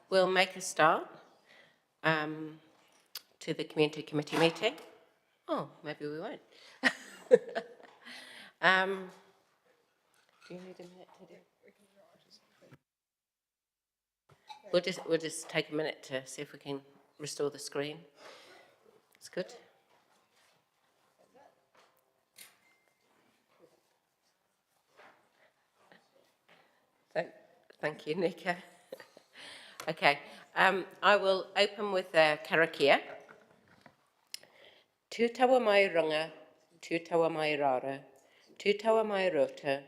We'll make a start to the Community Committee meeting. Oh, maybe we won't. Do you need a minute to do? We'll just take a minute to see if we can restore the screen. It's good. Thank you, Nico. Okay, I will open with Karakia. Tū taua mai runga, tū taua mai rara, tū taua mai rota,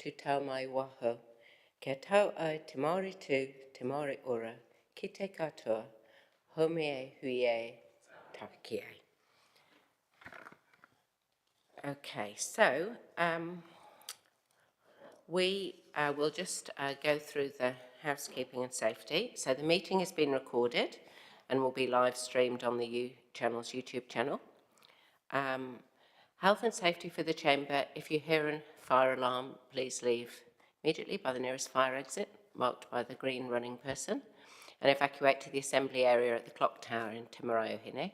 tū taua mai waho. Kia tau ai te Māori tū, te Māori ora, ki te katoa, home e hui e, tāki e. Okay, so we will just go through the housekeeping and safety. So the meeting has been recorded and will be live streamed on the Channel's YouTube channel. Health and safety for the chamber. If you hear a fire alarm, please leave immediately by the nearest fire exit, marked by the green running person, and evacuate to the assembly area at the clock tower in Te Maraeohine.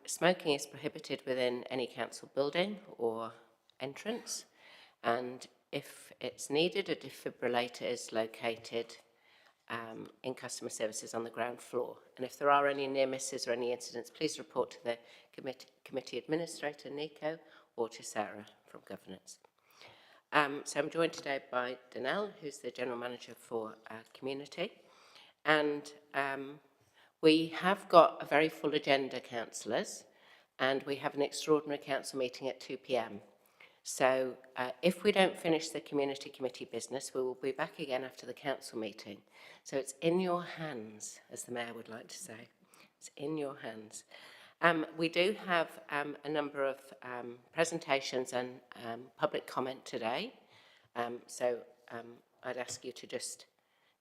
Smoking is prohibited within any council building or entrance, and if it's needed, a defibrillator is located in customer services on the ground floor. And if there are any near misses or any incidents, please report to the committee administrator, Nico, or to Sarah from governance. So I'm joined today by Danelle, who's the general manager for community. And we have got a very full agenda, councillors, and we have an extraordinary council meeting at 2 p.m. So if we don't finish the community committee business, we will be back again after the council meeting. So it's in your hands, as the mayor would like to say. It's in your hands. We do have a number of presentations and public comment today. So I'd ask you to just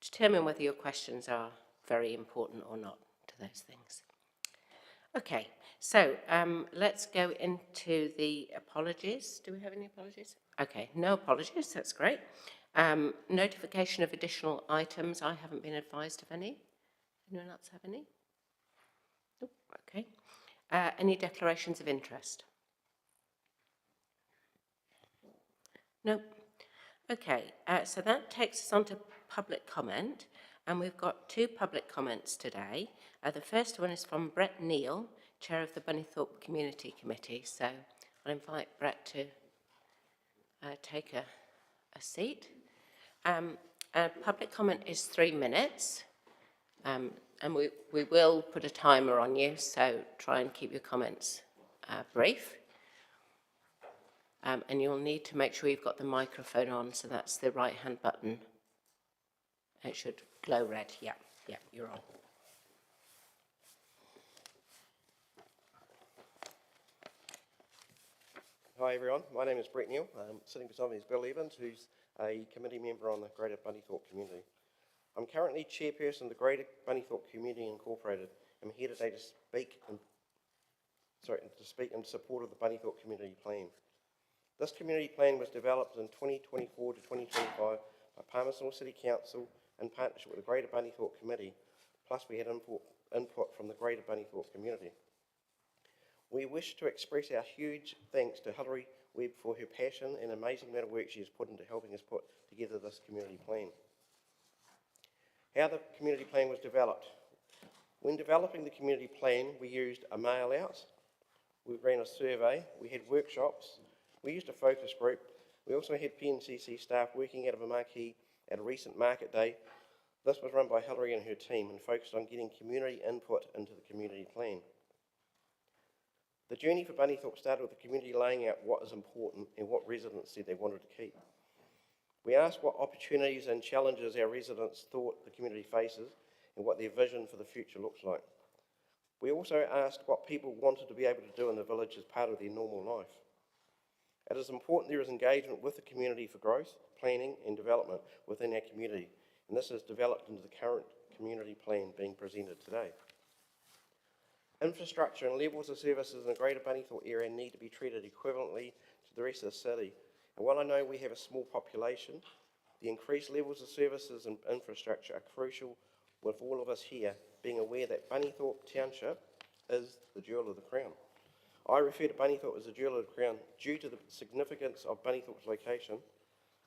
determine whether your questions are very important or not to those things. Okay, so let's go into the apologies. Do we have any apologies? Okay, no apologies, that's great. Notification of additional items. I haven't been advised of any. Anyone else have any? Nope, okay. Any declarations of interest? Nope. Okay, so that takes us on to public comment, and we've got two public comments today. The first one is from Brett Neal, Chair of the Bunnythorpe Community Committee. So I'll invite Brett to take a seat. Public comment is 3 minutes, and we will put a timer on you, so try and keep your comments brief. And you'll need to make sure you've got the microphone on, so that's the right-hand button. It should glow red. Yeah, you're on. Hi everyone, my name is Brett Neal. Sitting beside me is Bill Evans, who's a committee member on the Greater Bunnythorpe Community. I'm currently chairperson of the Greater Bunnythorpe Community Incorporated. I'm here today to speak in support of the Bunnythorpe Community Plan. This community plan was developed in 2024 to 2025 by Palmerston North City Council in partnership with the Greater Bunnythorpe Committee, plus we had input from the Greater Bunnythorpe community. We wish to express our huge thanks to Hilary Webb for her passion and amazing amount of work she has put into helping us put together this community plan. How the community plan was developed. When developing the community plan, we used a mail out, we ran a survey, we had workshops, we used a focus group, we also had PNCC staff working out of a marquee at a recent market day. This was run by Hilary and her team and focused on getting community input into the community plan. The journey for Bunnythorpe started with the community laying out what is important and what residents said they wanted to keep. We asked what opportunities and challenges our residents thought the community faces and what their vision for the future looks like. We also asked what people wanted to be able to do in the village as part of their normal life. It is important there is engagement with the community for growth, planning and development within our community, and this is developed into the current community plan being presented today. Infrastructure and levels of services in the Greater Bunnythorpe area need to be treated equivalently to the rest of the city. And while I know we have a small population, The increased levels of services and infrastructure are crucial, with all of us here being aware that Bunnythorpe Township is the jewel of the crown. I refer to Bunnythorpe as the jewel of the crown due to the significance of Bunnythorpe's location.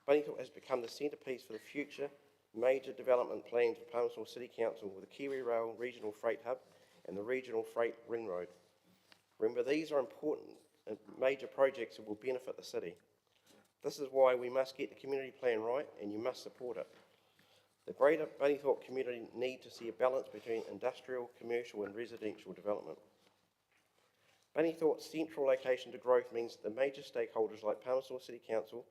Bunnythorpe has become the centrepiece for the future major development plans of Palmerston City Council with the Kiwi Rail Regional Freight Hub and the Regional Freight Ring Road. Remember, these are important and major projects that will benefit the city. This is why we must get the community plan right, and you must support it. The greater Bunnythorpe community need to see a balance between industrial, commercial and residential development. Bunnythorpe's central location to growth means that the major stakeholders like Palmerston City Council,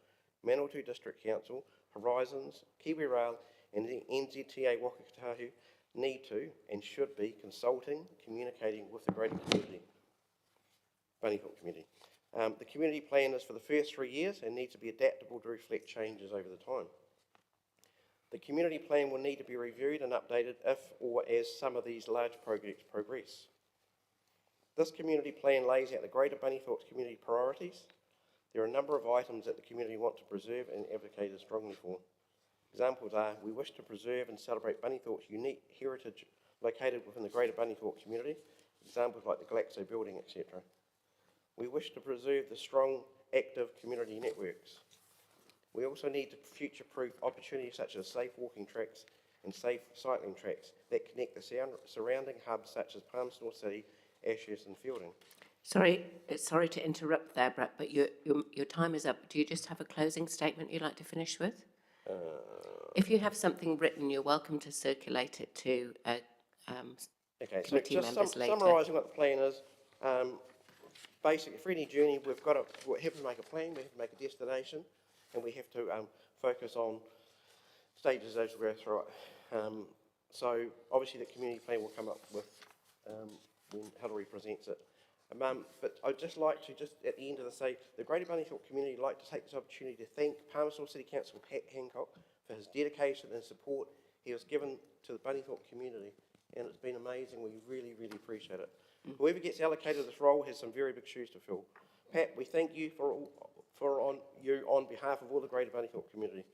Manawatu District Council, Horizons, Kiwi Rail and the NZTA Whakatahu need to and should be consulting, communicating with the greater community, Bunnythorpe community. The community plan is for the first 3 years and needs to be adaptable to reflect changes over the time. The community plan will need to be reviewed and updated if or as some of these large projects progress. This community plan lays out the greater Bunnythorpe's community priorities. There are a number of items that the community want to preserve and advocate strongly for. Examples are, we wish to preserve and celebrate Bunnythorpe's unique heritage located within the greater Bunnythorpe community, examples like the Glaxo building, etc. We wish to preserve the strong, active community networks. We also need to future-proof opportunities such as safe walking tracks and safe cycling tracks that connect the surrounding hubs such as Palmerston City, Ashurst and Fielding. Sorry to interrupt there, Brett, but your time is up. Do you just have a closing statement you'd like to finish with? If you have something written, you're welcome to circulate it to committee members later. Summarising what the plan is, basically for any journey we have to make a plan, we have to make a destination, and we have to focus on stages as we go through it. So obviously the community plan will come up with when Hillary presents it. But I'd just like to, at the end of the say, the Greater Bunnythorpe community would like to take this opportunity to thank Palmerston City Council Pat Hancock for his dedication and support he has given to the Bunnythorpe community, and it's been amazing. We really, really appreciate it. Whoever gets allocated this role has some very big shoes to fill. Pat, we thank you on behalf of all the Greater Bunnythorpe community.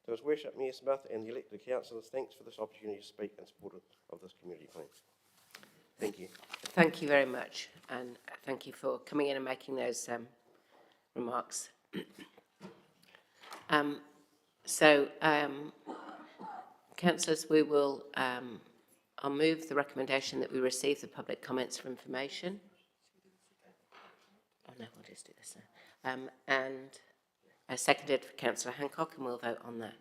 To His Worship Mayor Smith and the elected councillors, thanks for this opportunity to speak in support of this community plan. Thank you. Thank you very much, and thank you for coming in and making those remarks. Councillors, we will, I'll move the recommendation that we receive the public comments for information. Oh no, we'll just do this now. And seconded for Councillor Hancock, and we'll vote on that.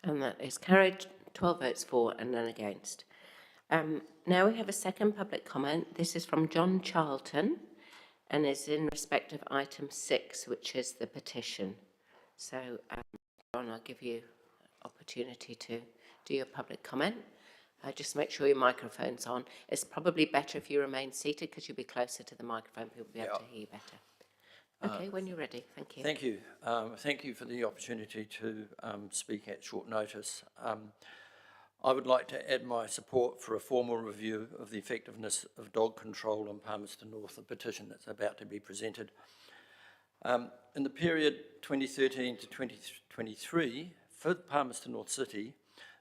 And that is carried, 12 votes for and none against. Now we have a second public comment. This is from John Charlton and is in respect of item 6, which is the petition. So, John, I'll give you opportunity to do your public comment. Just make sure your microphone's on. It's probably better if you remain seated because you'll be closer to the microphone. People will be able to hear you better. Okay, when you're ready. Thank you. Thank you. Thank you for the opportunity to speak at short notice. I would like to add my support for a formal review of the effectiveness of dog control on Palmerston North, the petition that's about to be presented. In the period 2013 to 2023, for Palmerston North City,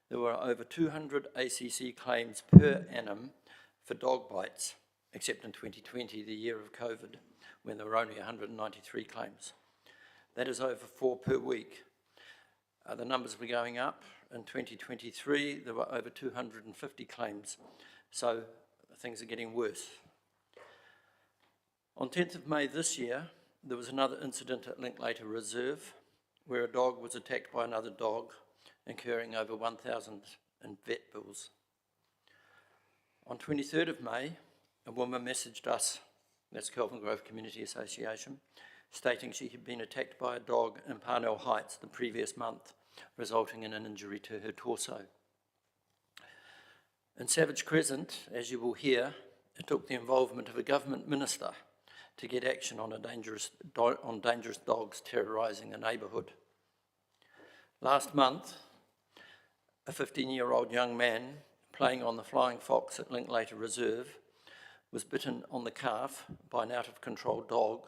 there were over 200 ACC claims per annum for dog bites, except in 2020, the year of COVID, when there were only 193 claims. That is over 4 per week. The numbers were going up. In 2023, there were over 250 claims, so things are getting worse. On 10th of May this year, there was another incident at Linklater Reserve, where a dog was attacked by another dog, incurring over 1,000 in vet bills. On 23rd of May, a woman messaged us, that's Kelvin Grove Community Association, stating she had been attacked by a dog in Parnell Heights the previous month, resulting in an injury to her torso. In Savage Crescent, as you will hear, it took the involvement of a government minister to get action on dangerous dogs terrorising a neighbourhood. Last month, a 15-year-old young man playing on the Flying Fox at Linklater Reserve was bitten on the calf by an out-of-control dog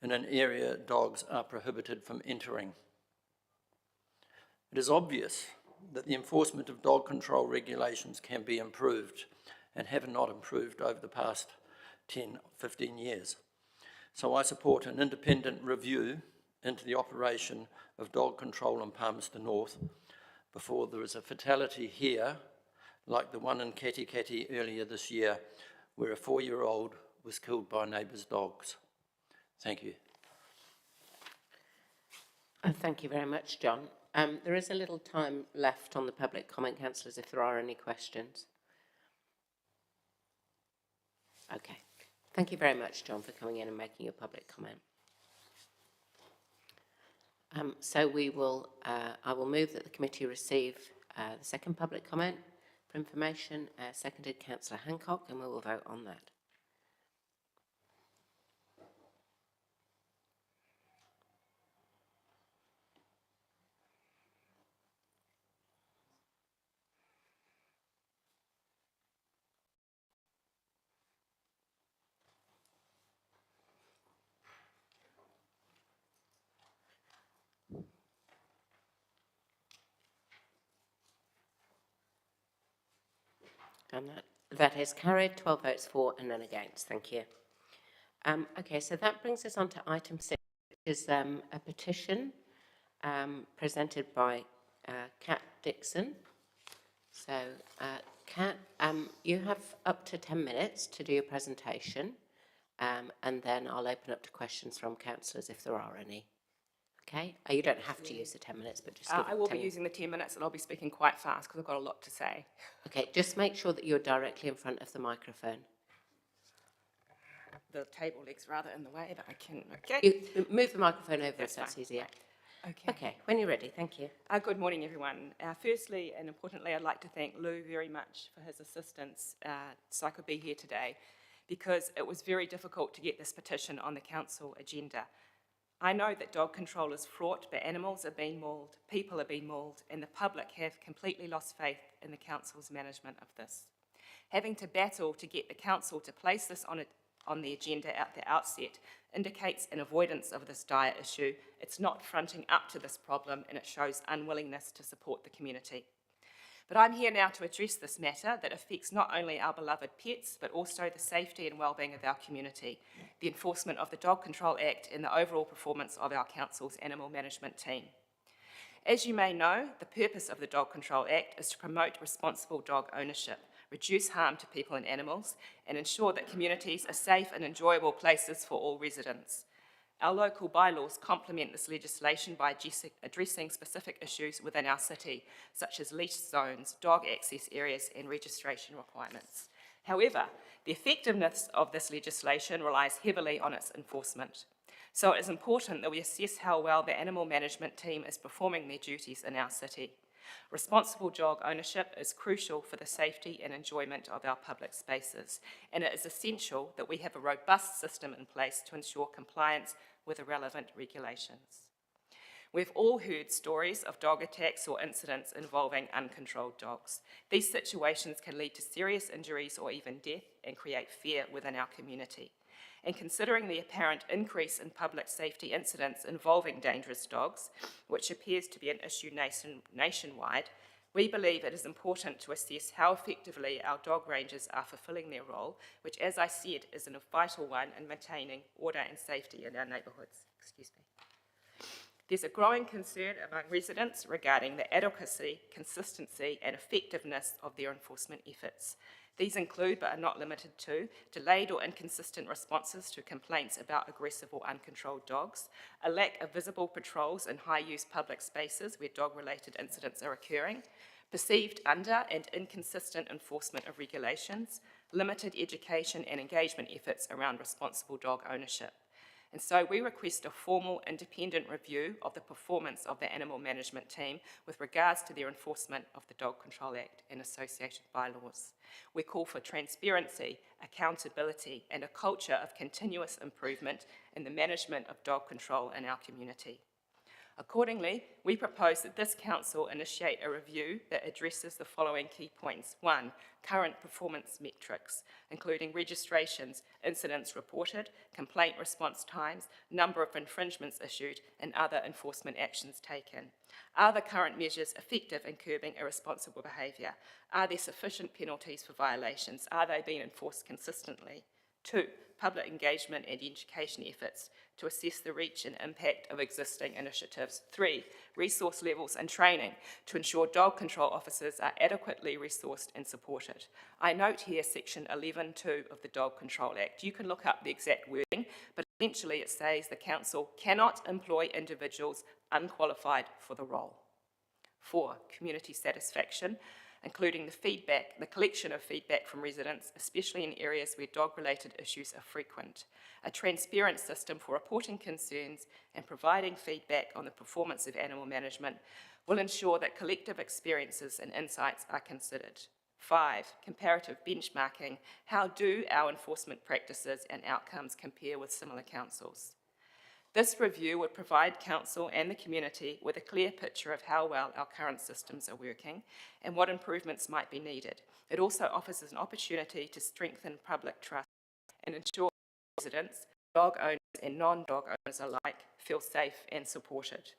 in an area dogs are prohibited from entering. It is obvious that the enforcement of dog control regulations can be improved and have not improved over the past 10, 15 years. So I support an independent review into the operation of dog control in Palmerston North before there is a fatality here, like the one in Katikati earlier this year, where a 4-year-old was killed by neighbours' dogs. Thank you. Thank you very much, John. There is a little time left on the public comment, councillors, if there are any questions. Okay. Thank you very much, John, for coming in and making your public comment. So I will move that the committee receive the second public comment for information, seconded Councillor Hancock, and we will vote on that. And that is carried, 12 votes for and none against. Thank you. Okay, so that brings us on to item 6, which is a petition presented by Kat Dixon. So, Kat, you have up to 10 minutes to do your presentation, and then I'll open up to questions from councillors if there are any. Okay, you don't have to use the 10 minutes, but just I will be using the 10 minutes and I'll be speaking quite fast because I've got a lot to say. Okay, just make sure that you're directly in front of the microphone. The table leg's rather in the way, but I can, okay. You move the microphone over if that's fine. easier. Okay. Okay, when you're ready, thank you. Good morning, everyone. Firstly, and importantly, I'd like to thank Lou very much for his assistance so I could be here today, because it was very difficult to get this petition on the council agenda. I know that dog control is fraught, but animals are being mauled, people are being mauled, and the public have completely lost faith in the council's management of this. Having to battle to get the council to place this on the agenda at the outset indicates an avoidance of this dire issue. It's not fronting up to this problem, and it shows unwillingness to support the community. But I'm here now to address this matter that affects not only our beloved pets, but also the safety and wellbeing of our community, the enforcement of the Dog Control Act, and the overall performance of our council's animal management team. As you may know, the purpose of the Dog Control Act is to promote responsible dog ownership, reduce harm to people and animals, and ensure that communities are safe and enjoyable places for all residents. Our local bylaws complement this legislation by addressing specific issues within our city, such as leash zones, dog access areas, and registration requirements. However, the effectiveness of this legislation relies heavily on its enforcement. So it is important that we assess how well the animal management team is performing their duties in our city. Responsible dog ownership is crucial for the safety and enjoyment of our public spaces, and it is essential that we have a robust system in place to ensure compliance with the relevant regulations. We've all heard stories of dog attacks or incidents involving uncontrolled dogs. These situations can lead to serious injuries or even death and create fear within our community. And considering the apparent increase in public safety incidents involving dangerous dogs, which appears to be an issue nationwide, we believe it is important to assess how effectively our dog rangers are fulfilling their role, which, as I said, is a vital one in maintaining order and safety in our neighbourhoods. Excuse me. There's a growing concern among residents regarding the adequacy, consistency, and effectiveness of their enforcement efforts. These include, but are not limited to, delayed or inconsistent responses to complaints about aggressive or uncontrolled dogs, a lack of visible patrols in high-use public spaces where dog-related incidents are occurring, perceived under and inconsistent enforcement of regulations, limited education and engagement efforts around responsible dog ownership. And so we request a formal independent review of the performance of the animal management team with regards to their enforcement of the Dog Control Act and associated bylaws. We call for transparency, accountability, and a culture of continuous improvement in the management of dog control in our community. Accordingly, we propose that this council initiate a review that addresses the following key points. 1, current performance metrics, including registrations, incidents reported, complaint response times, number of infringements issued, and other enforcement actions taken. Are the current measures effective in curbing irresponsible behaviour? Are there sufficient penalties for violations? Are they being enforced consistently? 2, public engagement and education efforts to assess the reach and impact of existing initiatives. 3, resource levels and training to ensure dog control officers are adequately resourced and supported. I note here section 11.2 of the Dog Control Act. You can look up the exact wording, but essentially it says the council cannot employ individuals unqualified for the role. 4, community satisfaction, including the collection of feedback from residents, especially in areas where dog-related issues are frequent. A transparent system for reporting concerns and providing feedback on the performance of animal management will ensure that collective experiences and insights are considered. 5, comparative benchmarking. How do our enforcement practices and outcomes compare with similar councils? This review would provide council and the community with a clear picture of how well our current systems are working and what improvements might be needed. It also offers an opportunity to strengthen public trust and ensure residents, dog owners and non-dog owners alike, feel safe and supported.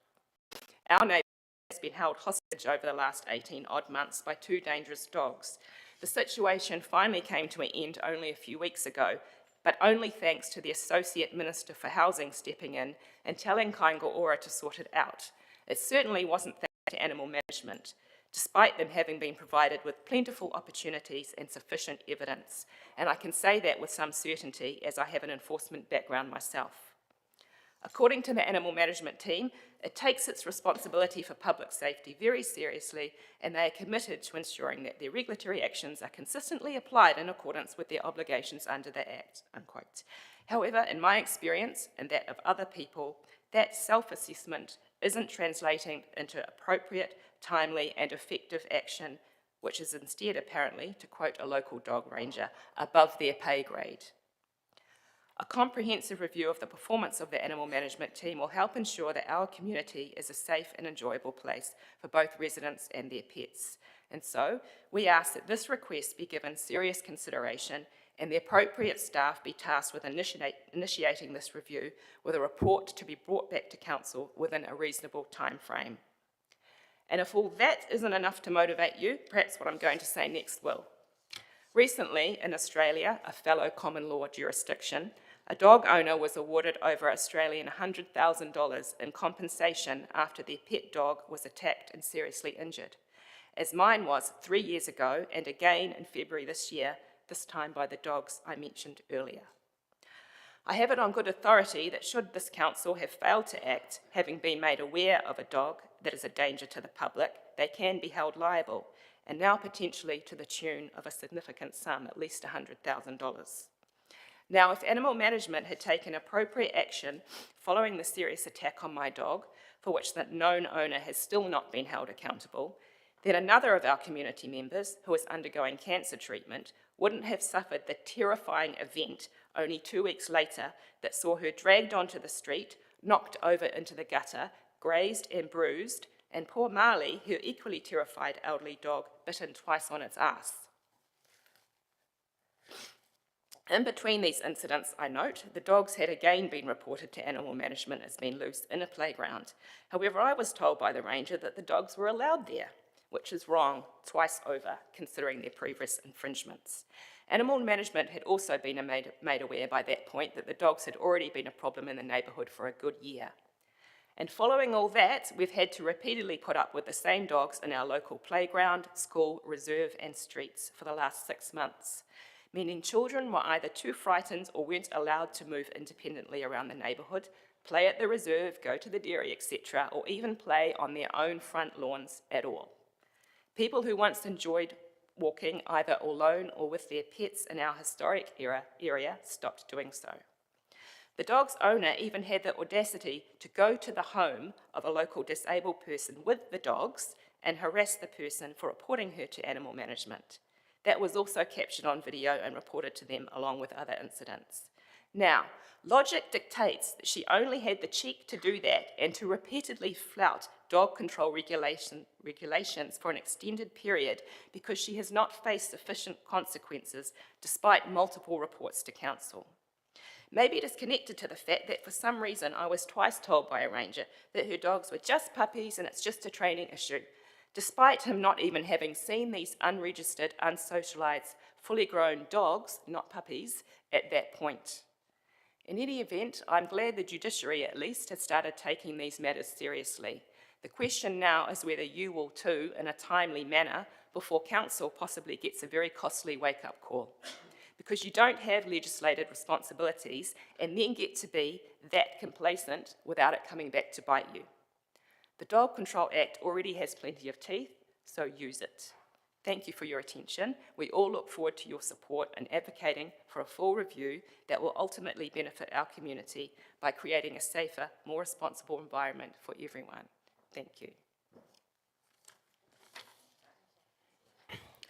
Our neighbourhood has been held hostage over the last 18 odd months by 2 dangerous dogs. The situation finally came to an end only a few weeks ago, but only thanks to the Associate Minister for Housing stepping in and telling Kainga Ora to sort it out. It certainly wasn't thanks to animal management, despite them having been provided with plentiful opportunities and sufficient evidence. And I can say that with some certainty, as I have an enforcement background myself. According to the animal management team, it takes its responsibility for public safety very seriously, and they are committed to ensuring that their regulatory actions are consistently applied in accordance with their obligations under the Act, unquote. However, in my experience and that of other people, that self-assessment isn't translating into appropriate, timely, and effective action, which is instead, apparently, to quote a local dog ranger, above their pay grade. A comprehensive review of the performance of the animal management team will help ensure that our community is a safe and enjoyable place for both residents and their pets. And so, we ask that this request be given serious consideration and the appropriate staff be tasked with initiating this review with a report to be brought back to council within a reasonable time frame. And if all that isn't enough to motivate you, perhaps what I'm going to say next will. Recently, in Australia, a fellow common law jurisdiction, a dog owner was awarded over Australian $100,000 in compensation after their pet dog was attacked and seriously injured, as mine was 3 years ago and again in February this year, this time by the dogs I mentioned earlier. I have it on good authority that should this council have failed to act, having been made aware of a dog that is a danger to the public, they can be held liable, and now potentially to the tune of a significant sum, at least $100,000. Now, if animal management had taken appropriate action following the serious attack on my dog, for which the known owner has still not been held accountable, then another of our community members, who is undergoing cancer treatment, wouldn't have suffered the terrifying event only 2 weeks later that saw her dragged onto the street, knocked over into the gutter, grazed and bruised, and poor Marley, her equally terrified elderly dog, bitten twice on its ass. In between these incidents, I note, the dogs had again been reported to animal management as being loose in a playground. However, I was told by the ranger that the dogs were allowed there, which is wrong twice over, considering their previous infringements. Animal management had also been made aware by that point that the dogs had already been a problem in the neighbourhood for a good year. And following all that, we've had to repeatedly put up with the same dogs in our local playground, school, reserve and streets for the last 6 months, meaning children were either too frightened or weren't allowed to move independently around the neighbourhood, play at the reserve, go to the dairy, etc., or even play on their own front lawns at all. People who once enjoyed walking either alone or with their pets in our historic area stopped doing so. The dog's owner even had the audacity to go to the home of a local disabled person with the dogs and harass the person for reporting her to animal management. That was also captured on video and reported to them along with other incidents. Now, logic dictates that she only had the cheek to do that and to repeatedly flout dog control regulations for an extended period because she has not faced sufficient consequences despite multiple reports to council. Maybe it is connected to the fact that for some reason I was twice told by a ranger that her dogs were just puppies and it's just a training issue, despite him not even having seen these unregistered, unsocialised, fully grown dogs, not puppies, at that point. In any event, I'm glad the judiciary at least has started taking these matters seriously. The question now is whether you will too, in a timely manner, before council possibly gets a very costly wake-up call. Because you don't have legislated responsibilities and then get to be that complacent without it coming back to bite you. The Dog Control Act already has plenty of teeth, so use it. Thank you for your attention. We all look forward to your support in advocating for a full review that will ultimately benefit our community by creating a safer, more responsible environment for everyone. Thank you.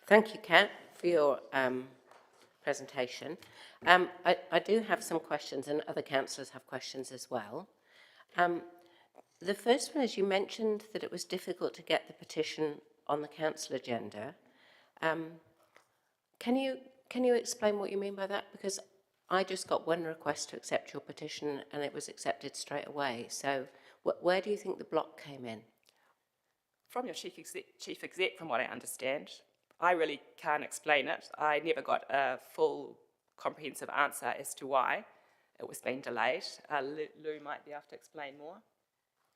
Thank you, Kat, for your presentation. I do have some questions, and other councillors have questions as well. The first one is, you mentioned that it was difficult to get the petition on the council agenda. Can you explain what you mean by that? Because I just got one request to accept your petition and it was accepted straight away. So where do you think the block came in? From your chief exec, from what I understand, I really can't explain it. I never got a full, comprehensive answer as to why it was being delayed. Lou might be able to explain more.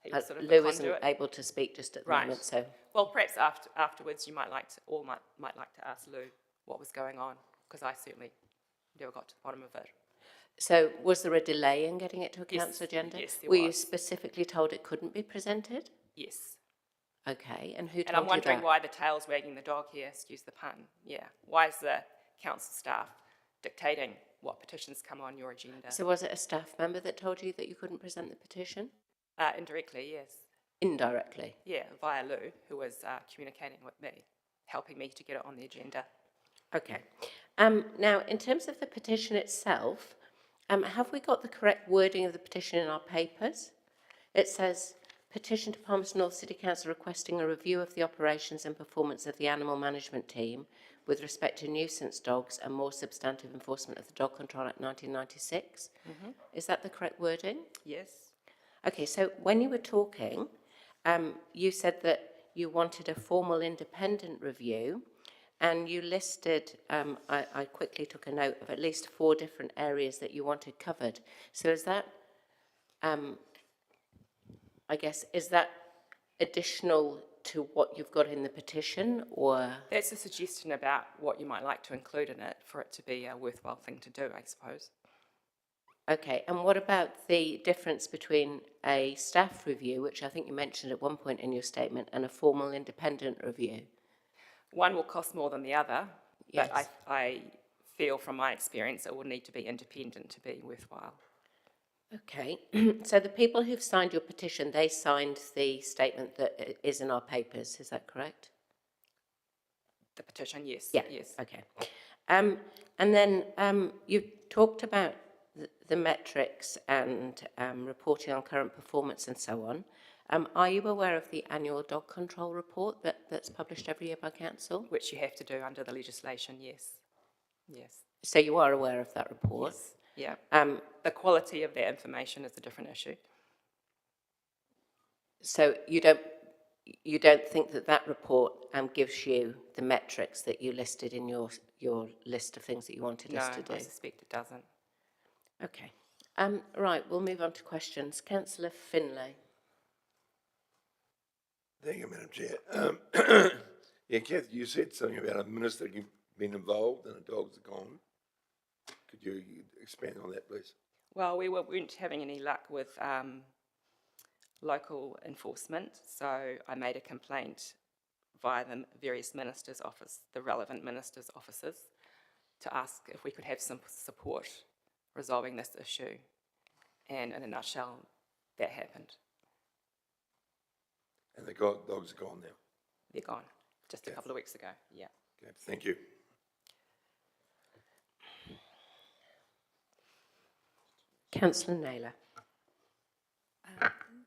He was sort of the Lou isn't conduit. able to speak just at the Right. moment, so... Well, perhaps afterwards you might like to ask Lou what was going on, because I certainly never got to the bottom of it. So was there a delay in getting it to a Yes, council agenda? yes, there Were you was. specifically told it couldn't be presented? Yes. Okay, and who told And I'm you wondering that? why the tail's wagging the dog here, excuse the pun. Yeah. Why is the council staff dictating what petitions come on your agenda? So was it a staff member that told you that you couldn't present the petition? Indirectly, yes. Indirectly? Yeah, via Lou, who was communicating with me, helping me to get it on the agenda. Okay. Now, in terms of the petition itself, have we got the correct wording of the petition in our papers? It says, petition to Palmerston North City Council requesting a review of the operations and performance of the animal management team with respect to nuisance dogs and more substantive enforcement of the Dog Control Act 1996. Mm-hmm. Is that the correct wording? Yes. Okay, so when you were talking, you said that you wanted a formal independent review, and you listed, I quickly took a note of at least 4 different areas that you wanted covered. So is that, I guess, is that additional to what you've got in the petition, or? That's a suggestion about what you might like to include in it for it to be a worthwhile thing to do, I suppose. Okay, and what about the difference between a staff review, which I think you mentioned at one point in your statement, and a formal independent review? One will cost more than the other, Yes. but I feel from my experience it will need to be independent to be worthwhile. Okay, so the people who've signed your petition, they signed the statement that is in our papers, is that correct? The petition, yes. Yeah. Yes. Okay. And then you talked about the metrics and reporting on current performance and so on. Are you aware of the annual dog control report that's published every year by council? Which you have to do under the legislation, yes. Yes. So you are aware of that report? Yes. Yeah. The quality of that information is a different issue. So you don't think that report gives you the metrics that you listed in your list of things that you wanted us to do? No, I suspect it doesn't. Okay. Right, we'll move on to questions. Councillor Finlay. Thank you, Madam Chair. Yeah, Kathy, you said something about a minister being involved and the dogs are gone. Could you expand on that, please? Well, we weren't having any luck with local enforcement, so I made a complaint via the various ministers' office, the relevant ministers' offices, to ask if we could have some support resolving this issue. And in a nutshell, that happened. And the dogs are gone now. They're gone, just a Okay. couple of weeks ago, yeah. Okay, thank you. Councillor Naylor.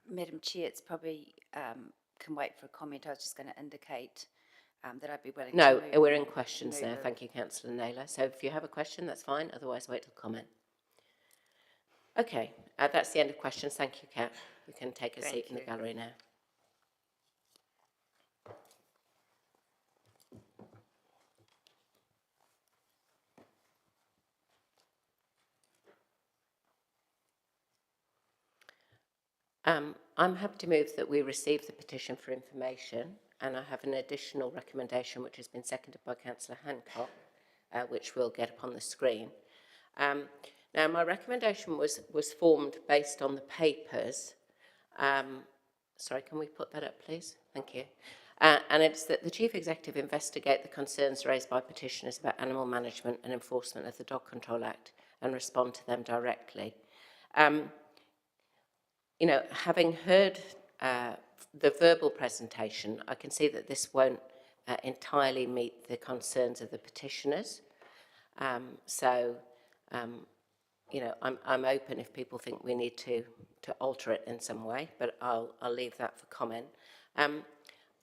Madam Chair, it's probably, can wait for a comment. I was just going to indicate that I'd be willing to No, move. we're in questions now. move a- Thank you, Councillor Naylor. So if you have a question, that's fine. Otherwise, wait till comment. Okay, that's the end of questions. Thank you, Kat. You can take a Thank seat in the you. gallery now. I'm happy to move that we receive the petition for information, and I have an additional recommendation which has been seconded by Councillor Hancock, which we'll get up on the screen. Now, my recommendation was formed based on the papers. Sorry, can we put that up, please? Thank you. And it's that the Chief Executive investigate the concerns raised by petitioners about animal management and enforcement of the Dog Control Act and respond to them directly. You know, having heard the verbal presentation, I can see that this won't entirely meet the concerns of the petitioners. You know, I'm open if people think we need to alter it in some way, but I'll leave that for comment.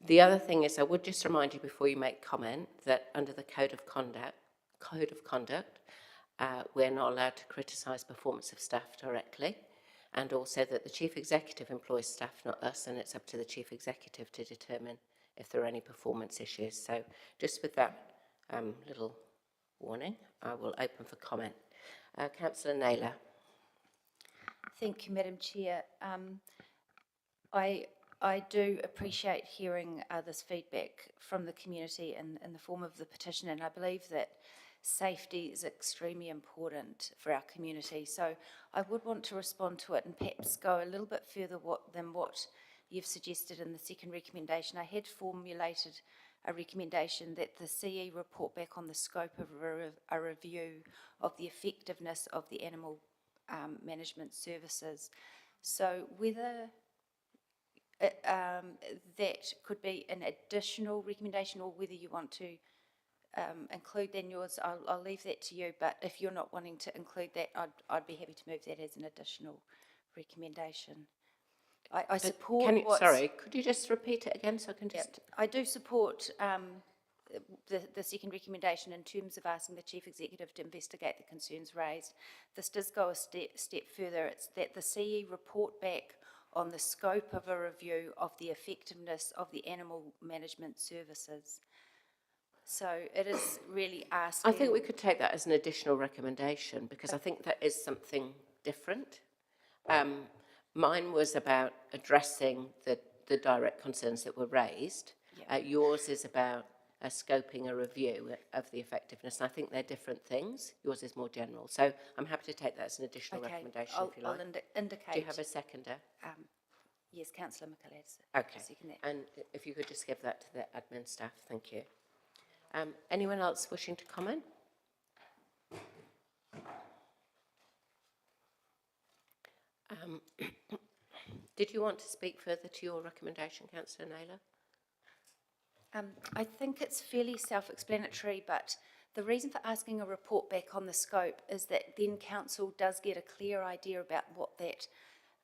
The other thing is, I would just remind you before you make comment that under the Code of Conduct, we're not allowed to criticise performance of staff directly, and also that the Chief Executive employs staff, not us, and it's up to the Chief Executive to determine if there are any performance issues. So just with that little warning, I will open for comment. Councillor Naylor. Thank you, Madam Chair. I do appreciate hearing this feedback from the community in the form of the petition, and I believe that safety is extremely important for our community. So I would want to respond to it and perhaps go a little bit further than what you've suggested in the second recommendation. I had formulated a recommendation that the CE report back on the scope of a review of the effectiveness of the animal management services. So whether that could be an additional recommendation, or whether you want to include that in yours, I'll leave that to you. But if you're not wanting to include that, I'd be happy to move that as an additional recommendation. I support Sorry, could you just repeat it again so I can just... I do support the second recommendation in terms of asking the Chief Executive to investigate the concerns raised. This does go a step further. It's that the CE report back on the scope of a review of the effectiveness of the animal management services. So it is really asking... I think we could take that as an additional recommendation, because I think that is something different. Mine was about addressing the direct concerns that were raised. Yeah. Yours is about scoping a review of the effectiveness. And I think they're different things. Yours is more general. So I'm happy to take that as an additional recommendation, if you like. I'll indicate... Do you have a seconder? Yes, Councillor McAleese. Okay. Second that. And if you could just give that to the admin staff. Thank you. Anyone else wishing to comment? Did you want to speak further to your recommendation, Councillor Naylor? I think it's fairly self-explanatory, but the reason for asking a report back on the scope is that then council does get a clear idea about what that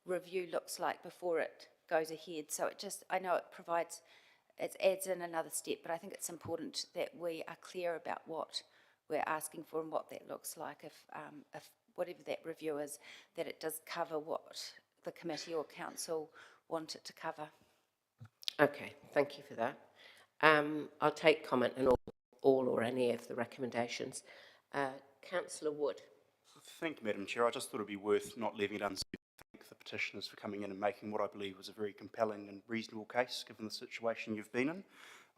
review looks like before it goes ahead. So it just, I know it provides, it adds in another step, but I think it's important that we are clear about what we're asking for and what that looks like, if whatever that review is, that it does cover what the committee or council want it to cover. Okay, thank you for that. I'll take comment on all or any of the recommendations. Councillor Wood. Thank you, Madam Chair. I just thought it would be worth not leaving it unsaid to thank the petitioners for coming in and making what I believe was a very compelling and reasonable case, given the situation you've been in.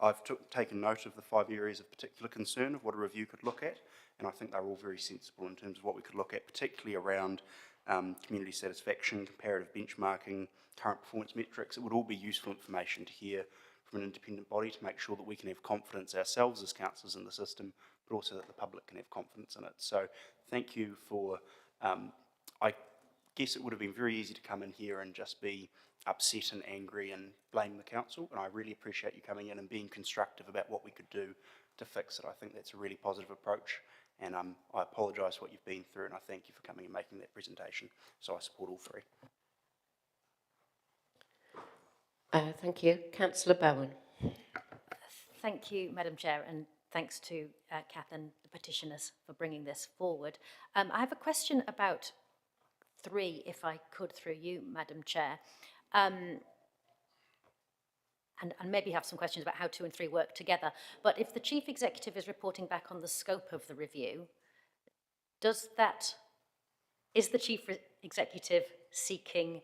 I've taken note of the 5 areas of particular concern of what a review could look at, and I think they're all very sensible in terms of what we could look at, particularly around community satisfaction, comparative benchmarking, current performance metrics. It would all be useful information to hear from an independent body to make sure that we can have confidence ourselves as councillors in the system, but also that the public can have confidence in it. So thank you for, I guess it would have been very easy to come in here and just be upset and angry and blame the council, and I really appreciate you coming in and being constructive about what we could do to fix it. I think that's a really positive approach, and I apologise for what you've been through, and I thank you for coming and making that presentation. So I support all three. Thank you. Councillor Bowen. Thank you, Madam Chair, and thanks to Kath and the petitioners for bringing this forward. I have a question about 3, if I could, through you, Madam Chair. And maybe have some questions about how 2 and 3 work together. But if the Chief Executive is reporting back on the scope of the review, is the Chief Executive seeking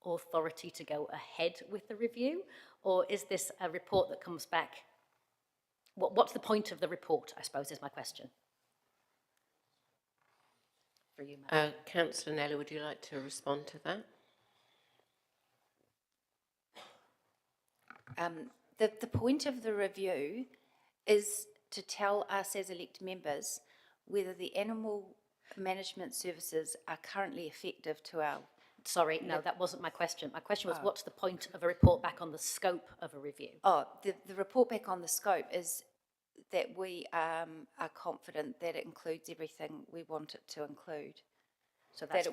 authority to go ahead with the review? Or is this a report that comes back? What's the point of the report, I suppose, is my question. For you, Madam. Councillor Naylor, would you like to respond to that? The point of the review is to tell us as elect members whether the animal management services are currently effective to our... Sorry, no, that wasn't my question. My question was, what's the point of a report back on the scope of a review? The report back on the scope is that we are confident that it includes everything we want it to include. So that's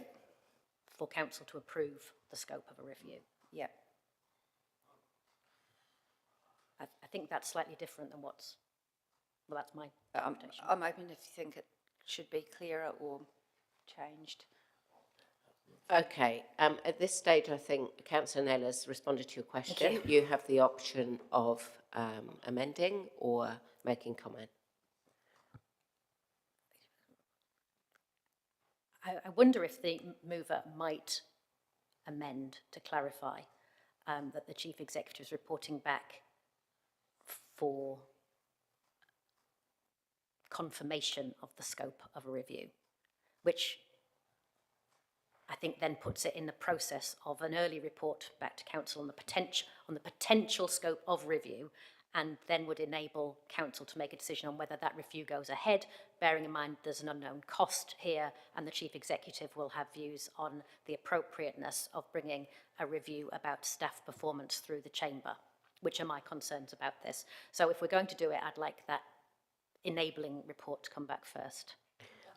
for council to approve the scope of a review. Yeah. I think that's slightly different than what's, well, that's my interpretation. I'm open if you think it should be clearer or changed. Okay, at this stage, I think Councillor Naylor's responded to your question. You have the option of amending or making comment. I wonder if the mover might amend to clarify that the Chief Executive is reporting back for confirmation of the scope of a review, which I think then puts it in the process of an early report back to council on the potential scope of review, and then would enable council to make a decision on whether that review goes ahead, bearing in mind there's an unknown cost here, and the Chief Executive will have views on the appropriateness of bringing a review about staff performance through the chamber, which are my concerns about this. So if we're going to do it, I'd like that enabling report to come back first.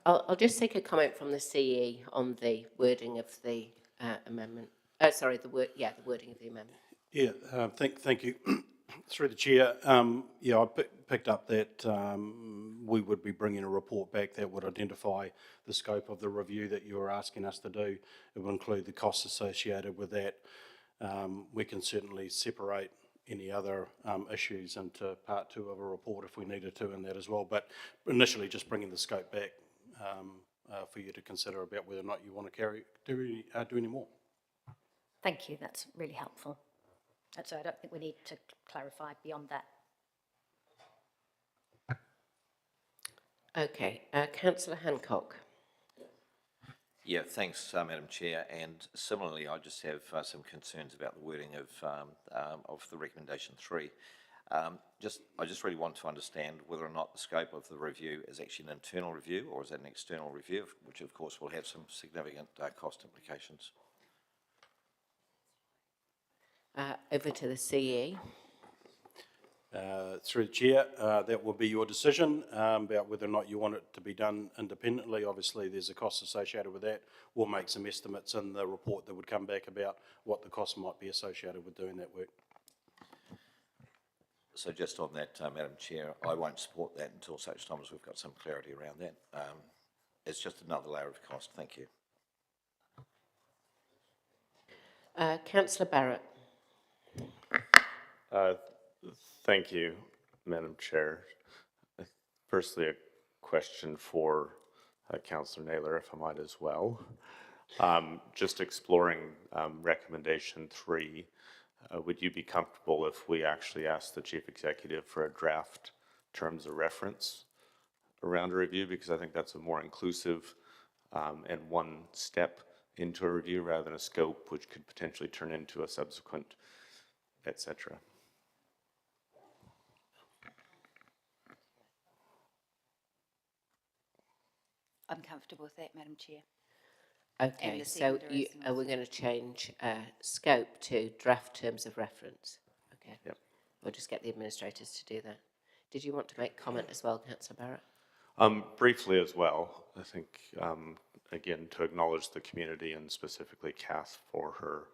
I'll just take a comment from the CE on the wording of the amendment. Sorry, the wording of the amendment. Yeah, thank you. Through the chair, yeah, I picked up that we would be bringing a report back that would identify the scope of the review that you were asking us to do. It would include the costs associated with that. We can certainly separate any other issues into part 2 of a report if we needed to in that as well. But initially, just bringing the scope back for you to consider about whether or not you want to do any more. Thank you, that's really helpful. So I don't think we need to clarify beyond that. Okay, Councillor Hancock. Yeah, thanks, Madam Chair. And similarly, I just have some concerns about the wording of the recommendation 3. I just really want to understand whether or not the scope of the review is actually an internal review or is it an external review, which of course will have some significant cost implications. Over to the CE. Through the chair, that will be your decision about whether or not you want it to be done independently. Obviously, there's a cost associated with that. We'll make some estimates in the report that would come back about what the cost might be associated with doing that work. So just on that, Madam Chair, I won't support that until such time as we've got some clarity around that. It's just another layer of cost. Thank you. Councillor Barrett. Thank you, Madam Chair. Firstly, a question for Councillor Naylor, if I might as well. Just exploring recommendation 3, would you be comfortable if we actually asked the Chief Executive for a draft terms of reference around a review? Because I think that's a more inclusive and one step into a review rather than a scope which could potentially turn into a subsequent, etc. I'm comfortable with that, Madam Chair. Okay, the so secondary is are we going to change scope to draft terms of reference? Okay. Yep. We'll just get the administrators to do that. Did you want to make comment as well, Councillor Barrett? Briefly as well, I think, again, to acknowledge the community and specifically Kath for her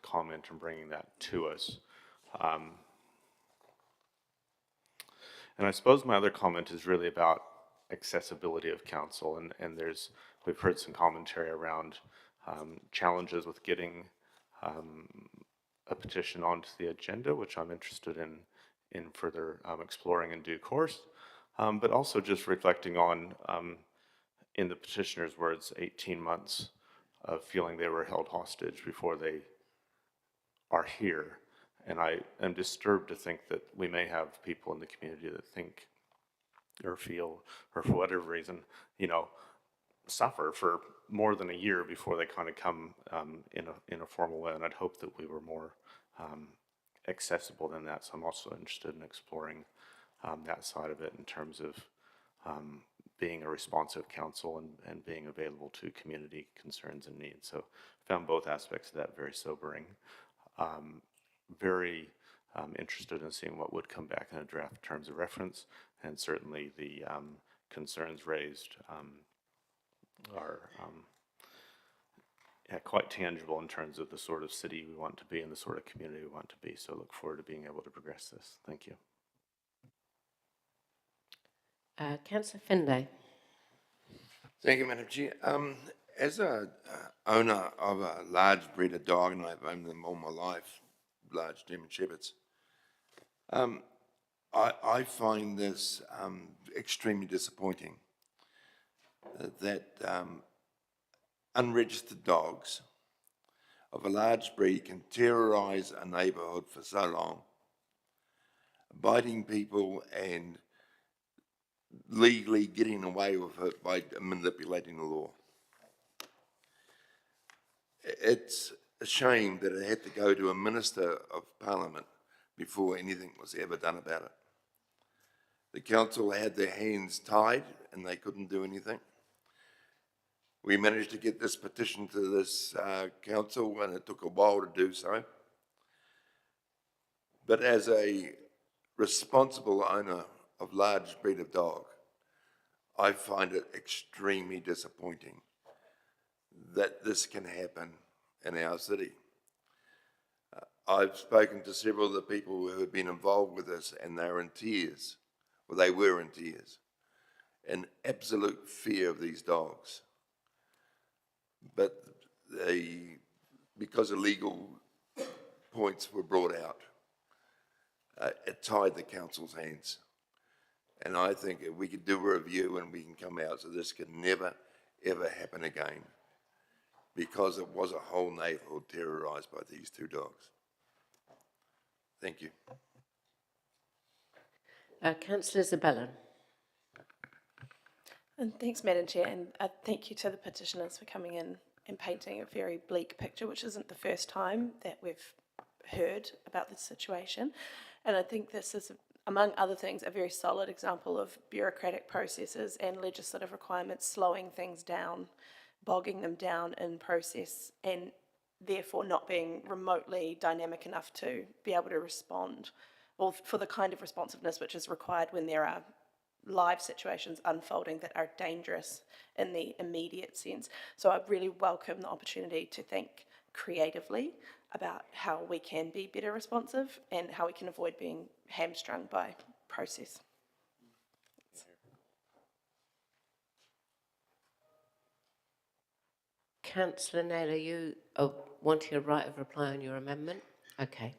comment and bringing that to us. And I suppose my other comment is really about accessibility of council, and we've heard some commentary around challenges with getting a petition onto the agenda, which I'm interested in further exploring in due course. But also just reflecting on, in the petitioner's words, 18 months of feeling they were held hostage before they are here. And I am disturbed to think that we may have people in the community that think or feel, or for whatever reason, suffer for more than a year before they kind of come in a formal way. And I'd hope that we were more accessible than that. So I'm also interested in exploring that side of it in terms of being a responsive council and being available to community concerns and needs. So I found both aspects of that very sobering. Very interested in seeing what would come back in a draft terms of reference, and certainly the concerns raised are quite tangible in terms of the sort of city we want to be and the sort of community we want to be. So I look forward to being able to progress this. Thank you. Councillor Findlay. Thank you, Madam Chair. As a owner of a large breeder dog, and I've owned them all my life, large German Shepherds, I find this extremely disappointing that unregistered dogs of a large breed can terrorize a neighborhood for so long, biting people and legally getting away with it by manipulating the law. It's a shame that it had to go to a Minister of Parliament before anything was ever done about it. The council had their hands tied and they couldn't do anything. We managed to get this petition to this council, and it took a while to do so. But as a responsible owner of large breed of dog, I find it extremely disappointing that this can happen in our city. I've spoken to several of the people who have been involved with this, and they're in tears, or they were in tears, in absolute fear of these dogs. But because illegal points were brought out, it tied the council's hands. And I think if we could do a review and we can come out so this could never, ever happen again, because it was a whole neighborhood terrorized by these two dogs. Thank you. Councillor Zabella. And thanks, Madam Chair, and thank you to the petitioners for coming in and painting a very bleak picture, which isn't the first time that we've heard about this situation. And I think this is, among other things, a very solid example of bureaucratic processes and legislative requirements slowing things down, bogging them down in process, and therefore not being remotely dynamic enough to be able to respond, or for the kind of responsiveness which is required when there are live situations unfolding that are dangerous in the immediate sense. So I really welcome the opportunity to think creatively about how we can be better responsive and how we can avoid being hamstrung by process. Councillor Naylor, you wanting a right of reply on your amendment? Okay.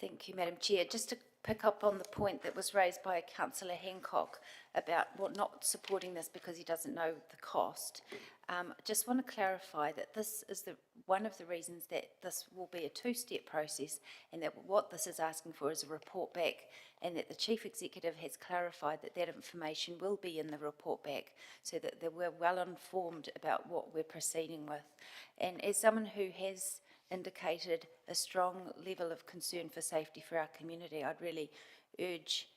Thank you, Madam Chair. Just to pick up on the point that was raised by Councillor Hancock about not supporting this because he doesn't know the cost. Just want to clarify that this is one of the reasons that this will be a two-step process, and that what this is asking for is a report back, and that the Chief Executive has clarified that that information will be in the report back, so that we're well informed about what we're proceeding with. And as someone who has indicated a strong level of concern for safety for our community, I'd really urge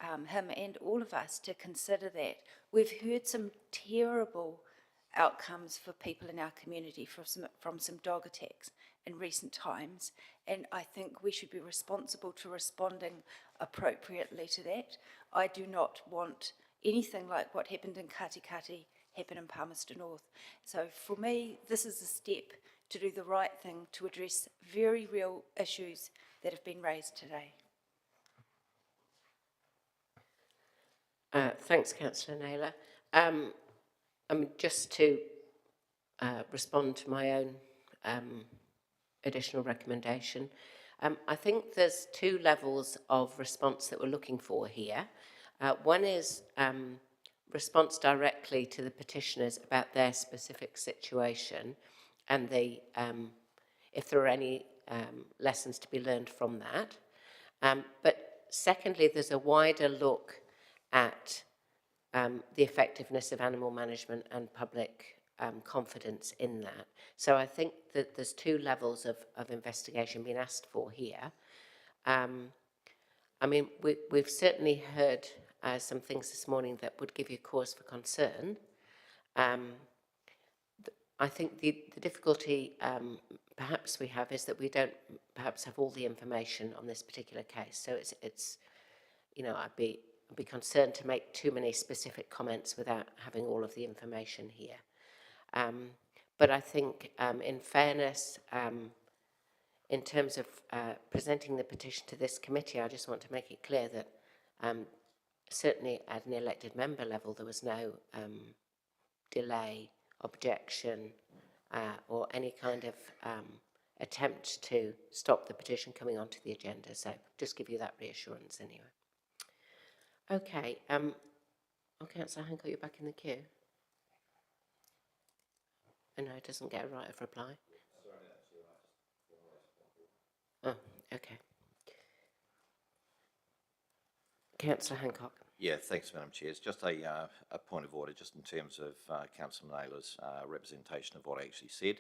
him and all of us to consider that. We've heard some terrible outcomes for people in our community from some dog attacks in recent times, and I think we should be responsible to responding appropriately to that. I do not want anything like what happened in Katikati happen in Palmerston North. So for me, this is a step to do the right thing, to address very real issues that have been raised today. Thanks, Councillor Naylor. Just to respond to my own additional recommendation, I think there's two levels of response that we're looking for here. One is response directly to the petitioners about their specific situation and if there are any lessons to be learned from that. But secondly, there's a wider look at the effectiveness of animal management and public confidence in that. So I think that there's two levels of investigation being asked for here. We've certainly heard some things this morning that would give you cause for concern. I think the difficulty perhaps we have is that we don't perhaps have all the information on this particular case. So it's I'd be concerned to make too many specific comments without having all of the information here. But I think in fairness, in terms of presenting the petition to this committee, I just want to make it clear that certainly at an elected member level, there was no delay, objection, or any kind of attempt to stop the petition coming onto the agenda. So just give you that reassurance anyway. Okay, Councillor Hancock, you're back in the queue. Oh, no, it doesn't get a right of reply. Oh, okay. Councillor Hancock. Yeah, thanks, Madam Chair. It's just a point of order, just in terms of Councillor Naylor's representation of what I actually said.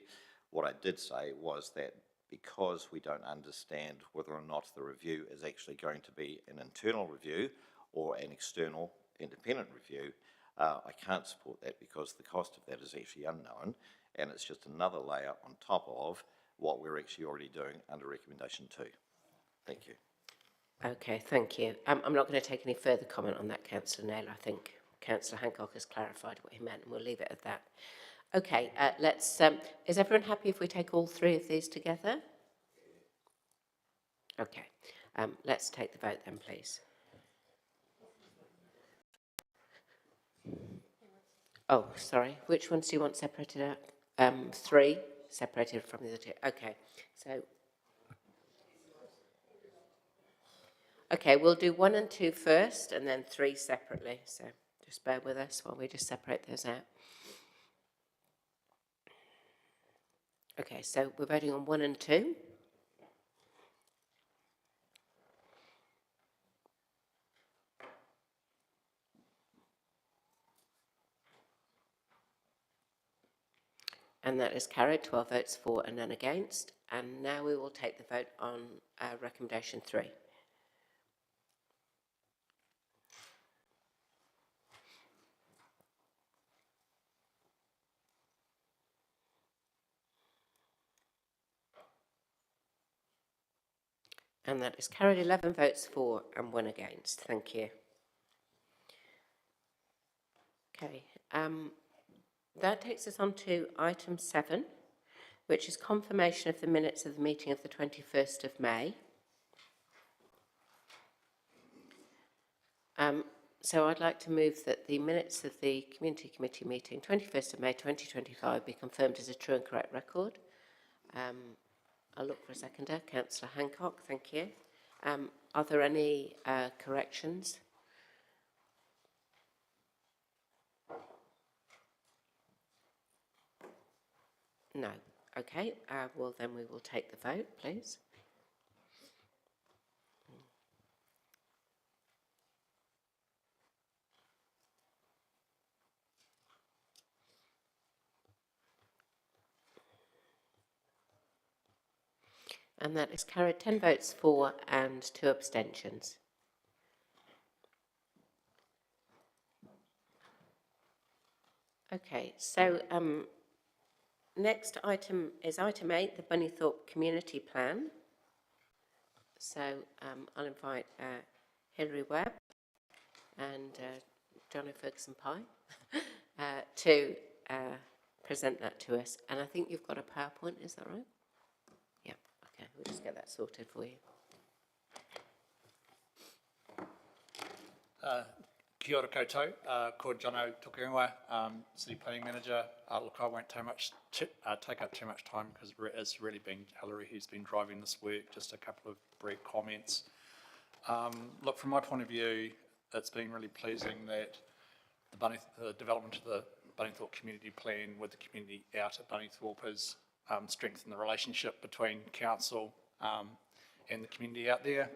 What I did say was that because we don't understand whether or not the review is actually going to be an internal review or an external independent review, I can't support that because the cost of that is actually unknown, and it's just another layer on top of what we're actually already doing under recommendation 2. Thank you. Okay, thank you. I'm not going to take any further comment on that, Councillor Naylor. I think Councillor Hancock has clarified what he meant, and we'll leave it at that. Okay, let's. Is everyone happy if we take all three of these together? Okay, let's take the vote then, please. Oh, sorry. Which ones do you want separated out? 3 separated from the other 2. Okay, so. Okay, we'll do 1 and 2 first, and then 3 separately. So just bear with us while we just separate those out. Okay, so we're voting on 1 and 2. And that is carried, 12 votes for and none against. And now we will take the vote on recommendation 3. And that is carried, 11 votes for and 1 against. Thank you. Okay, that takes us on to item 7, which is confirmation of the minutes of the meeting of the 21st of May. So I'd like to move that the minutes of the Community Committee meeting 21st of May 2025 be confirmed as a true and correct record. I'll look for a seconder. Councillor Hancock, thank you. Are there any corrections? No. Okay, well then we will take the vote, please. And that is carried, 10 votes for and 2 abstentions. Okay, so next item is item 8, the Bunnythorpe Community Plan. So I'll invite Hilary Webb and Johnny Ferguson Pye to present that to us. And I think you've got a PowerPoint, is that right? Yeah, okay, we'll just get that sorted for you. Kia ora koutou, ko Jono Tokuinga, City Planning Manager. Look, I won't take up too much time because it's really been Hilary who's been driving this work. Just a couple of brief comments. Look, from my point of view, it's been really pleasing that the development of the Bunnythorpe Community Plan with the community out at Bunnythorpe has strengthened the relationship between council and the community out there.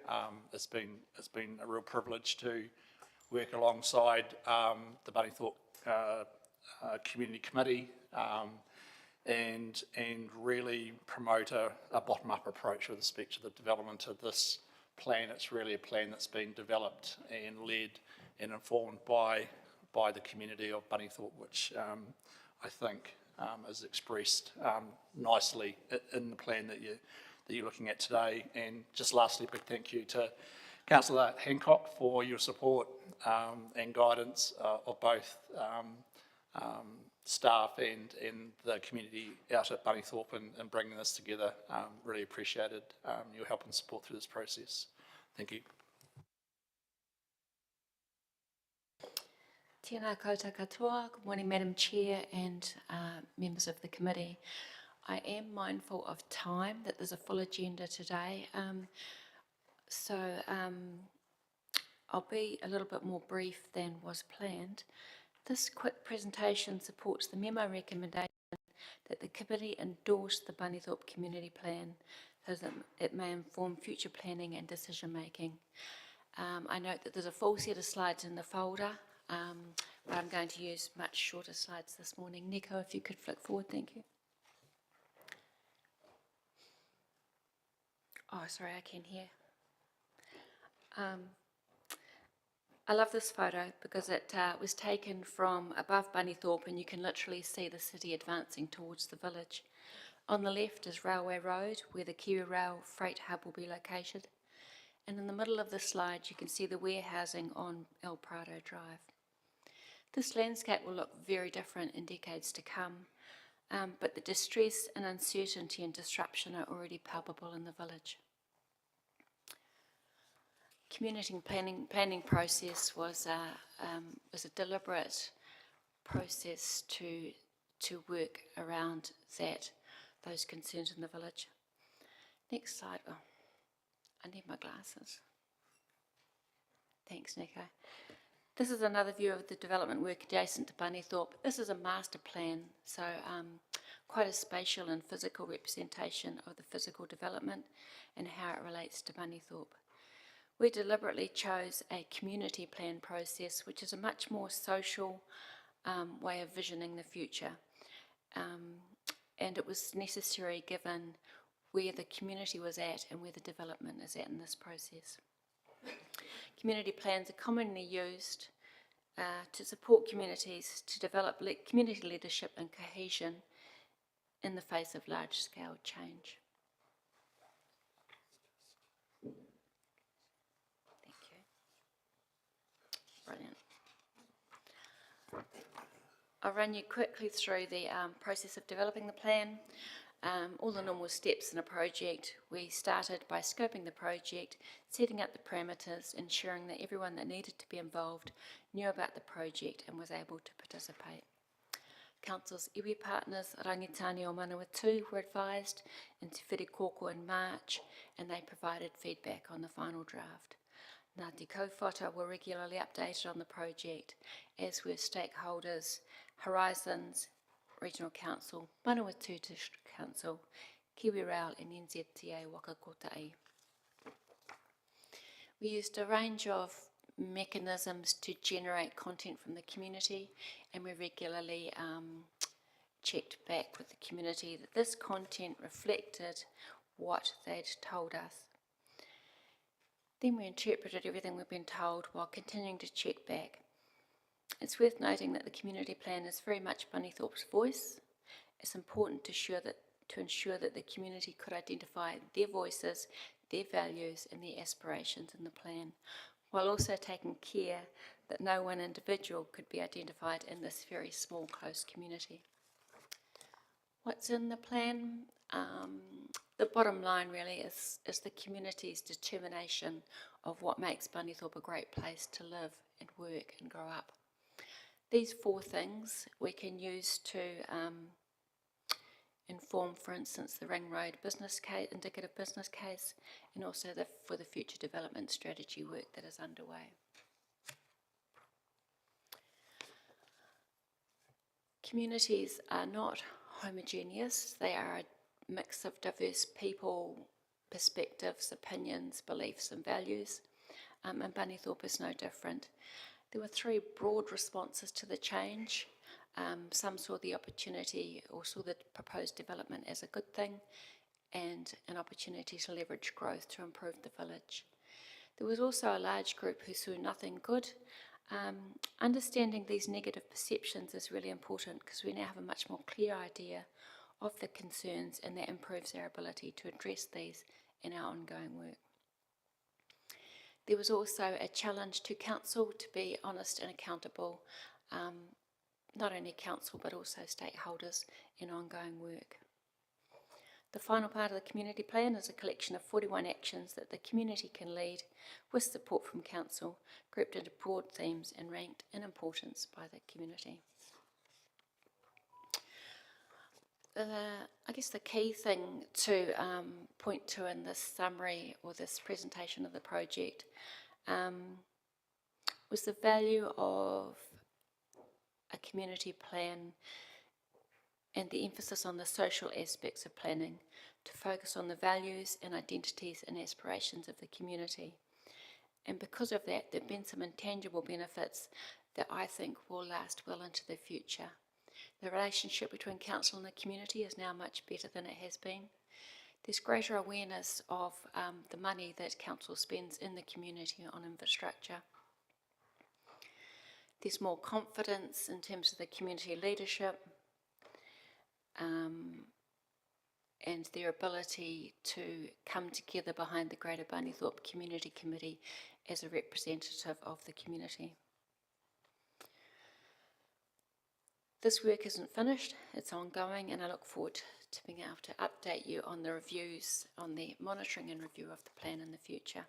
It's been a real privilege to work alongside the Bunnythorpe Community Committee and really promote a bottom-up approach with respect to the development of this plan. It's really a plan that's been developed and led and informed by the community of Bunnythorpe, which I think is expressed nicely in the plan that you're looking at today. And just lastly, a big thank you to Councillor Hancock for your support and guidance of both staff and the community out at Bunnythorpe and bringing this together. Really appreciated your help and support through this process. Thank you. Tēnā koutou katoa. Good morning, Madam Chair and members of the committee. I am mindful of time, that there's a full agenda today. So I'll be a little bit more brief than was planned. This quick presentation supports the memo recommendation that the committee endorse the Bunnythorpe Community Plan so that it may inform future planning and decision making. I note that there's a full set of slides in the folder, but I'm going to use much shorter slides this morning. Nico, if you could flick forward, thank you. Oh, sorry, I can hear. I love this photo because it was taken from above Bunnythorpe and you can literally see the city advancing towards the village. On the left is Railway Road, where the Kiwi Rail freight hub will be located. And in the middle of the slide you can see the warehousing on El Prado Drive. This landscape will look very different in decades to come, but the distress and uncertainty and disruption are already palpable in the village. Community planning process was a deliberate process to work around those concerns in the village. Next slide. Oh, I need my glasses. Thanks, Nico. This is another view of the development work adjacent to Bunnythorpe. This is a master plan, so quite a spatial and physical representation of the physical development and how it relates to Bunnythorpe. We deliberately chose a community plan process, which is a much more social way of visioning the future. And it was necessary given where the community was at and where the development is at in this process. Community plans are commonly used to support communities to develop community leadership and cohesion in the face of large-scale change. Thank you. Brilliant. I'll run you quickly through the process of developing the plan. All the normal steps in a project. We started by scoping the project, setting up the parameters, ensuring that everyone that needed to be involved knew about the project and was able to participate. Council's iwi partners, Rangitane o Manawatu, were advised, and Te Whirikoko in March, and they provided feedback on the final draft. Ngāti Kaupapa were regularly updated on the project, as were stakeholders, Horizons, Regional Council, Manawatu District Council, Kiwi Rail and NZTA Waka Kotahi. We used a range of mechanisms to generate content from the community, and we regularly checked back with the community that this content reflected what they'd told us. Then we interpreted everything we've been told while continuing to check back. It's worth noting that the community plan is very much Bunnythorpe's voice. It's important to ensure that the community could identify their voices, their values and their aspirations in the plan, while also taking care that no one individual could be identified in this very small, close community. What's in the plan? The bottom line really is the community's determination of what makes Bunnythorpe a great place to live and work and grow up. These 4 things we can use to inform, for instance, the Ring Road business case, indicative business case, and also for the future development strategy work that is underway. Communities are not homogeneous. They are a mix of diverse people, perspectives, opinions, beliefs and values, and Bunnythorpe is no different. There were 3 broad responses to the change. Some saw the opportunity or saw the proposed development as a good thing and an opportunity to leverage growth to improve the village. There was also a large group who saw nothing good. Understanding these negative perceptions is really important because we now have a much more clear idea of the concerns, and that improves our ability to address these in our ongoing work. There was also a challenge to council to be honest and accountable, not only council but also stakeholders in ongoing work. The final part of the community plan is a collection of 41 actions that the community can lead with support from council, grouped into broad themes and ranked in importance by the community. I guess the key thing to point to in this summary or this presentation of the project was the value of a community plan and the emphasis on the social aspects of planning to focus on the values and identities and aspirations of the community. And because of that, there have been some intangible benefits that I think will last well into the future. The relationship between council and the community is now much better than it has been. There's greater awareness of the money that council spends in the community on infrastructure. There's more confidence in terms of the community leadership and their ability to come together behind the Greater Bunnythorpe Community Committee as a representative of the community. This work isn't finished, it's ongoing, and I look forward to being able to update you on the reviews, on the monitoring and review of the plan in the future.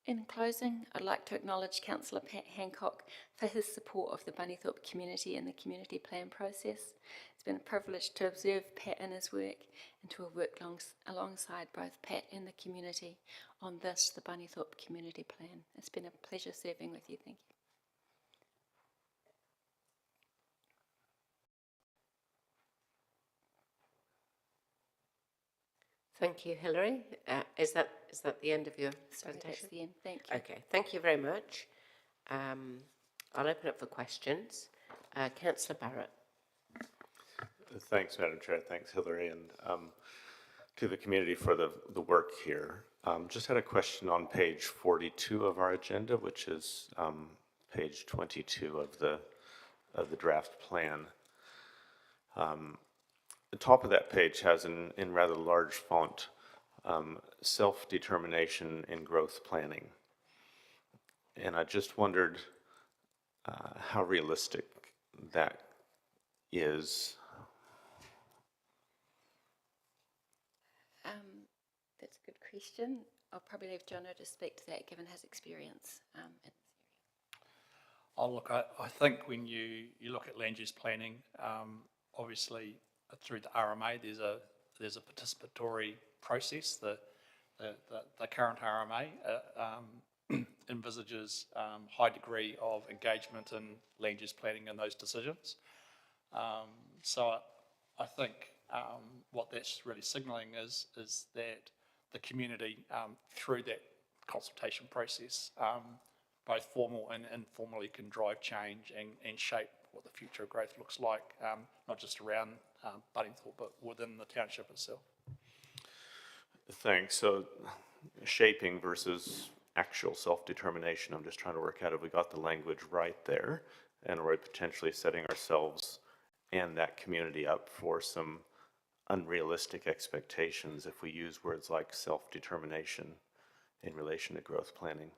In closing, I'd like to acknowledge Councillor Pat Hancock for his support of the Bunnythorpe community and the community plan process. It's been a privilege to observe Pat in his work and to have worked alongside both Pat and the community on this, the Bunnythorpe community plan. It's been a pleasure serving with you. Thank you. Thank you, Hilary. Is that the end of your presentation? That's the end. Thank you. Okay, thank you very much. I'll open up for questions. Councillor Barrett. Thanks, Madam Chair. Thanks, Hilary, and to the community for the work here. Just had a question on page 42 of our agenda, which is page 22 of the draft plan. The top of that page has in rather large font self-determination in growth planning. And I just wondered how realistic that is. That's a good question. I'll probably leave Jono to speak to that given his experience in this area. Oh, look, I think when you look at land use planning, obviously through the RMA, there's a participatory process. The current RMA envisages high degree of engagement in land use planning and those decisions. So I think what that's really signalling is that the community through that consultation process, both formal and informally, can drive change and shape what the future of growth looks like, not just around Bunnythorpe, but within the township itself. Thanks. So shaping versus actual self-determination. I'm just trying to work out if we got the language right there, and we're potentially setting ourselves and that community up for some unrealistic expectations if we use words like self-determination in relation to growth planning.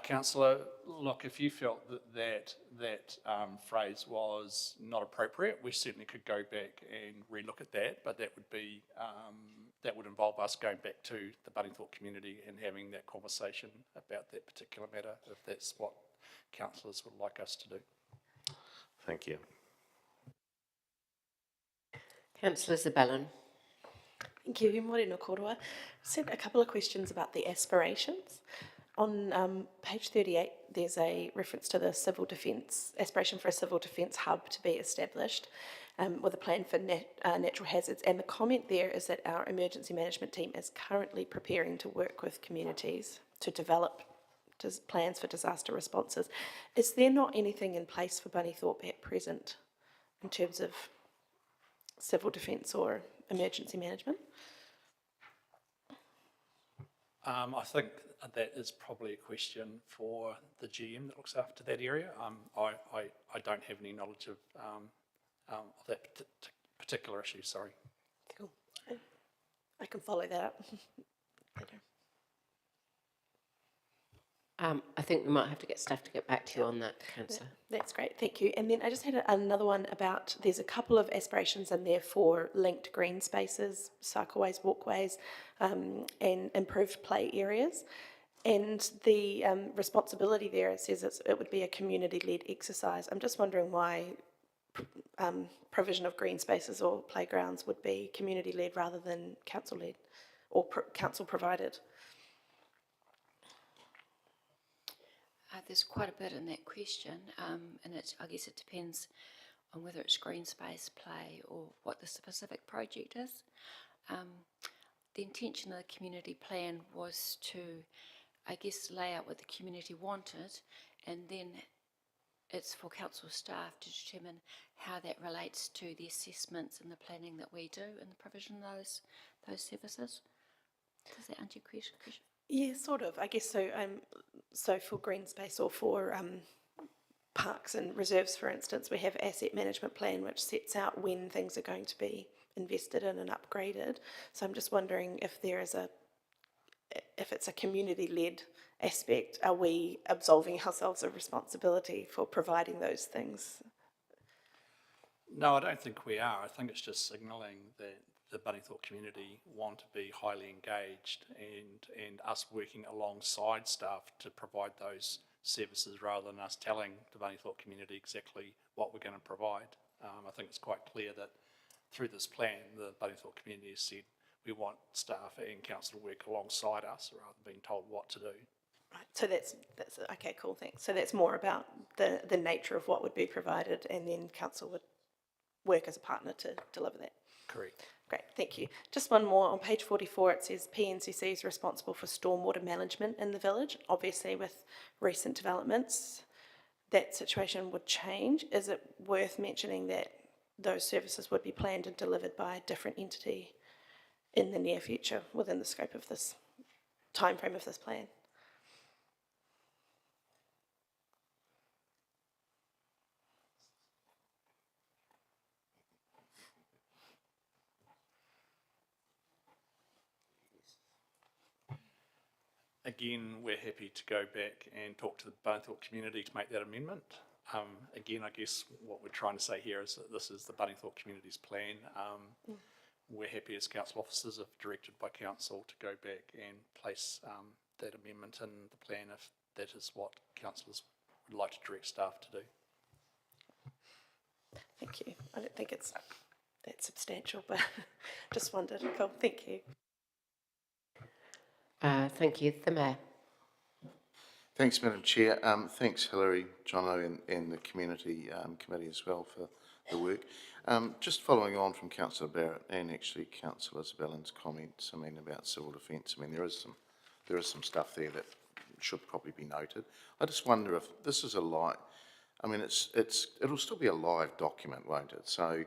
Councillor, look, if you felt that phrase was not appropriate, we certainly could go back and relook at that, but that would be, that would involve us going back to the Bunningthorpe community and having that conversation about that particular matter, if that's what councillors would like us to do. Thank you. Councillor Zabellan. Thank you, Morena Korua. Sent a couple of questions about the aspirations. On page 38, there's a reference to the civil defence, aspiration for a civil defence hub to be established with a plan for natural hazards. And the comment there is that our emergency management team is currently preparing to work with communities to develop plans for disaster responses. Is there not anything in place for Bunnythorpe at present in terms of civil defence or emergency management? I think that is probably a question for the GM that looks after that area. I don't have any knowledge of that particular issue, sorry. Cool. I can follow that up later. I think we might have to get staff to get back to you on that, Councillor. That's great, thank you. And then I just had another one about, there's a couple of aspirations in there for linked green spaces, cycleways, walkways, and improved play areas. And the responsibility there, it says it would be a community-led exercise. I'm just wondering why provision of green spaces or playgrounds would be community-led rather than council-led or council-provided. There's quite a bit in that question, and I guess it depends on whether it's green space, play, or what the specific project is. The intention of the community plan was to, I guess, lay out what the community wanted, and then it's for council staff to determine how that relates to the assessments and the planning that we do and the provision of those services. Does that answer your question? Yeah, sort of. I guess so. So for green space or for parks and reserves, for instance, we have asset management plan which sets out when things are going to be invested in and upgraded. So I'm just wondering if if it's a community-led aspect, are we absolving ourselves of responsibility for providing those things? No, I don't think we are. I think it's just signalling that the Bunnythorpe community want to be highly engaged and us working alongside staff to provide those services rather than us telling the Bunnythorpe community exactly what we're going to provide. I think it's quite clear that through this plan, the Bunnythorpe community has said we want staff and council to work alongside us rather than being told what to do. Right. So that's okay. Cool. Thanks. So that's more about the nature of what would be provided, and then council would work as a partner to deliver that. Correct. Great, thank you. Just one more. On page 44, it says PNCC is responsible for stormwater management in the village. Obviously, with recent developments, that situation would change. Is it worth mentioning that those services would be planned and delivered by a different entity in the near future within the scope of this timeframe of this plan? Again, we're happy to go back and talk to the Bunnythorpe community to make that amendment. Again, I guess what we're trying to say here is that this is the Bunnythorpe community's plan. We're happy as council officers, if directed by council, to go back and place that amendment in the plan if that is what councillors would like to direct staff to do. Thank you. I don't think it's that substantial, but just wondered. Cool, thank you. Thank you. The Mayor. Thanks, Madam Chair. Thanks, Hilary, Jono, and the Community Committee as well for the work. Just following on from Councillor Barrett and actually Councillor Zabellan's comments, about civil defence. There is some stuff there that should probably be noted. I just wonder if this is a I mean, it'll still be a live document, won't it? So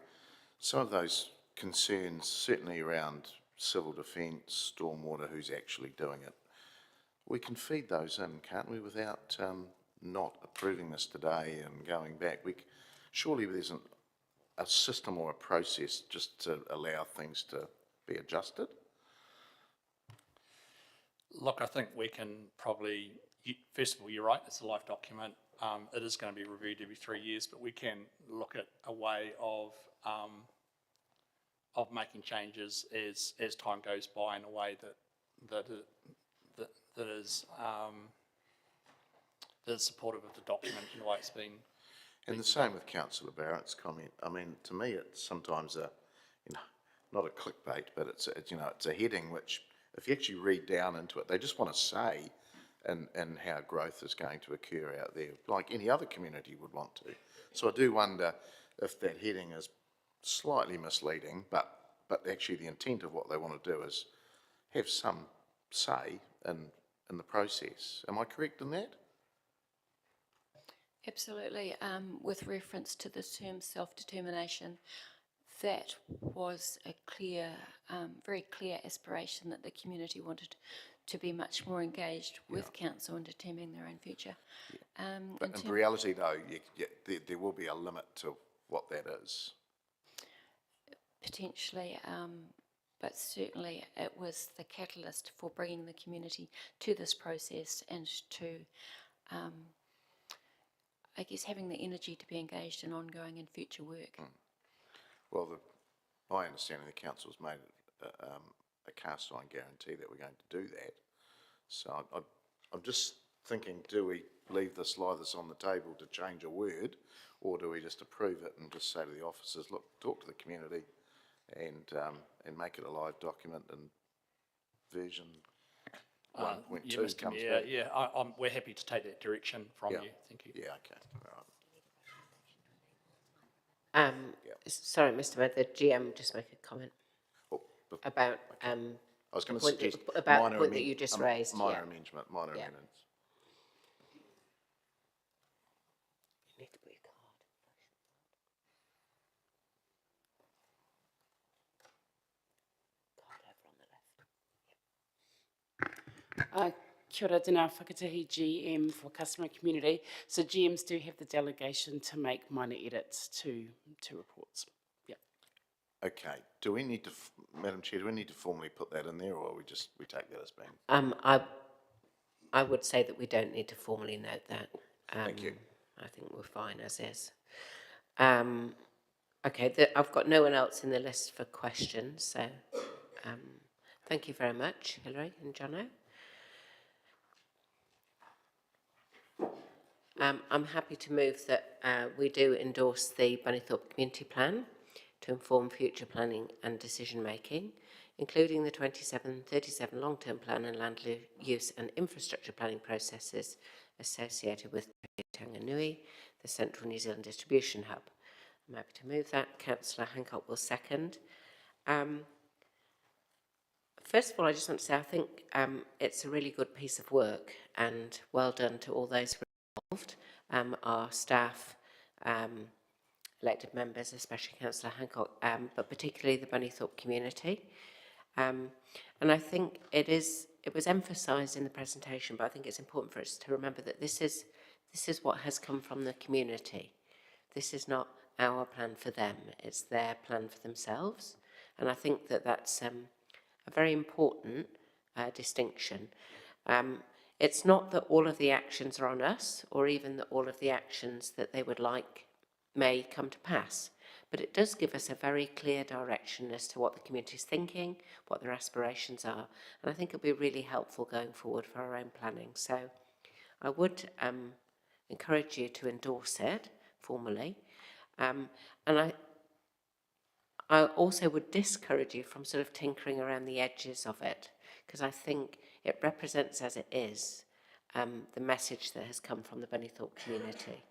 some of those concerns, certainly around civil defence, stormwater, who's actually doing it, we can feed those in, can't we, without not approving this today and going back? Surely there isn't a system or a process just to allow things to be adjusted? Look, I think we can probably, first of all, you're right, it's a live document. It is going to be reviewed every 3 years, but we can look at a way of making changes as time goes by in a way that is supportive of the document in the way it's been. And the same with Councillor Barrett's comment. I mean, to me, it's sometimes not a clickbait, but it's a heading which, if you actually read down into it, they just want to say and how growth is going to occur out there, like any other community would want to. So I do wonder if that heading is slightly misleading, but actually the intent of what they want to do is have some say in the process. Am I correct in that? Absolutely. With reference to the term self-determination, that was a clear, very clear aspiration that the community wanted to be much more engaged with council in determining their own future. But in reality, though, there will be a limit to what that is. Potentially, but certainly it was the catalyst for bringing the community to this process and to, I guess, having the energy to be engaged in ongoing and future work. Well, my understanding, the council's made a cast iron guarantee that we're going to do that. So I'm just thinking, do we leave this lie this on the table to change a word, or do we just approve it and just say to the officers, look, talk to the community and make it a live document and version 1.2 comes back? We're happy to take that direction from you. Thank you. Yeah, okay. All right. Sorry, Mr. Mayor, the GM just make a comment about I was going to point suggest about the point that you just raised. Minor amendment, minor amendments. You need to put your card over on the left. Kia ora, Dana Whakatahi, GM for Customer Community. So GMs do have the delegation to make minor edits to reports. Okay. Do we need to, Madam Chair, do we need to formally put that in there, or we take that as being? I would say that we don't need to formally note that. Thank you. I think we're fine as is. Okay, I've got no one else in the list for questions, so thank you very much, Hilary and Jono. I'm happy to move that we do endorse the Bunnythorpe Community Plan to inform future planning and decision making, including the 27-37 long-term plan and land use and infrastructure planning processes associated with Tanganui, the Central New Zealand Distribution Hub. I'm happy to move that. Councillor Hancock will second. First of all, I just want to say I think it's a really good piece of work, and well done to all those involved, our staff, elected members, especially Councillor Hancock, but particularly the Bunnythorpe community. And I think it was emphasised in the presentation, but I think it's important for us to remember that this is what has come from the community. This is not our plan for them, it's their plan for themselves. And I think that that's a very important distinction. It's not that all of the actions are on us, or even that all of the actions that they would like may come to pass, but it does give us a very clear direction as to what the community is thinking, what their aspirations are, and I think it'll be really helpful going forward for our own planning. So I would encourage you to endorse it formally, and I also would discourage you from sort of tinkering around the edges of it, because I think it represents as it is the message that has come from the Bunnythorpe community.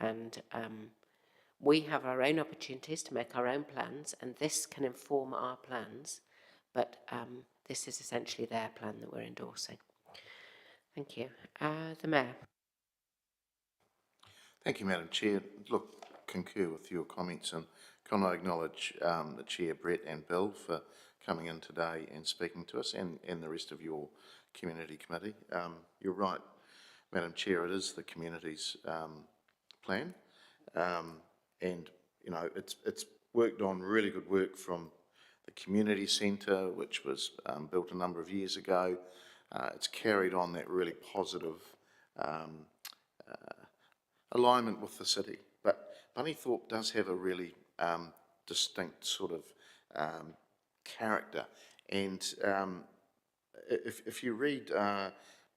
And we have our own opportunities to make our own plans, and this can inform our plans, but this is essentially their plan that we're endorsing. Thank you. The Mayor. Thank you, Madam Chair. Look, concur with your comments, and can I acknowledge the Chair, Brett and Bill, for coming in today and speaking to us, and the rest of your community committee. You're right, Madam Chair, it is the community's plan, and you know it's worked on really good work from the community centre, which was built a number of years ago. It's carried on that really positive alignment with the city. But Bunnythorpe does have a really distinct sort of character. And if you read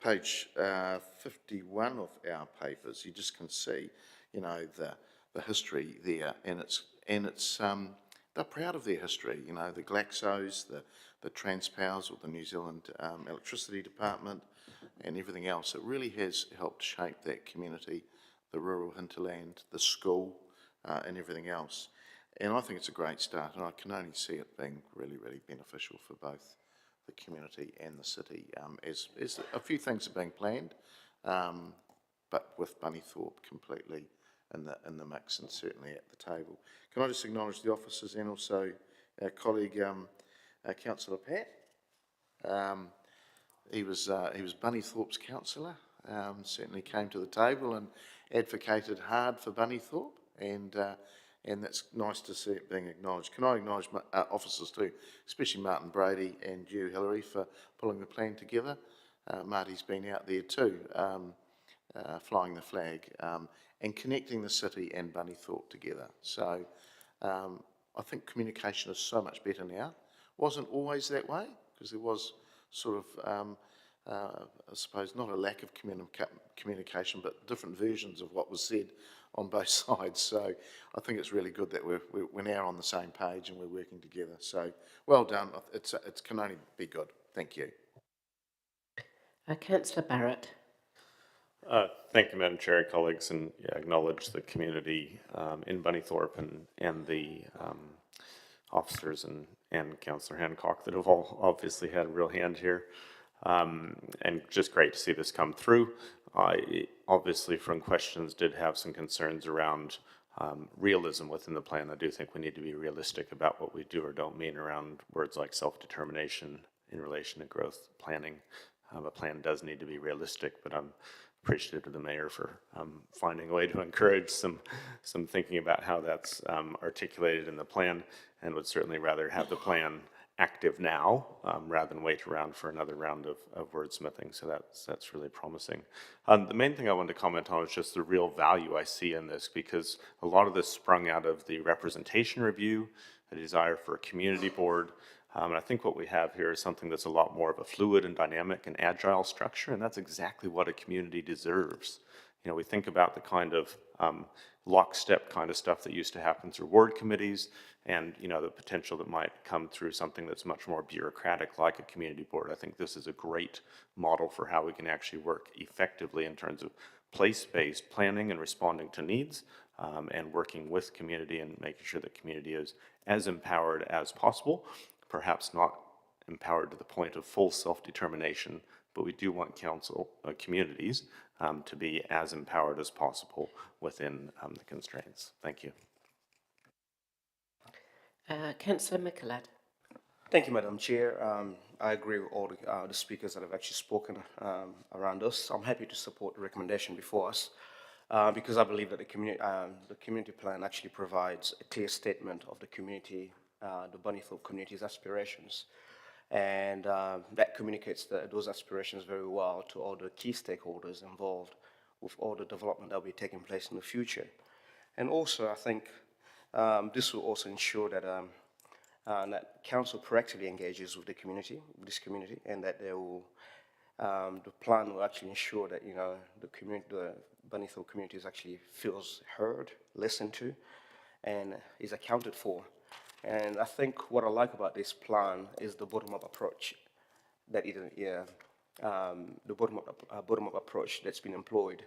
page 51 of our papers, you just can see, you know, the history there, and it's they're proud of their history. You know, the Glaxos, the Transpowers, or the New Zealand Electricity Department, and everything else. It really has helped shape that community, the rural hinterland, the school, and everything else. And I think it's a great start, and I can only see it being really, really beneficial for both the community and the city. As a few things are being planned, but with Bunnythorpe completely in the mix and certainly at the table. Can I just acknowledge the officers and also our colleague, Councillor Pat. He was Bunnythorpe's councillor. Certainly came to the table and advocated hard for Bunnythorpe, and that's nice to see it being acknowledged. Can I acknowledge my officers too, especially Martin Brady and you, Hilary, for pulling the plan together. Marty's been out there too, flying the flag, and connecting the city and Bunnythorpe together. So I think communication is so much better now. Wasn't always that way, because there was sort of, I suppose, not a lack of communication, but different versions of what was said on both sides. So I think it's really good that we're now on the same page and we're working together. So well done. It can only be good. Thank you. Councillor Barrett. Thank you, Madam Chair, colleagues, and acknowledge the community in Bunnythorpe and the officers and Councillor Hancock that have all obviously had a real hand here. And just great to see this come through. I obviously from questions did have some concerns around realism within the plan. I do think we need to be realistic about what we do or don't mean around words like self-determination in relation to growth planning. A plan does need to be realistic, but I'm appreciative of the mayor for finding a way to encourage some thinking about how that's articulated in the plan, and would certainly rather have the plan active now rather than wait around for another round of wordsmithing. So that's really promising. The main thing I wanted to comment on is just the real value I see in this, because a lot of this sprung out of the representation review, a desire for a community board. And I think what we have here is something that's a lot more of a fluid and dynamic and agile structure, and that's exactly what a community deserves. You know, we think about the kind of lockstep kind of stuff that used to happen through ward committees, and you know, the potential that might come through something that's much more bureaucratic like a community board. I think this is a great model for how we can actually work effectively in terms of place-based planning and responding to needs, and working with community and making sure that community is as empowered as possible. Perhaps not empowered to the point of full self-determination, but we do want communities to be as empowered as possible within the constraints. Thank you. Councillor Mickelad. Thank you, Madam Chair. I agree with all the speakers that have actually spoken around us. I'm happy to support the recommendation before us because I believe that the community plan actually provides a clear statement of the community, the Bunnythorpe community's aspirations. And that communicates those aspirations very well to all the key stakeholders involved with all the development that will be taking place in the future. And also, I think this will also ensure that that council proactively engages with the community, and that they will, the plan will actually ensure that, you know, the Bunnythorpe community actually feels heard, listened to, and is accounted for. And I think what I like about this plan is the bottom-up approach that the bottom-up approach that's been employed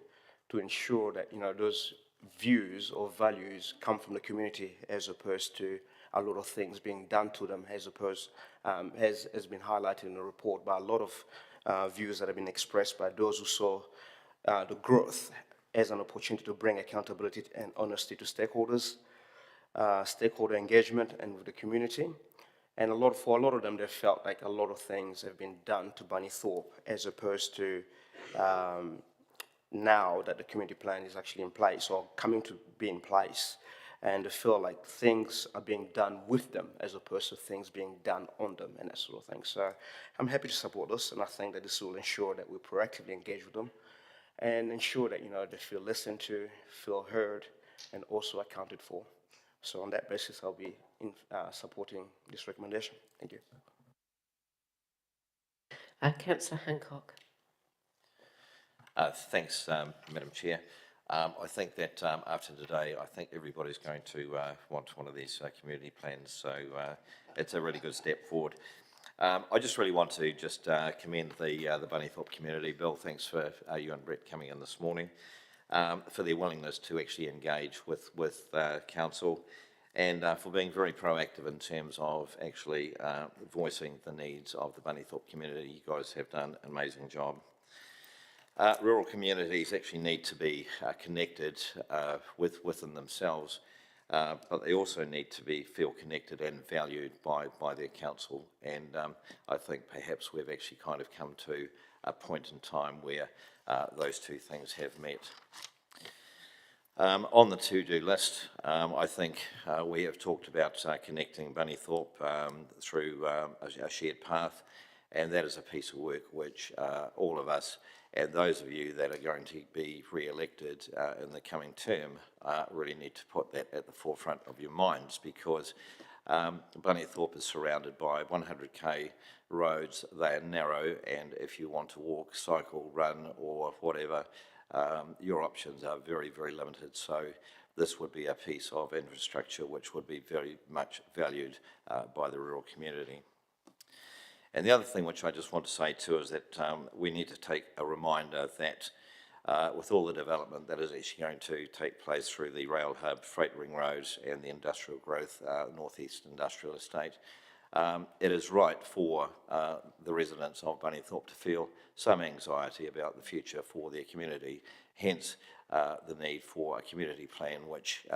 to ensure that, you know, those views or values come from the community, as opposed to a lot of things being done to them, as opposed has been highlighted in the report by a lot of views that have been expressed by those who saw the growth as an opportunity to bring accountability and honesty to stakeholders, stakeholder engagement and with the community. And for a lot of them, they felt like a lot of things have been done to Bunnythorpe as opposed to now that the community plan is actually in place or coming to be in place. And they feel like things are being done with them as opposed to things being done on them and that sort of thing. So I'm happy to support this, and I think that this will ensure that we proactively engage with them and ensure that, they feel listened to, feel heard, and also accounted for. So on that basis, I'll be supporting this recommendation. Thank you. Councillor Hancock. Thanks, Madam Chair. I think that after today, I think everybody's going to want one of these community plans, so it's a really good step forward. I just really want to just commend the Bunnythorpe community. Bill, thanks for you and Brett coming in this morning, for their willingness to actually engage with council, and for being very proactive in terms of actually voicing the needs of the Bunnythorpe community. You guys have done an amazing job. Rural communities actually need to be connected within themselves, but they also need to feel connected and valued by their council. And I think perhaps we've actually kind of come to a point in time where those two things have met. On the to-do list, I think we have talked about connecting Bunnythorpe through a shared path, and that is a piece of work which all of us, and those of you that are going to be re-elected in the coming term, really need to put that at the forefront of your minds, because Bunnythorpe is surrounded by 100k roads. They are narrow, and if you want to walk, cycle, run or whatever, your options are very, very limited. So this would be a piece of infrastructure which would be very much valued by the rural community. And the other thing which I just want to say too is that we need to take a reminder that with all the development that is actually going to take place through the rail hub, Freight Ring Road and the industrial growth, Northeast Industrial Estate, it is right for the residents of Bunnythorpe to feel some anxiety about the future for their community, hence the need for a community plan which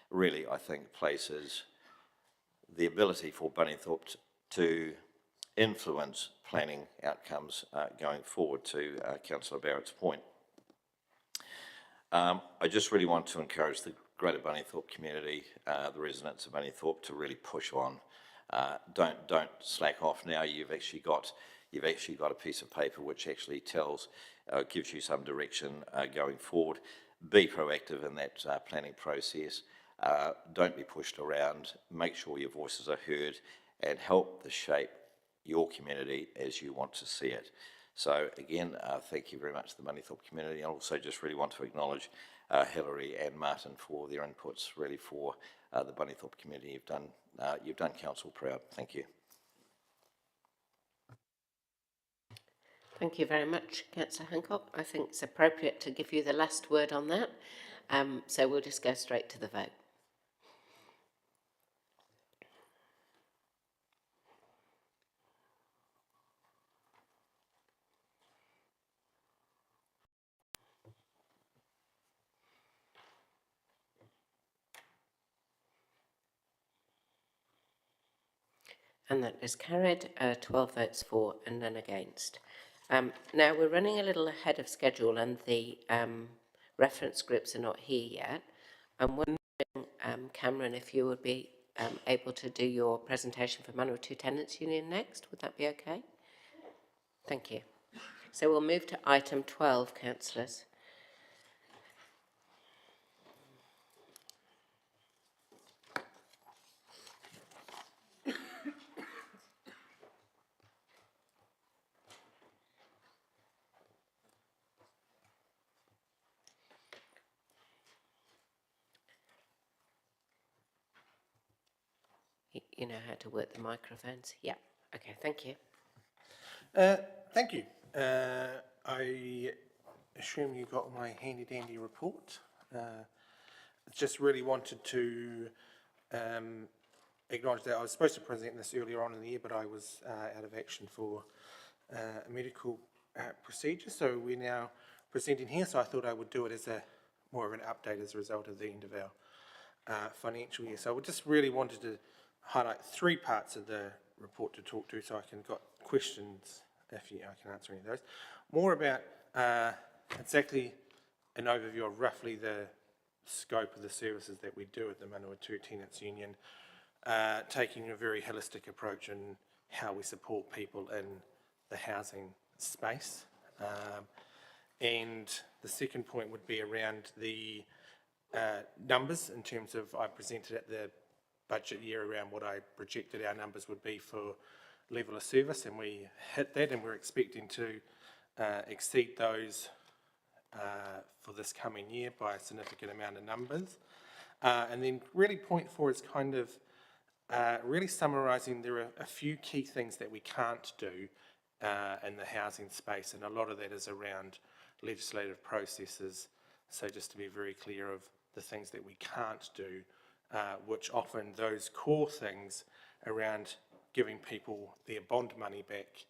really, I think, places the ability for Bunnythorpe to influence planning outcomes going forward, to Councillor Barrett's point. I just really want to encourage the greater Bunnythorpe community, the residents of Bunnythorpe, to really push on. Don't slack off now. You've actually got a piece of paper which actually gives you some direction going forward. Be proactive in that planning process. Don't be pushed around. Make sure your voices are heard and help to shape your community as you want to see it. So again, thank you very much to the Bunnythorpe community. I also just really want to acknowledge Hilary and Martin for their inputs, really for the Bunnythorpe community. You've done council proud. Thank you. Thank you very much, Councillor Hancock. I think it's appropriate to give you the last word on that. So we'll just go straight to the vote. And that is carried, 12 votes for and none against. Now we're running a little ahead of schedule and the reference groups are not here yet. I'm wondering, Cameron, if you would be able to do your presentation for Manawatu Tenants Union next. Would that be okay? Thank you. So we'll move to item 12, councillors. You know how to work the microphones? Yeah. Okay, thank you. Thank you. I assume you got my handy dandy report. Just really wanted to acknowledge that I was supposed to present this earlier on in the year, but I was out of action for a medical procedure. So we're now presenting here, so I thought I would do it as more of an update as a result of the end of our financial year. So I just really wanted to highlight 3 parts of the report to talk to, so I can got questions if I can answer any of those. More about exactly an overview of roughly the scope of the services that we do at the Manawatu Tenants Union, taking a very holistic approach in how we support people in the housing space. And the second point would be around the numbers in terms of, I presented at the budget year around what I projected our numbers would be for level of service, and we hit that, and we're expecting to exceed those for this coming year by a significant amount of numbers. And then really point 4 is kind of really summarising there are a few key things that we can't do in the housing space, and a lot of that is around legislative processes. So just to be very clear of the things that we can't do, which often those core things around giving people their bond money back,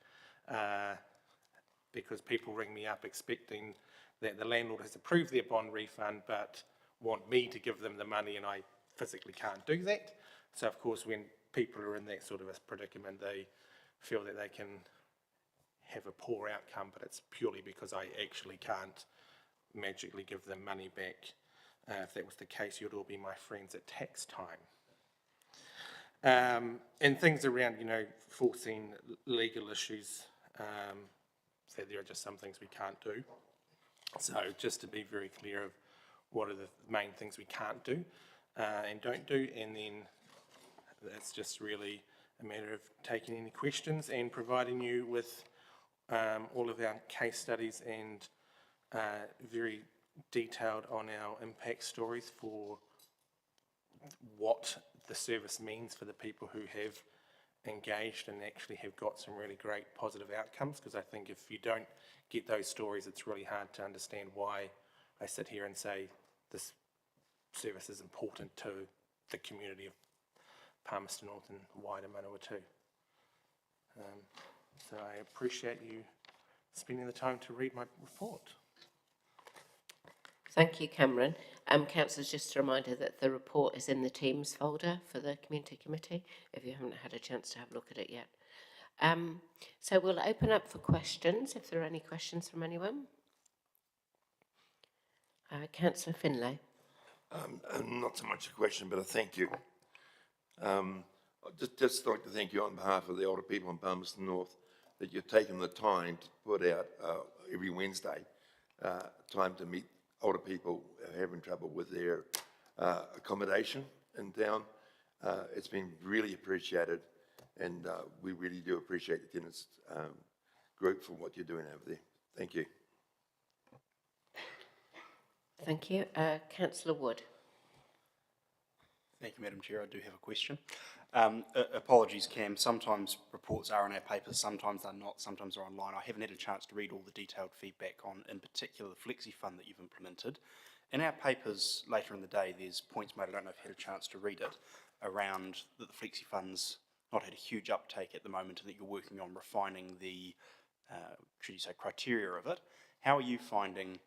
because people ring me up expecting that the landlord has approved their bond refund but want me to give them the money, and I physically can't do that. So of course when people are in that sort of a predicament, they feel that they can have a poor outcome, but it's purely because I actually can't magically give them money back. If that was the case, you'd all be my friends at tax time. And things around, forcing legal issues, so there are just some things we can't do. So just to be very clear of what are the main things we can't do and don't do, and then that's just really a matter of taking any questions and providing you with all of our case studies and very detailed on our impact stories for what the service means for the people who have engaged and actually have got some really great positive outcomes, because I think if you don't get those stories, it's really hard to understand why I sit here and say this service is important to the community of Palmerston North and wider Manawatu. So I appreciate you spending the time to read my report. Thank you, Cameron. Councillors, just a reminder that the report is in the Teams folder for the Community Committee, if you haven't had a chance to have a look at it yet. So we'll open up for questions, if there are any questions from anyone. Councillor Finlay. Not so much a question, but a thank you. I'd just like to thank you on behalf of the older people in Palmerston North that you've taken the time to put out every Wednesday time to meet older people having trouble with their accommodation in town. It's been really appreciated, and we really do appreciate the tenants group for what you're doing over there. Thank you. Thank you. Councillor Wood. Thank you, Madam Chair. I do have a question. Apologies, Cam. Sometimes reports are in our papers, sometimes they're not, sometimes they're online. I haven't had a chance to read all the detailed feedback on, in particular, the Flexi Fund that you've implemented. In our papers later in the day, there's points made, I don't know if you had a chance to read it, around that the Flexi Fund's not had a huge uptake at the moment and that you're working on refining the, should you say, criteria of it. How are you finding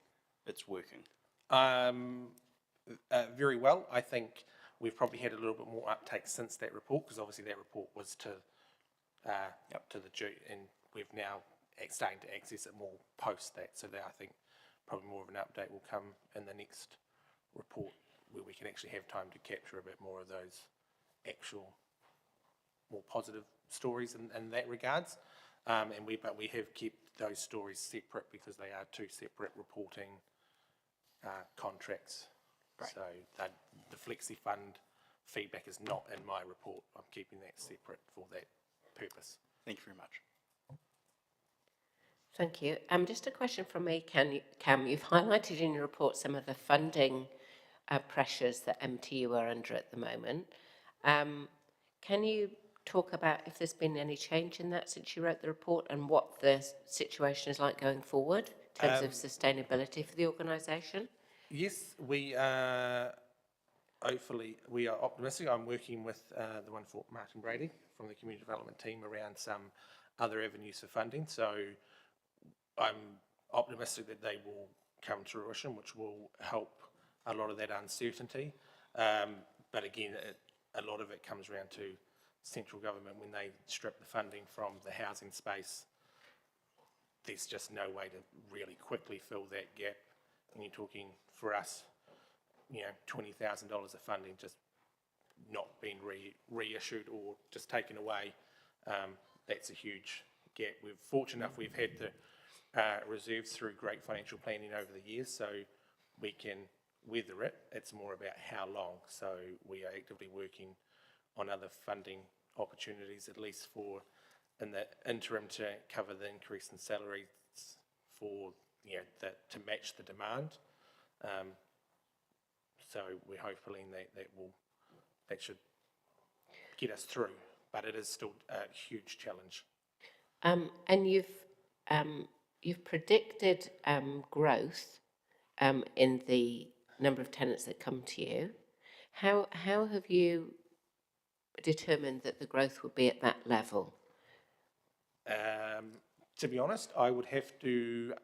it's working? Very well. I think we've probably had a little bit more uptake since that report, because obviously that report was to the June, and we've now starting to access it more post that. So that I think probably more of an update will come in the next report, where we can actually have time to capture a bit more of those actual more positive stories in that regards. But we have kept those stories separate because they are 2 separate reporting contracts. Great. So the Flexi Fund feedback is not in my report. I'm keeping that separate for that purpose. Thank you very much. Thank you. Just a question from me, Cam. You've highlighted in your report some of the funding pressures that MTU are under at the moment. Can you talk about if there's been any change in that since you wrote the report, and what the situation is like going forward in terms of sustainability for the organisation? Yes, we are optimistic. I'm working with the wonderful Martin Brady from the Community Development team around some other avenues for funding. So I'm optimistic that they will come to fruition, which will help a lot of that uncertainty. But again, a lot of it comes around to central government when they strip the funding from the housing space. There's just no way to really quickly fill that gap. And you're talking, for us, you know, $20,000 of funding just not being reissued or just taken away. That's a huge gap. We're fortunate enough we've had the reserves through great financial planning over the years, so we can weather it. It's more about how long. So we are actively working on other funding opportunities, at least for in the interim, to cover the increase in salaries for, you know, to match the demand. So we're hoping that should get us through, but it is still a huge challenge. And you've predicted growth in the number of tenants that come to you. How have you determined that the growth will be at that level? To be honest, I would have to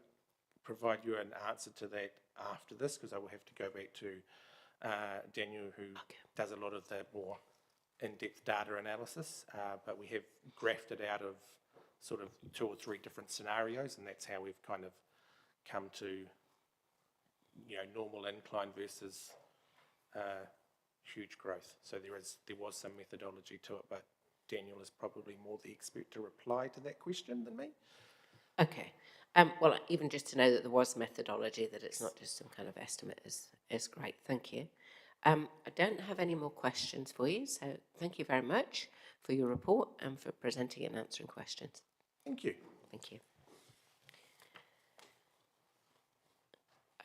provide you an answer to that after this, because I will have to go back to Daniel, who does a lot of the more in-depth data analysis, but we have graphed it out of sort of 2 or 3 different scenarios, and that's how we've kind of come to, you know, normal incline versus huge growth. So there was some methodology to it, but Daniel is probably more the expert to reply to that question than me. Okay. Well, even just to know that there was methodology, that it's not just some kind of estimate, is great. Thank you. I don't have any more questions for you, so thank you very much for your report and for presenting and answering questions. Thank you. Thank you.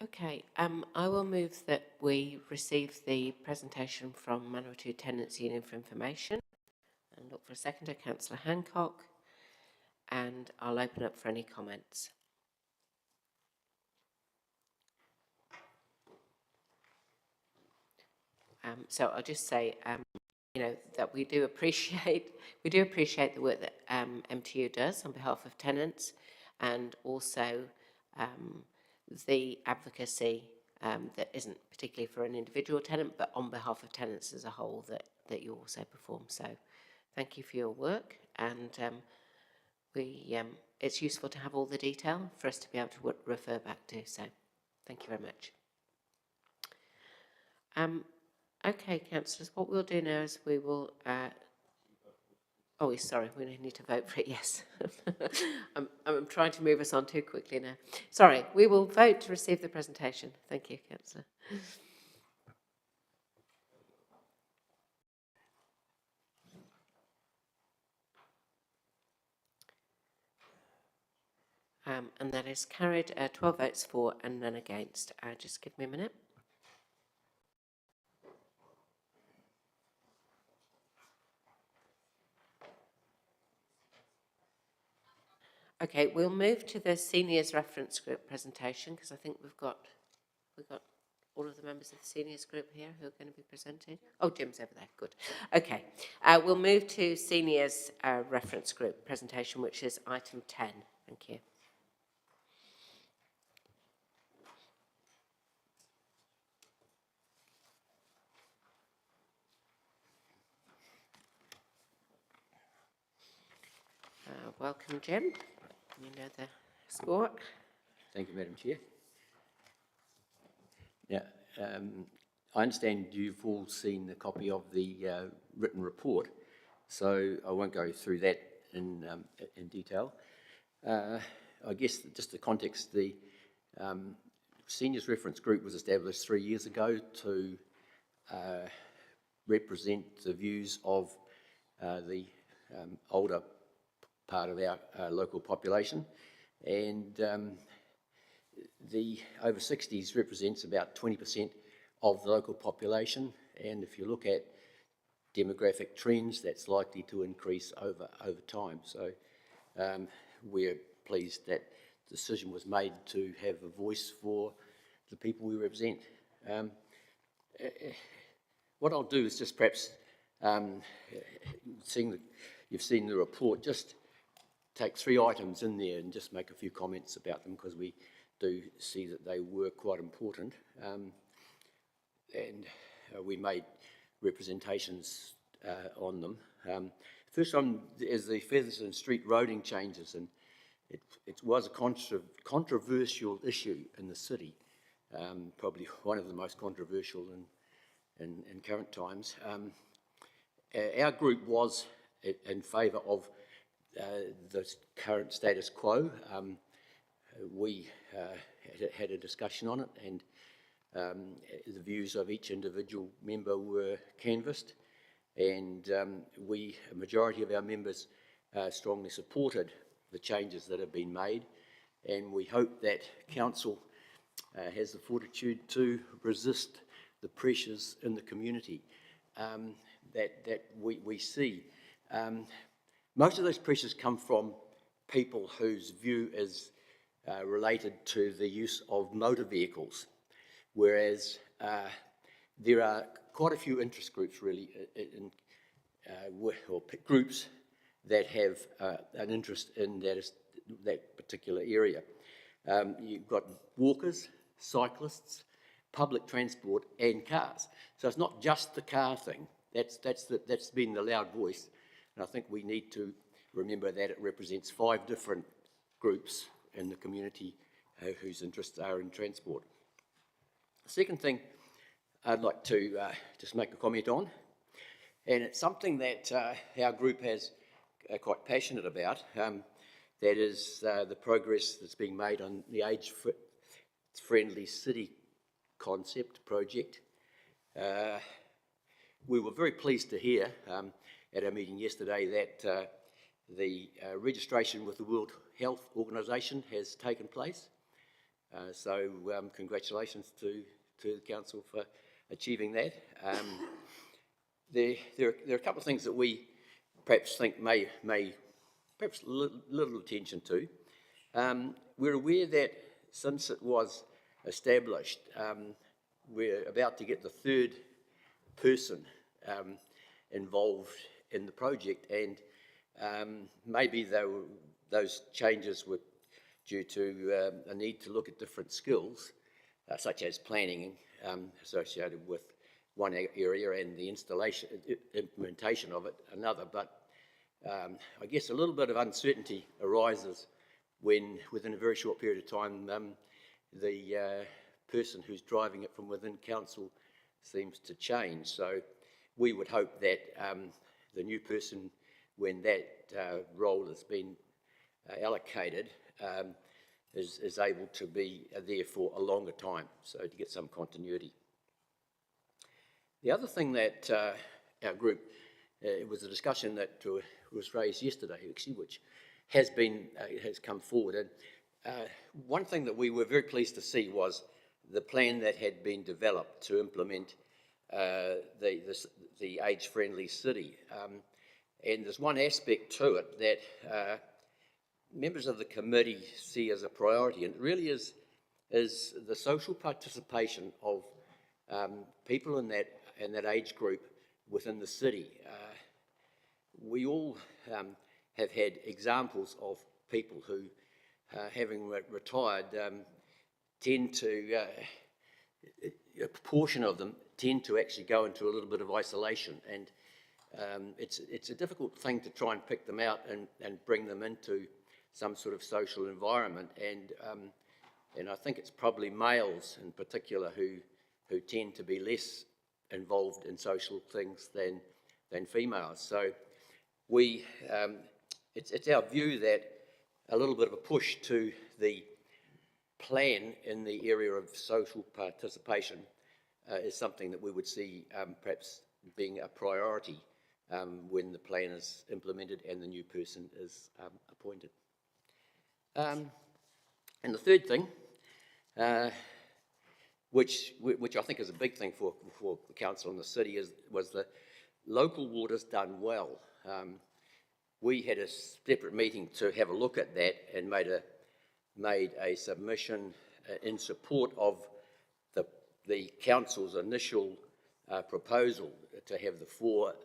Okay, I will move that we receive the presentation from Manawatu Tenants Union for information and look for a seconder, Councillor Hancock, and I'll open up for any comments. So I'll just say, you know, that we do appreciate the work that MTU does on behalf of tenants, and also the advocacy that isn't particularly for an individual tenant, but on behalf of tenants as a whole that you also perform. So thank you for your work, and it's useful to have all the detail for us to be able to refer back to. So thank you very much. Okay, councillors, what we'll do now is we will... sorry, we need to vote for it, yes. I'm trying to move us on too quickly now. Sorry, we will vote to receive the presentation. Thank you, councillor. And that is carried 12 votes for and none against. Just give me a minute. Okay, we'll move to the seniors reference group presentation, because I think we've got all of the members of the seniors group here who are going to be presenting. Oh, Jim's over there. Good. Okay, we'll move to seniors reference group presentation, which is item 10. Thank you. Welcome, Jim. You know the score. Thank you, Madam Chair. Yeah, I understand you've all seen a copy of the written report, so I won't go through that in detail. I guess just the context, the Seniors Reference Group was established 3 years ago to represent the views of the older part of our local population, and the over 60s represents about 20% of the local population, and if you look at demographic trends, that's likely to increase over time. So we're pleased that the decision was made to have a voice for the people we represent. What I'll do is just perhaps, you've seen the report, just take 3 items in there and just make a few comments about them, because we do see that they were quite important. And we made representations on them. First one is the Featherston Street roading changes, and it was a controversial issue in the city, probably one of the most controversial in current times. Our group was in favour of the current status quo. We had a discussion on it, and the views of each individual member were canvassed, and a majority of our members strongly supported the changes that have been made, and we hope that council has the fortitude to resist the pressures in the community that we see. Most of those pressures come from people whose view is related to the use of motor vehicles, whereas there are quite a few interest groups really, or groups that have an interest in that particular area. You've got walkers, cyclists, public transport and cars. So it's not just the car thing. That's been the loud voice, and I think we need to remember that it represents 5 different groups in the community whose interests are in transport. The second thing I'd like to just make a comment on, and it's something that our group has quite passionate about, that is the progress that's being made on the age-friendly city concept project. We were very pleased to hear at our meeting yesterday that the registration with the World Health Organization has taken place. So congratulations to the council for achieving that. There are a couple of things that we perhaps think may perhaps little attention to. We're aware that since it was established, we're about to get the 3rd person involved in the project, and maybe those changes were due to a need to look at different skills, such as planning associated with one area and the implementation of it another. But I guess a little bit of uncertainty arises when, within a very short period of time, the person who's driving it from within council seems to change. So we would hope that the new person, when that role has been allocated, is able to be there for a longer time, so to get some continuity. The other thing that our group, it was a discussion that was raised yesterday, actually, which has come forward. And one thing that we were very pleased to see was the plan that had been developed to implement the age-friendly city. And there's one aspect to it that members of the committee see as a priority, and it really is the social participation of people in that age group within the city. We all have had examples of people who, having retired, tend to, a proportion of them tend to actually go into a little bit of isolation, and it's a difficult thing to try and pick them out and bring them into some sort of social environment, and I think it's probably males in particular who tend to be less involved in social things than females. So it's our view that a little bit of a push to the plan in the area of social participation is something that we would see perhaps being a priority when the plan is implemented and the new person is appointed. And the third thing, which I think is a big thing for the council and the city, was the local water's done well. We had a separate meeting to have a look at that and made a submission in support of the council's initial proposal to have the 4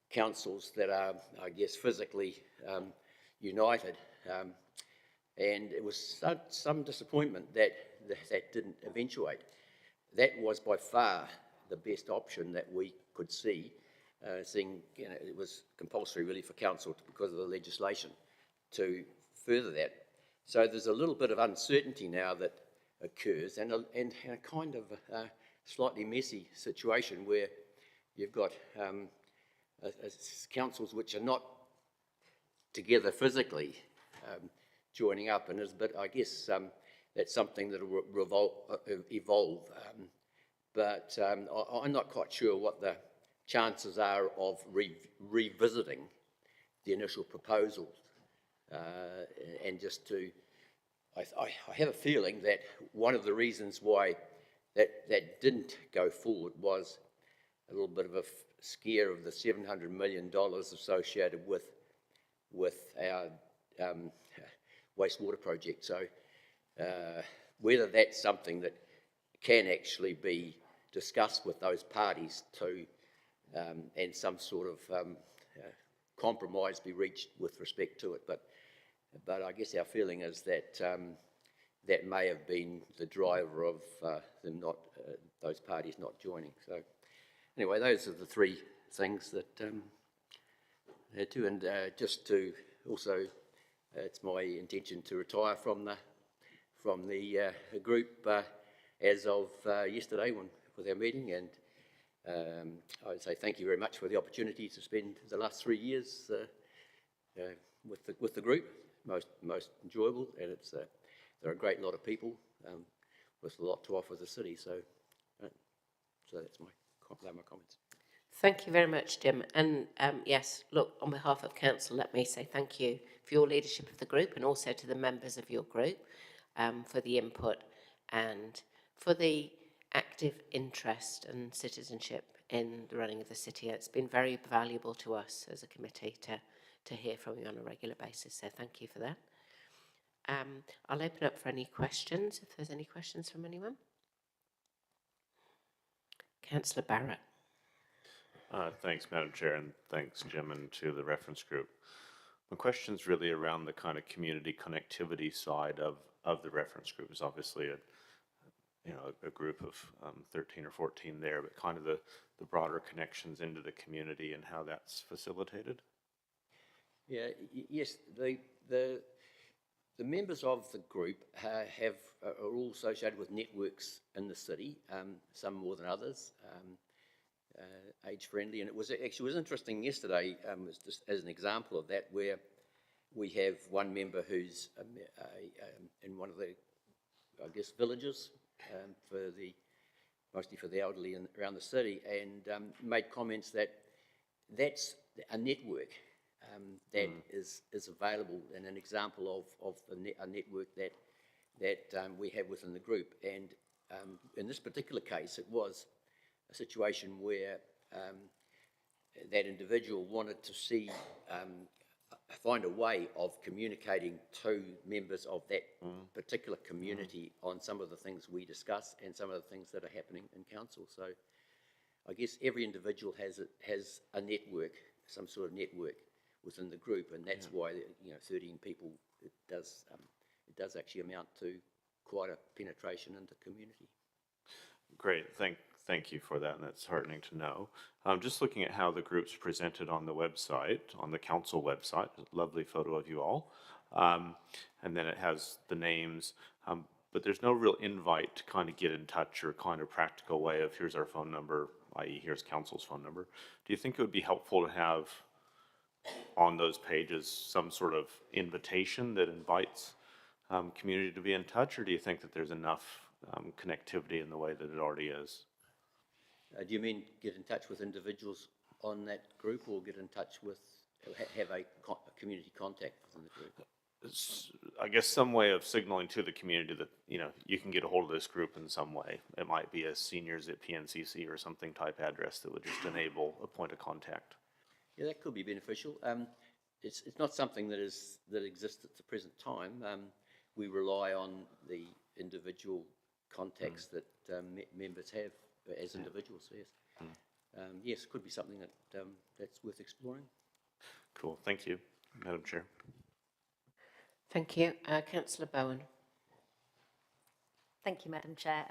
councils that are, I guess, physically united. And it was some disappointment that that didn't eventuate. That was by far the best option that we could see, seeing, you know, it was compulsory really for council because of the legislation to further that. So there's a little bit of uncertainty now that occurs, and a kind of slightly messy situation where you've got councils which are not together physically joining up, and but I guess that's something that will evolve. But I'm not quite sure what the chances are of revisiting the initial proposal. And just to, I have a feeling that one of the reasons why that didn't go forward was a little bit of a scare of the $700 million associated with our wastewater project. So whether that's something that can actually be discussed with those parties to, and some sort of compromise be reached with respect to it. But I guess our feeling is that that may have been the driver of them not, those parties not joining. So anyway, those are the three things that had to, and just to also, it's my intention to retire from the group as of yesterday with our meeting, and I would say thank you very much for the opportunity to spend the last 3 years with the group. Most enjoyable, and it's they're a great lot of people with a lot to offer the city. So that's my comments. Thank you very much, Jim. And yes, look, on behalf of council, let me say thank you for your leadership of the group, and also to the members of your group for the input and for the active interest and citizenship in the running of the city. It's been very valuable to us as a committee to hear from you on a regular basis, so thank you for that. I'll open up for any questions, if there's any questions from anyone. Councillor Barrett. Thanks, Madam Chair, and thanks, Jim, and to the reference group. My question's really around the kind of community connectivity side of the reference group. Is obviously a group of 13 or 14 there, but kind of the broader connections into the community and how that's facilitated. Yeah, yes, the members of the group are all associated with networks in the city, some more than others, age-friendly, and it was interesting yesterday, just as an example of that, where we have one member who's in one of the, I guess, villages mostly for the elderly around the city, and made comments that that's a network that is available, and an example of a network that we have within the group. And in this particular case, it was a situation where that individual wanted to see find a way of communicating to members of that particular community on some of the things we discuss and some of the things that are happening in council. So I guess every individual has a network, some sort of network within the group, and that's why 13 people, it does actually amount to quite a penetration into community. Great, thank you for that, and that's heartening to know. Just looking at how the group's presented on the website, on the council website, a lovely photo of you all, and then it has the names, but there's no real invite to kind of get in touch or kind of practical way of here's our phone number, i.e. here's council's phone number. Do you think it would be helpful to have on those pages some sort of invitation that invites community to be in touch, or do you think that there's enough connectivity in the way that it already is? Do you mean get in touch with individuals on that group, or get in touch with, have a community contact within the group? I guess some way of signaling to the community that, you can get a hold of this group in some way. It might be a seniors@PNCC or something type address that would just enable a point of contact. Yeah, that could be beneficial. It's not something that exists at the present time. We rely on the individual contacts that members have as individuals. Yes, yes, it could be something that's worth exploring. Cool, thank you, Madam Chair. Thank you. Councillor Bowen. Thank you, Madam Chair.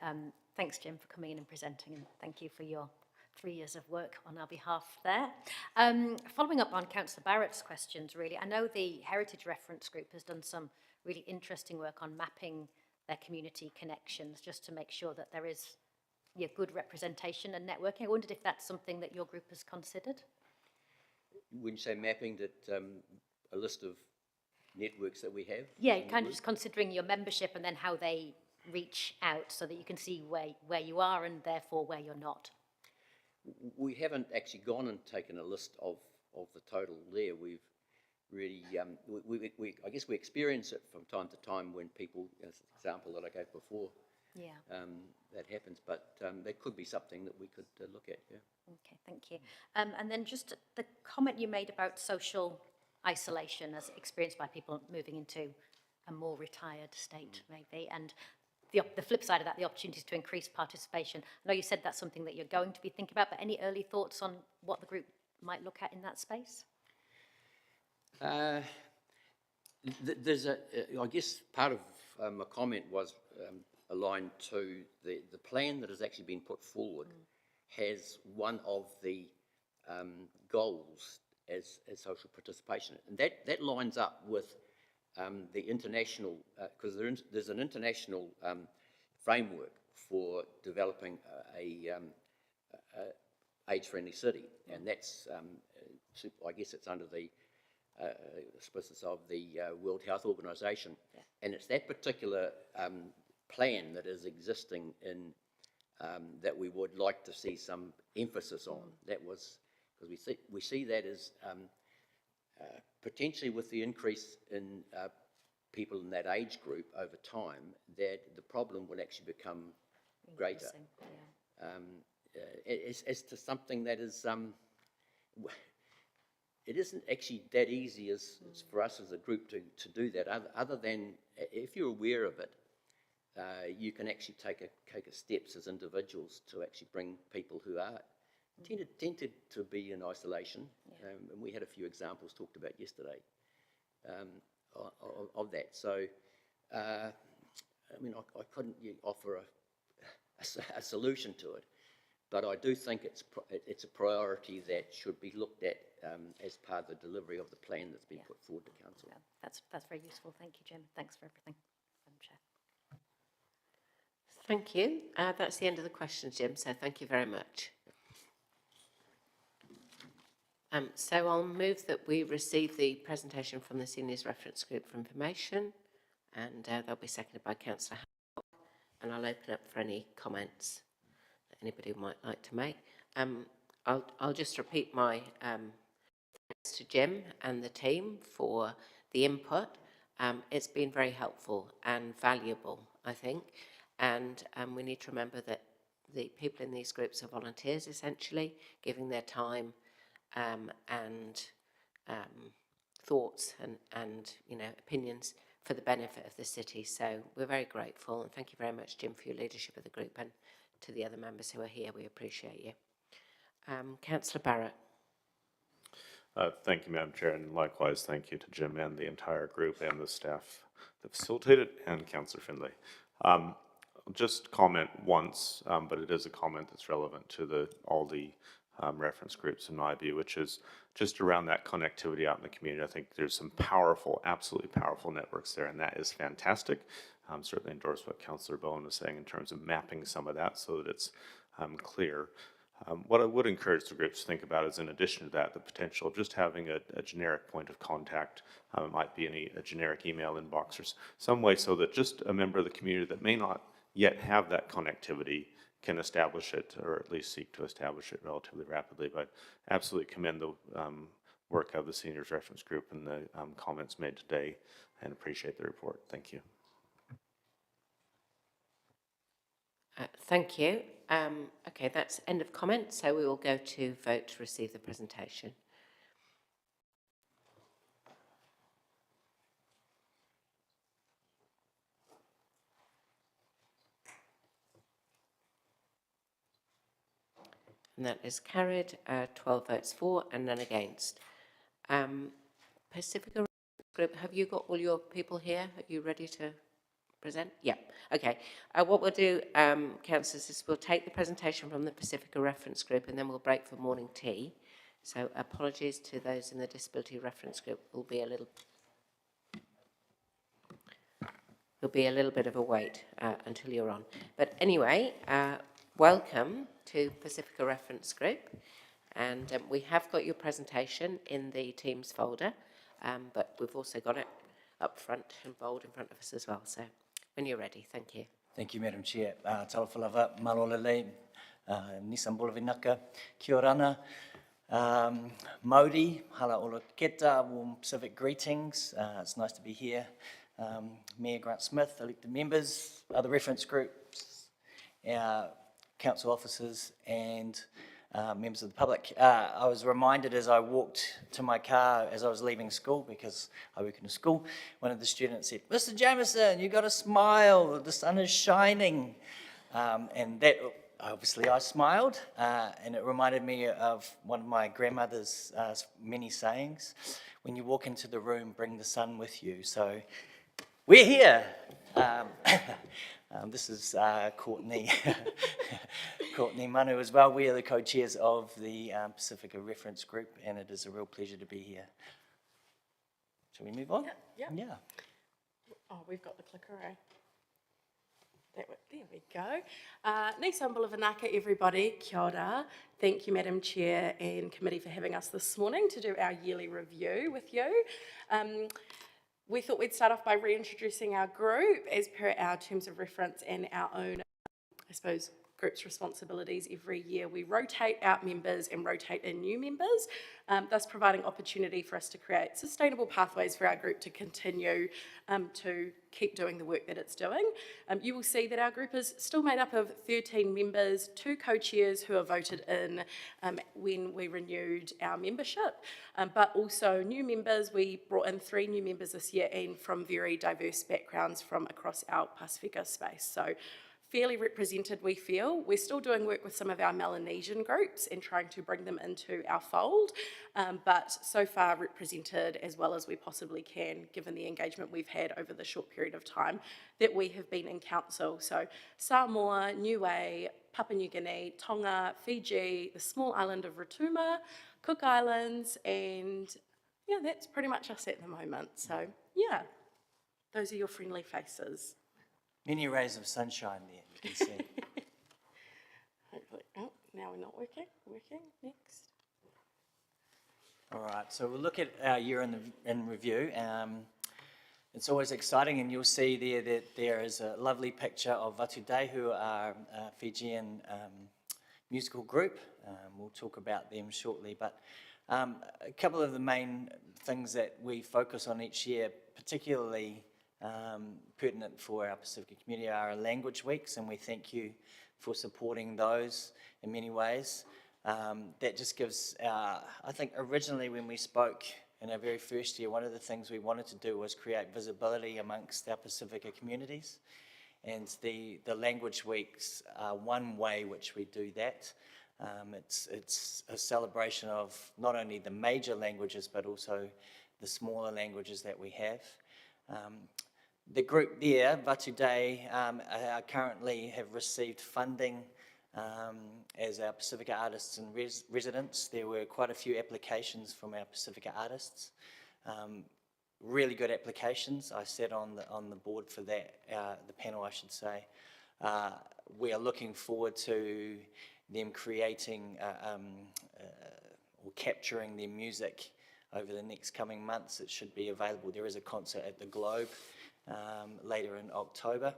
Thanks, Jim, for coming in and presenting, and thank you for your 3 years of work on our behalf there. Following up on Councillor Barrett's questions, really, I know the Heritage Reference Group has done some really interesting work on mapping their community connections, just to make sure that there is good representation and networking. I wondered if that's something that your group has considered? When you say mapping, that a list of networks that we have? Yeah, kind of just considering your membership and then how they reach out so that you can see where you are and therefore where you're not. We haven't actually gone and taken a list of the total there. We've really, I guess we experience it from time to time when people, as the example that I gave before, that happens, but that could be something that we could look at, yeah. Okay, thank you. And then just the comment you made about social isolation as experienced by people moving into a more retired state, maybe, and the flip side of that, the opportunities to increase participation. I know you said that's something that you're going to be thinking about, but any early thoughts on what the group might look at in that space? There's I guess part of my comment was aligned to the plan that has actually been put forward has one of the goals as social participation. And that lines up with the international, because there's an international framework for developing a age-friendly city, and that's, I guess it's under the auspices of the World Health Organization, and it's that particular plan that is existing in, that we would like to see some emphasis on. That was, because we see that as potentially with the increase in people in that age group over time, that the problem will actually become greater. As to something that is, it isn't actually that easy as for us as a group to do that, other than if you're aware of it, you can actually take steps as individuals to actually bring people who are tended to be in isolation, and we had a few examples talked about yesterday of that. So, I mean, I couldn't offer a solution to it, but I do think it's a priority that should be looked at as part of the delivery of the plan that's been put forward to council. Yeah, that's very useful. Thank you, Jim. Thanks for everything, Madam Chair. Thank you. That's the end of the questions, Jim, so thank you very much. So I'll move that we receive the presentation from the Seniors Reference Group for information, and they'll be seconded by Councillor Howard, and I'll open up for any comments that anybody might like to make. I'll just repeat my thanks to Jim and the team for the input. It's been very helpful and valuable, I think, and we need to remember that the people in these groups are volunteers, essentially, giving their time and thoughts and opinions for the benefit of the city. So we're very grateful, and thank you very much, Jim, for your leadership of the group, and to the other members who are here. We appreciate you. Councillor Barrett. Thank you, Madam Chair, and likewise thank you to Jim and the entire group and the staff that facilitated, and Councillor Findlay. I'll just comment once, but it is a comment that's relevant to all the reference groups in my view, which is just around that connectivity out in the community. I think there's some powerful, absolutely powerful networks there, and that is fantastic. Certainly endorse what Councillor Bowen was saying in terms of mapping some of that so that it's clear. What I would encourage the groups to think about is, in addition to that, the potential of just having a generic point of contact. It might be a generic email inbox or some way so that just a member of the community that may not yet have that connectivity can establish it, or at least seek to establish it relatively rapidly. But absolutely commend the work of the Seniors Reference Group and the comments made today, and appreciate the report. Thank you. Thank you. Okay, that's end of comment, so we will go to vote to receive the presentation. And that is carried, 12 votes for and none against. Pacifica group, have you got all your people here? Are you ready to present? Yeah, okay. What we'll do, councillors, is we'll take the presentation from the Pacifica Reference Group and then we'll break for morning tea. So apologies to those in the Disability Reference Group. There'll be a little bit of a wait until you're on. But anyway, welcome to Pacifica Reference Group. And we have got your presentation in the Teams folder, but we've also got it up front and bold in front of us as well. So when you're ready, thank you. Thank you, Madam Chair. Talawhalawa, malolele, Nissan Bulavinaka, kia orana. Mauri, hala ola keta, warm Pacific greetings. It's nice to be here. Mayor Grant Smith, elected members, other reference groups, our council officers and members of the public. I was reminded as I walked to my car as I was leaving school, because I work in a school, one of the students said, "Mr. Jameson, you got a smile, the sun is shining." And that, obviously I smiled, and it reminded me of one of my grandmother's many sayings: when you walk into the room, bring the sun with you. So we're here. This is Courtney, Courtney Manu as well. We are the co-chairs of the Pacifica Reference Group, and it is a real pleasure to be here. Shall we move on? Yeah. Oh, we've got the clicker, eh? There we go. Nissan Bulavinaka, everybody. Kia ora. Thank you, Madam Chair and committee, for having us this morning to do our yearly review with you. We thought we'd start off by reintroducing our group as per our terms of reference and our own, I suppose, group's responsibilities. Every year we rotate out members and rotate in new members, thus providing opportunity for us to create sustainable pathways for our group to continue to keep doing the work that it's doing. You will see that our group is still made up of 13 members, 2 co-chairs who are voted in when we renewed our membership, but also new members. We brought in 3 new members this year, and from very diverse backgrounds from across our Pacifica space. So fairly represented, we feel. We're still doing work with some of our Melanesian groups and trying to bring them into our fold, but so far represented as well as we possibly can, given the engagement we've had over the short period of time that we have been in council. So Samoa, Niue, Papua New Guinea, Tonga, Fiji, the small island of Rotuma, Cook Islands, and yeah, that's pretty much us at the moment. So yeah, those are your friendly faces. Many rays of sunshine there, you can see. Hopefully, oh, now we're not working. Next. All right, so we'll look at our year in review. It's always exciting, and you'll see there that there is a lovely picture of Vatudei, who are a Fijian musical group. We'll talk about them shortly, but a couple of the main things that we focus on each year, particularly pertinent for our Pacifica community, are our language weeks, and we thank you for supporting those in many ways. That just gives, I think originally when we spoke in our very first year, one of the things we wanted to do was create visibility amongst our Pacifica communities, and the language weeks are one way which we do that. It's a celebration of not only the major languages but also the smaller languages that we have. The group there, Vatudei, currently have received funding as our Pacifica artists and residents. There were quite a few applications from our Pacifica artists, really good applications. I sat on the board for that, the panel I should say. We are looking forward to them creating or capturing their music over the next coming months. It should be available. There is a concert at the Globe later in October,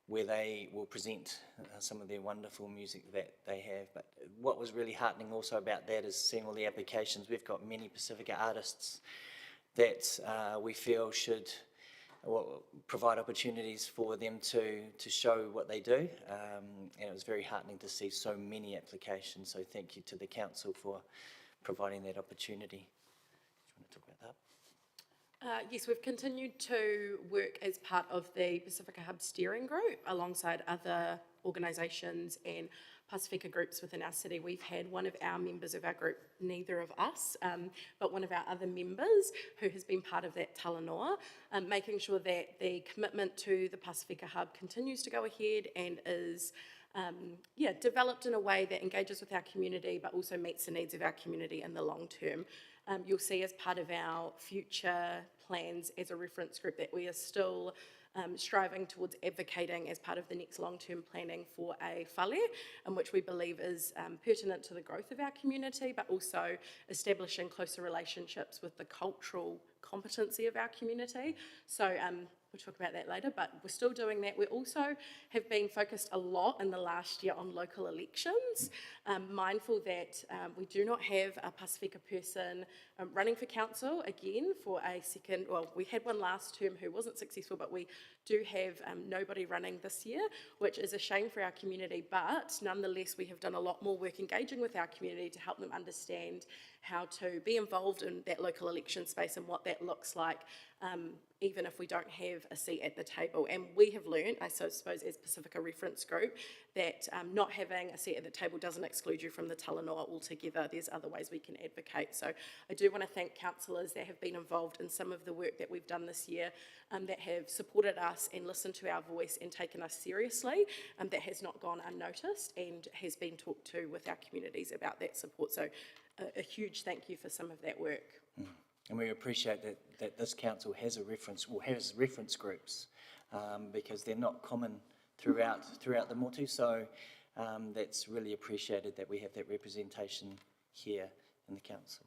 where they will present some of their wonderful music that they have. But what was really heartening also about that is seeing all the applications. We've got many Pacifica artists that we feel should provide opportunities for them to show what they do, and it was very heartening to see so many applications. So thank you to the council for providing that opportunity. Do you want to talk about that? Yes, we've continued to work as part of the Pacifica Hub Steering Group alongside other organisations and Pasifika groups within our city. We've had one of our members of our group, neither of us, but one of our other members who has been part of that talanoa, making sure that the commitment to the Pasifika Hub continues to go ahead and is developed in a way that engages with our community but also meets the needs of our community in the long term. You'll see as part of our future plans as a reference group that we are still striving towards advocating as part of the next long-term planning for a whale, which we believe is pertinent to the growth of our community, but also establishing closer relationships with the cultural competency of our community. So we'll talk about that later, but we're still doing that. We also have been focused a lot in the last year on local elections, mindful that we do not have a Pasifika person running for council again for a second, well, we had one last term who wasn't successful, but we do have nobody running this year, which is a shame for our community, but nonetheless we have done a lot more work engaging with our community to help them understand how to be involved in that local election space and what that looks like, even if we don't have a seat at the table. And we have learned, I suppose, as Pasifika Reference Group, that not having a seat at the table doesn't exclude you from the talanoa altogether. There's other ways we can advocate. So I do want to thank councillors that have been involved in some of the work that we've done this year, that have supported us and listened to our voice and taken us seriously, that has not gone unnoticed and has been talked to with our communities about that support. So a huge thank you for some of that work. And we appreciate that this council has a reference, or has reference groups, because they're not common throughout the motu. So that's really appreciated that we have that representation here in the council.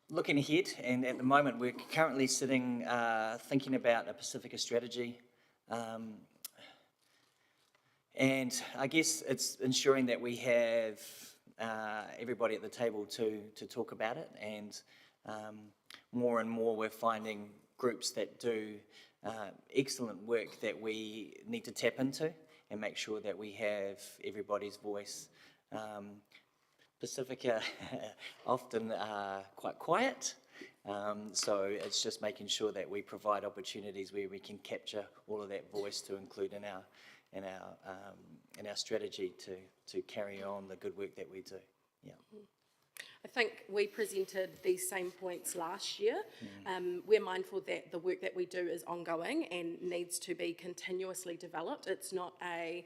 Looking ahead, and at the moment we're currently sitting thinking about a Pasifika strategy. And I guess it's ensuring that we have everybody at the table to talk about it, and more and more we're finding groups that do excellent work that we need to tap into and make sure that we have everybody's voice. Pasifika often are quite quiet, so it's just making sure that we provide opportunities where we can capture all of that voice to include in our strategy to carry on the good work that we do. Yeah. I think we presented these same points last year. We're mindful that the work that we do is ongoing and needs to be continuously developed. It's not a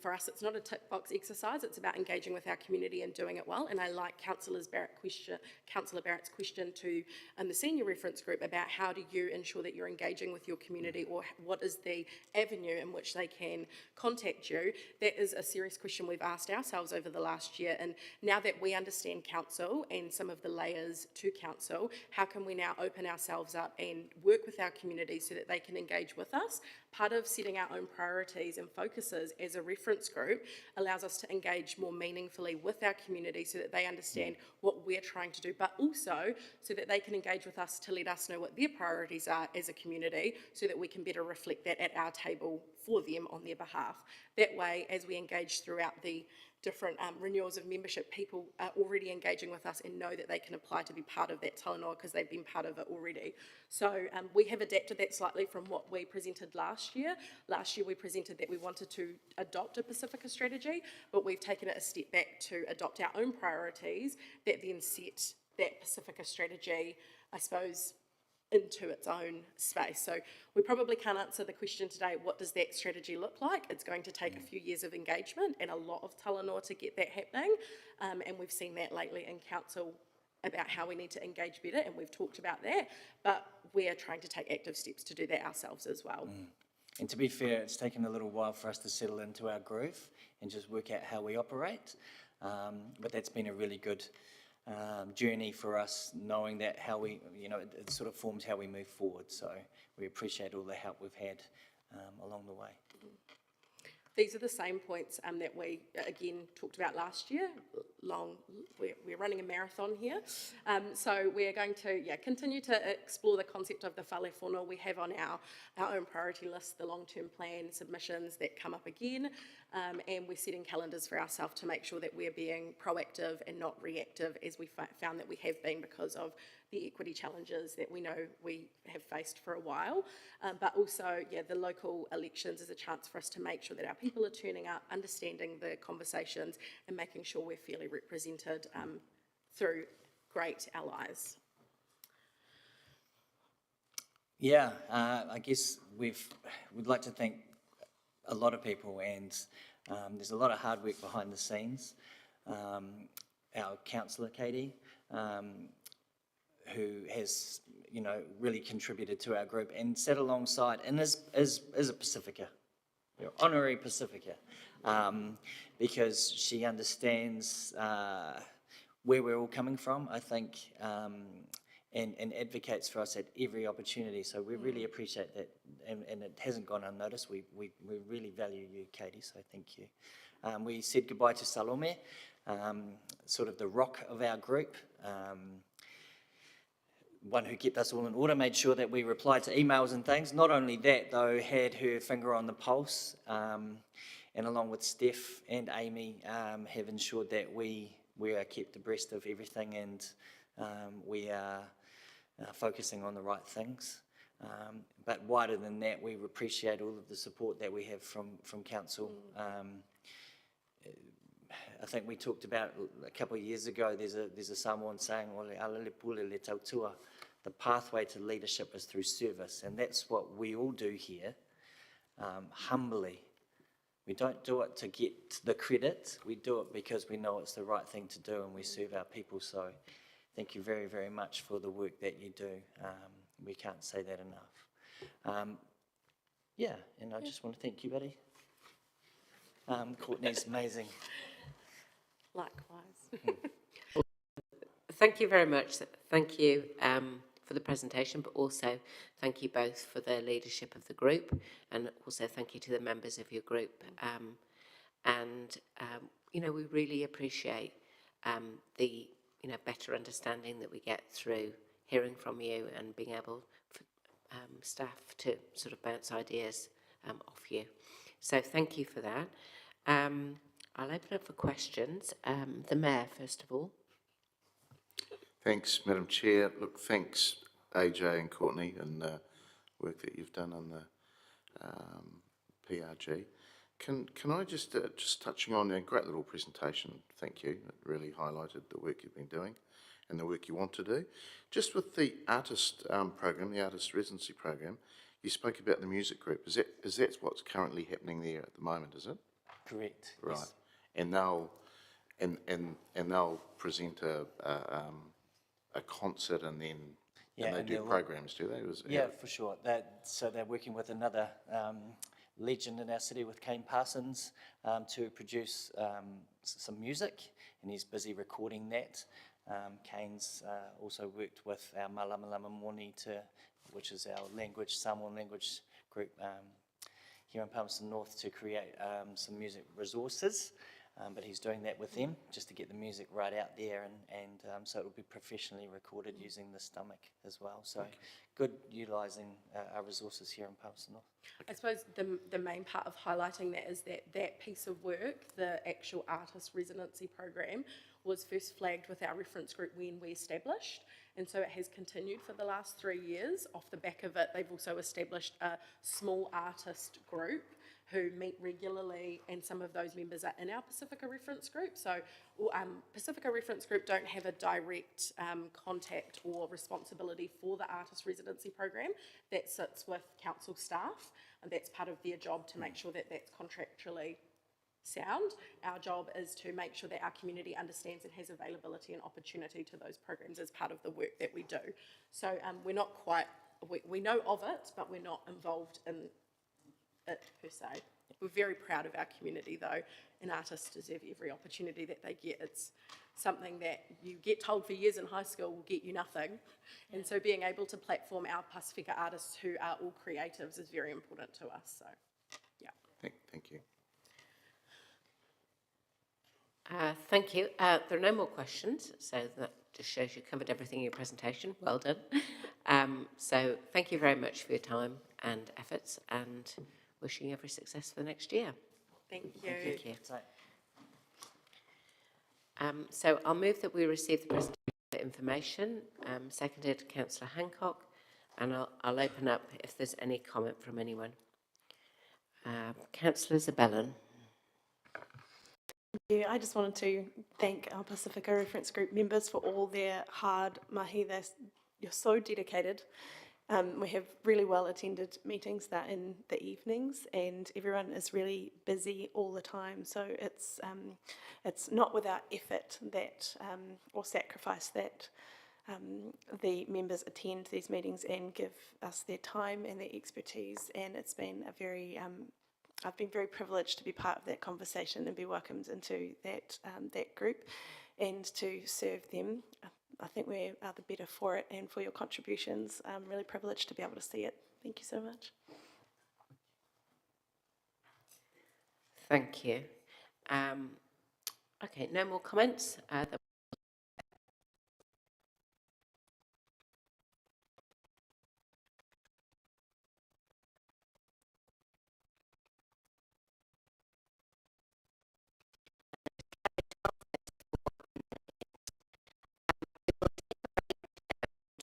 for us, it's not a tick box exercise. It's about engaging with our community and doing it well. And I like Councillor Barrett's question to the senior reference group about how do you ensure that you're engaging with your community, or what is the avenue in which they can contact you. That is a serious question we've asked ourselves over the last year. And now that we understand council and some of the layers to council, how can we now open ourselves up and work with our community so that they can engage with us? Part of setting our own priorities and focuses as a reference group allows us to engage more meaningfully with our community so that they understand what we're trying to do, but also so that they can engage with us to let us know what their priorities are as a community so that we can better reflect that at our table for them on their behalf. That way, as we engage throughout the different renewals of membership, people are already engaging with us and know that they can apply to be part of that talanoa because they've been part of it already. So we have adapted that slightly from what we presented last year. Last year we presented that we wanted to adopt a Pasifika strategy, but we've taken it a step back to adopt our own priorities that then set that Pasifika strategy, I suppose, into its own space. So we probably can't answer the question today, what does that strategy look like? It's going to take a few years of engagement and a lot of talanoa to get that happening. And we've seen that lately in council about how we need to engage better, and we've talked about that, but we are trying to take active steps to do that ourselves as well. And to be fair, it's taken a little while for us to settle into our groove and just work out how we operate. But that's been a really good journey for us, knowing that how we, it sort of forms how we move forward. So we appreciate all the help we've had along the way. these are the same points that we, again, talked about last year. We're running a marathon here. So we're going to continue to explore the concept of the whalefono. We have on our own priority list the long-term plan submissions that come up again. And we're setting calendars for ourselves to make sure that we're being proactive and not reactive, as we found that we have been because of the equity challenges that we know we have faced for a while. But also, the local elections is a chance for us to make sure that our people are turning up, understanding the conversations, and making sure we're fairly represented through great allies. Yeah, I guess we'd like to thank a lot of people, and there's a lot of hard work behind the scenes. Our councillor, Katie, who has, really contributed to our group and sat alongside, and is a Pacifica, honorary Pacifica, because she understands where we're all coming from, I think, and advocates for us at every opportunity. So we really appreciate that, and it hasn't gone unnoticed. We really value you, Katie, so thank you. We said goodbye to Salome, sort of the rock of our group, one who kept us all in order, made sure that we replied to emails and things. Not only that, though, had her finger on the pulse, and along with Steph and Amy, have ensured that we are kept abreast of everything, and we are focusing on the right things. But wider than that, we appreciate all of the support that we have from council. I think we talked about a couple of years ago, there's a Samoan saying, the pathway to leadership is through service, and that's what we all do here, humbly. We don't do it to get the credit, we do it because we know it's the right thing to do and we serve our people. So thank you very, very much for the work that you do. We can't say that enough. And I just want to thank you, buddy. Courtney's amazing. Likewise. Thank you very much. Thank you for the presentation, but also thank you both for the leadership of the group, and also thank you to the members of your group. We really appreciate the better understanding that we get through hearing from you and being able for staff to sort of bounce ideas off you. So thank you for that. I'll open up for questions. The Mayor, first of all. Thanks, Madam Chair. Look, thanks, AJ and Courtney, and the work that you've done on the PRG. Can I just touching on a great little presentation, thank you. It really highlighted the work you've been doing and the work you want to do. Just with the artist program, the artist residency program, you spoke about the music group. Is that what's currently happening there at the moment, is it? Correct. Right. Yes. And they'll present a concert and then they do programs, do they? Yeah, for sure. So they're working with another legend in our city, with Kane Parsons, to produce some music, and he's busy recording that. Kane's also worked with our Malamalama Moni, which is our Samoan language group here in Palmerston North, to create some music resources. But he's doing that with them just to get the music right out there, and so it will be professionally recorded using the stomach as well. So good utilising our resources here in Palmerston North. I suppose the main part of highlighting that is that piece of work, the actual artist residency program, was first flagged with our reference group when we established, and so it has continued for the last 3 years. Off the back of it, they've also established a small artist group who meet regularly, and some of those members are in our Pacifica Reference Group. So Pacifica Reference Group don't have a direct contact or responsibility for the artist residency program. That sits with council staff, and that's part of their job to make sure that that's contractually sound. Our job is to make sure that our community understands and has availability and opportunity to those programs as part of the work that we do. So we're not quite, we know of it, but we're not involved in it per se. We're very proud of our community though, and artists deserve every opportunity that they get. It's something that you get told for years in high school will get you nothing, and so being able to platform our Pacifica artists who are all creatives is very important to us. So yeah. Thank you. Thank you. There are no more questions, so that just shows you covered everything in your presentation. Well done. So thank you very much for your time and efforts, and wishing you every success for the next year. Thank you. Thank you. So I'll move that we receive the presentation for information, seconded Councillor Hancock, and I'll open up if there's any comment from anyone. Councillor Zabellin. Yeah, I just wanted to thank our Pacifica Reference Group members for all their hard mahi. You're so dedicated. We have really well attended meetings that in the evenings, and everyone is really busy all the time. So it's not without effort that or sacrifice that the members attend these meetings and give us their time and their expertise. And it's been a very I've been very privileged to be part of that conversation and be welcomed into that group and to serve them. I think we are the better for it, and for your contributions. I'm really privileged to be able to see it. Thank you so much. Thank you. Okay, no more comments.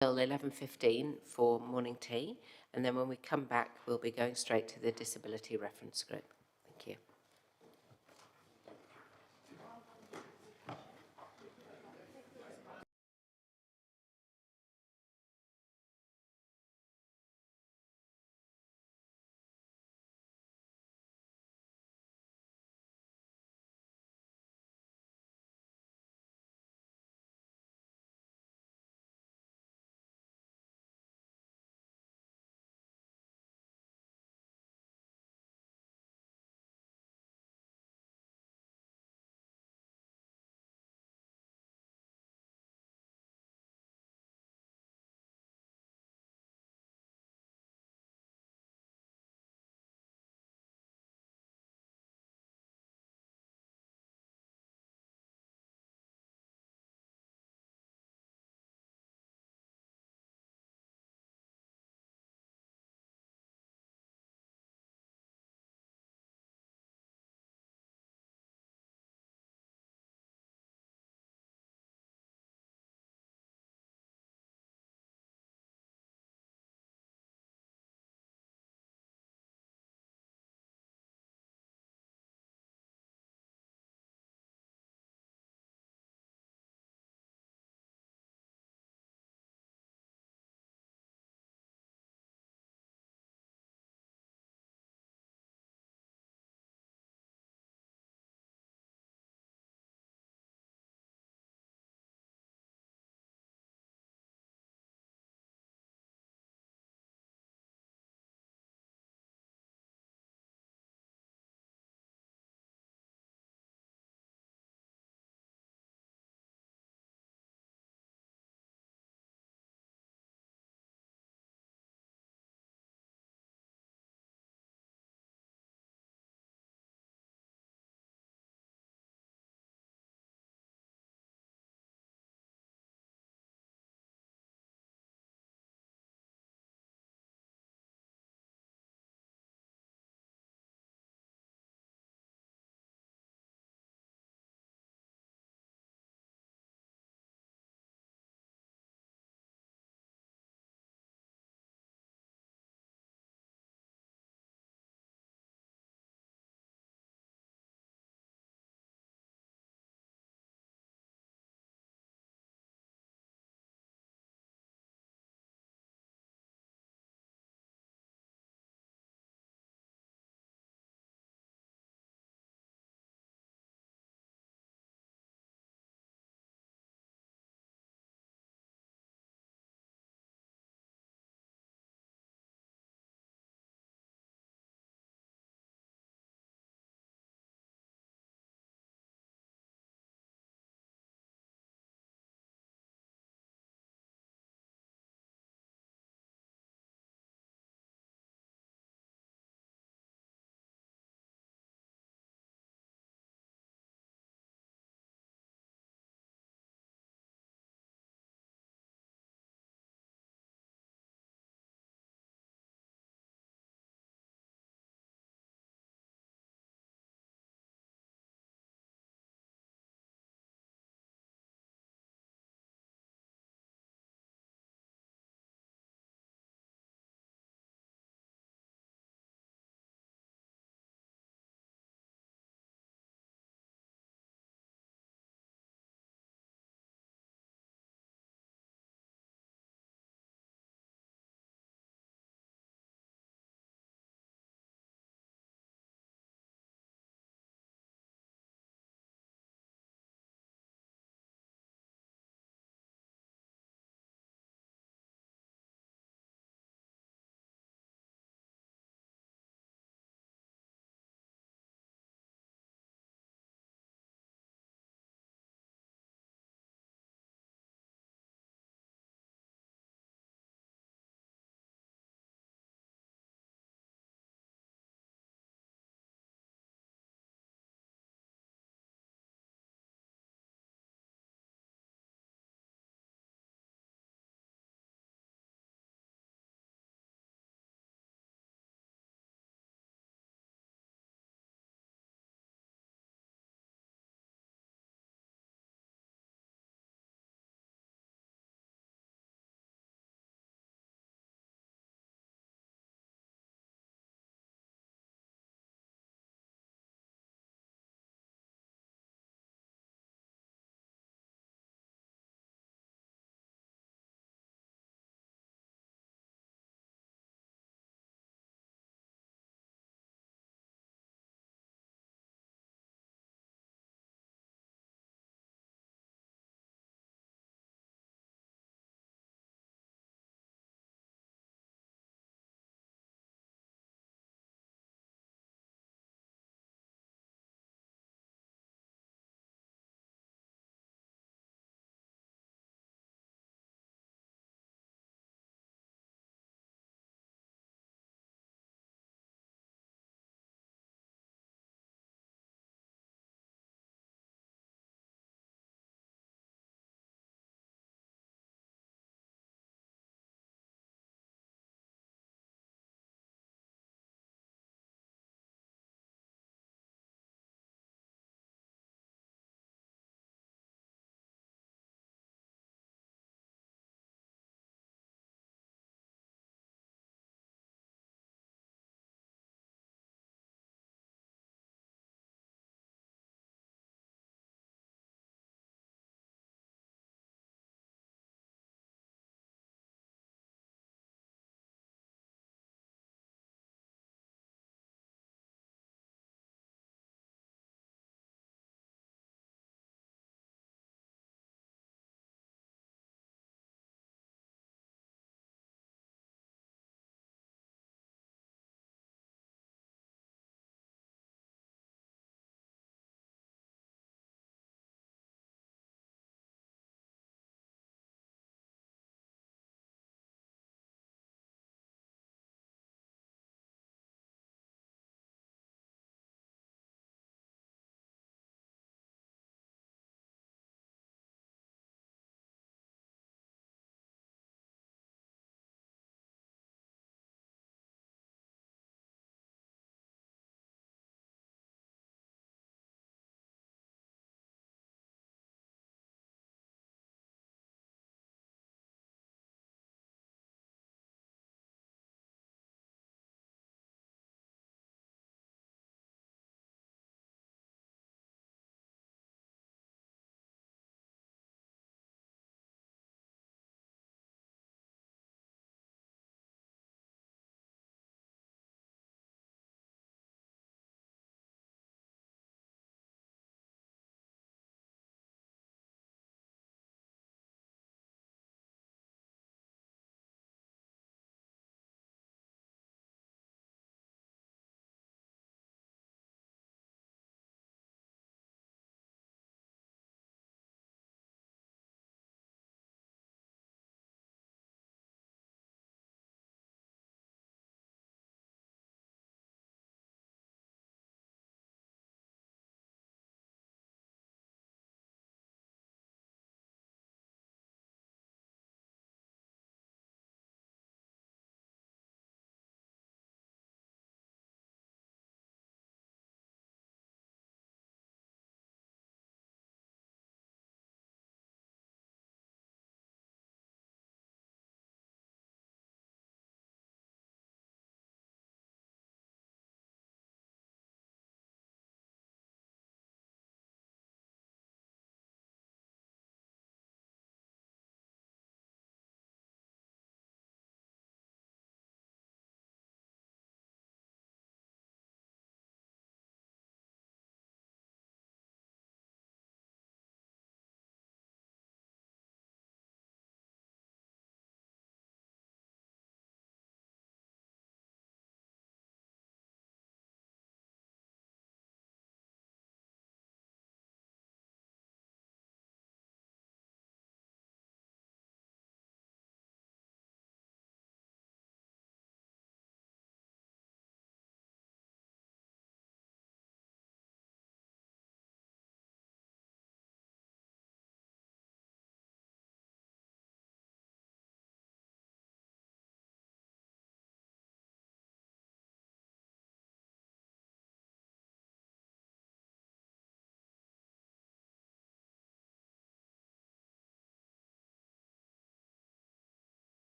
Till 11:15 for morning tea, and then when we come back, we'll be going straight to the Disability Reference Group. Thank you.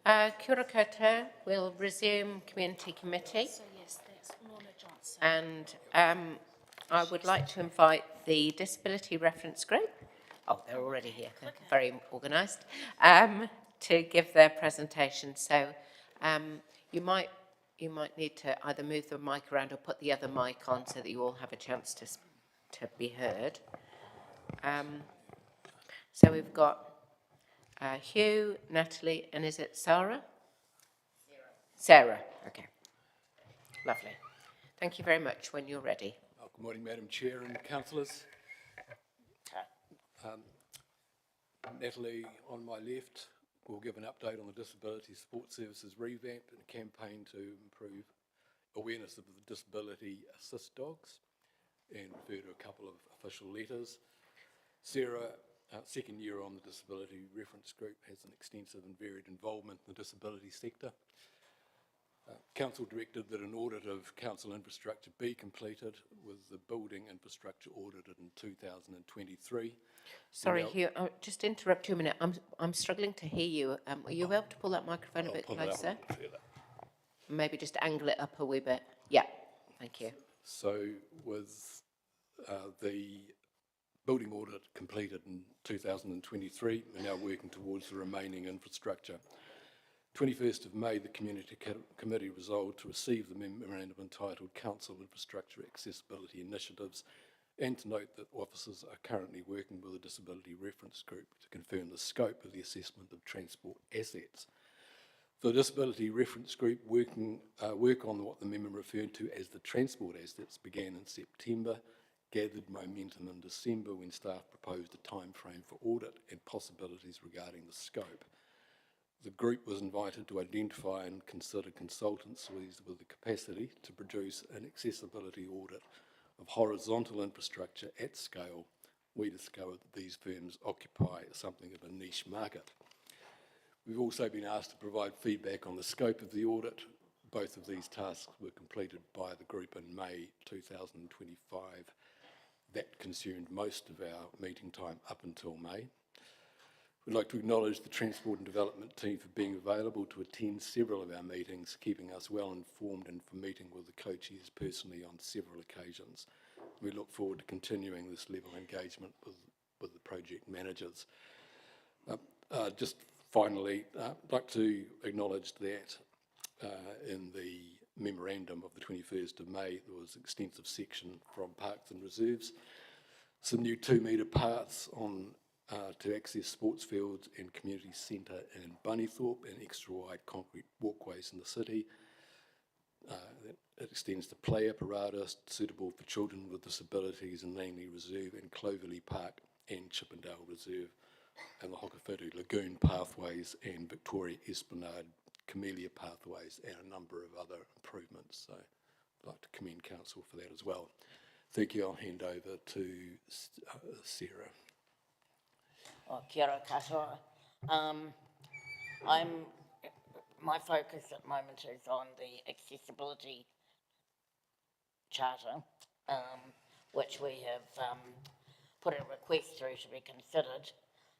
Kia ora koutou. We'll resume Community Committee. So yes, that's Lorna Johnson. And I would like to invite the Disability Reference Group, oh, they're already here, they're very organised, to give their presentation. So you might need to either move the mic around or put the other mic on so that you all have a chance to be heard. So we've got Hugh, Natalie, and is it Sarah? Sarah, okay. Lovely. Thank you very much when you're ready. Good morning, Madam Chair and councillors. Natalie, on my left, will give an update on the Disability Support Services revamp and a campaign to improve awareness of the disability assist dogs and refer to a couple of official letters. Sarah, second year on the Disability Reference Group, has an extensive and varied involvement in the disability sector. Council directed that an audit of council infrastructure be completed, with the building infrastructure audited in 2023. Sorry, Hugh, I'll just interrupt you a minute. I'm struggling to hear you. Are you able to pull that microphone a bit closer? Maybe just angle it up a wee bit. Yeah, thank you. So with the building audit completed in 2023, we're now working towards the remaining infrastructure. 21st of May, the Community Committee resolved to receive the memorandum entitled Council Infrastructure Accessibility Initiatives, and to note that officers are currently working with the Disability Reference Group to confirm the scope of the assessment of transport assets. The Disability Reference Group work on what the member referred to as the transport assets began in September, gathered momentum in December when staff proposed a time frame for audit and possibilities regarding the scope. The group was invited to identify and consider consultants with the capacity to produce an accessibility audit of horizontal infrastructure at scale. We discovered that these firms occupy something of a niche market. We've also been asked to provide feedback on the scope of the audit. Both of these tasks were completed by the group in May 2025. That consumed most of our meeting time up until May. We'd like to acknowledge the Transport and Development team for being available to attend several of our meetings, keeping us well informed, and for meeting with the co-chairs personally on several occasions. We look forward to continuing this level of engagement with the project managers. Just finally, I'd like to acknowledge that in the memorandum of the 21st of May, there was an extensive section from Parks and Reserves, some new 2-metre paths on to access sports fields and community centre in Bunnythorpe, and extra wide concrete walkways in the city. It extends to play apparatus suitable for children with disabilities in Langley Reserve and Cloverley Park and Chippendale Reserve, and the Hokowhitu Lagoon pathways and Victoria Esplanade Camellia pathways, and a number of other improvements. So I'd like to commend Council for that as well. Thank you. I'll hand over to Sarah. Oh, kia ora katoa. My focus at the moment is on the accessibility charter, which we have put a request through to be considered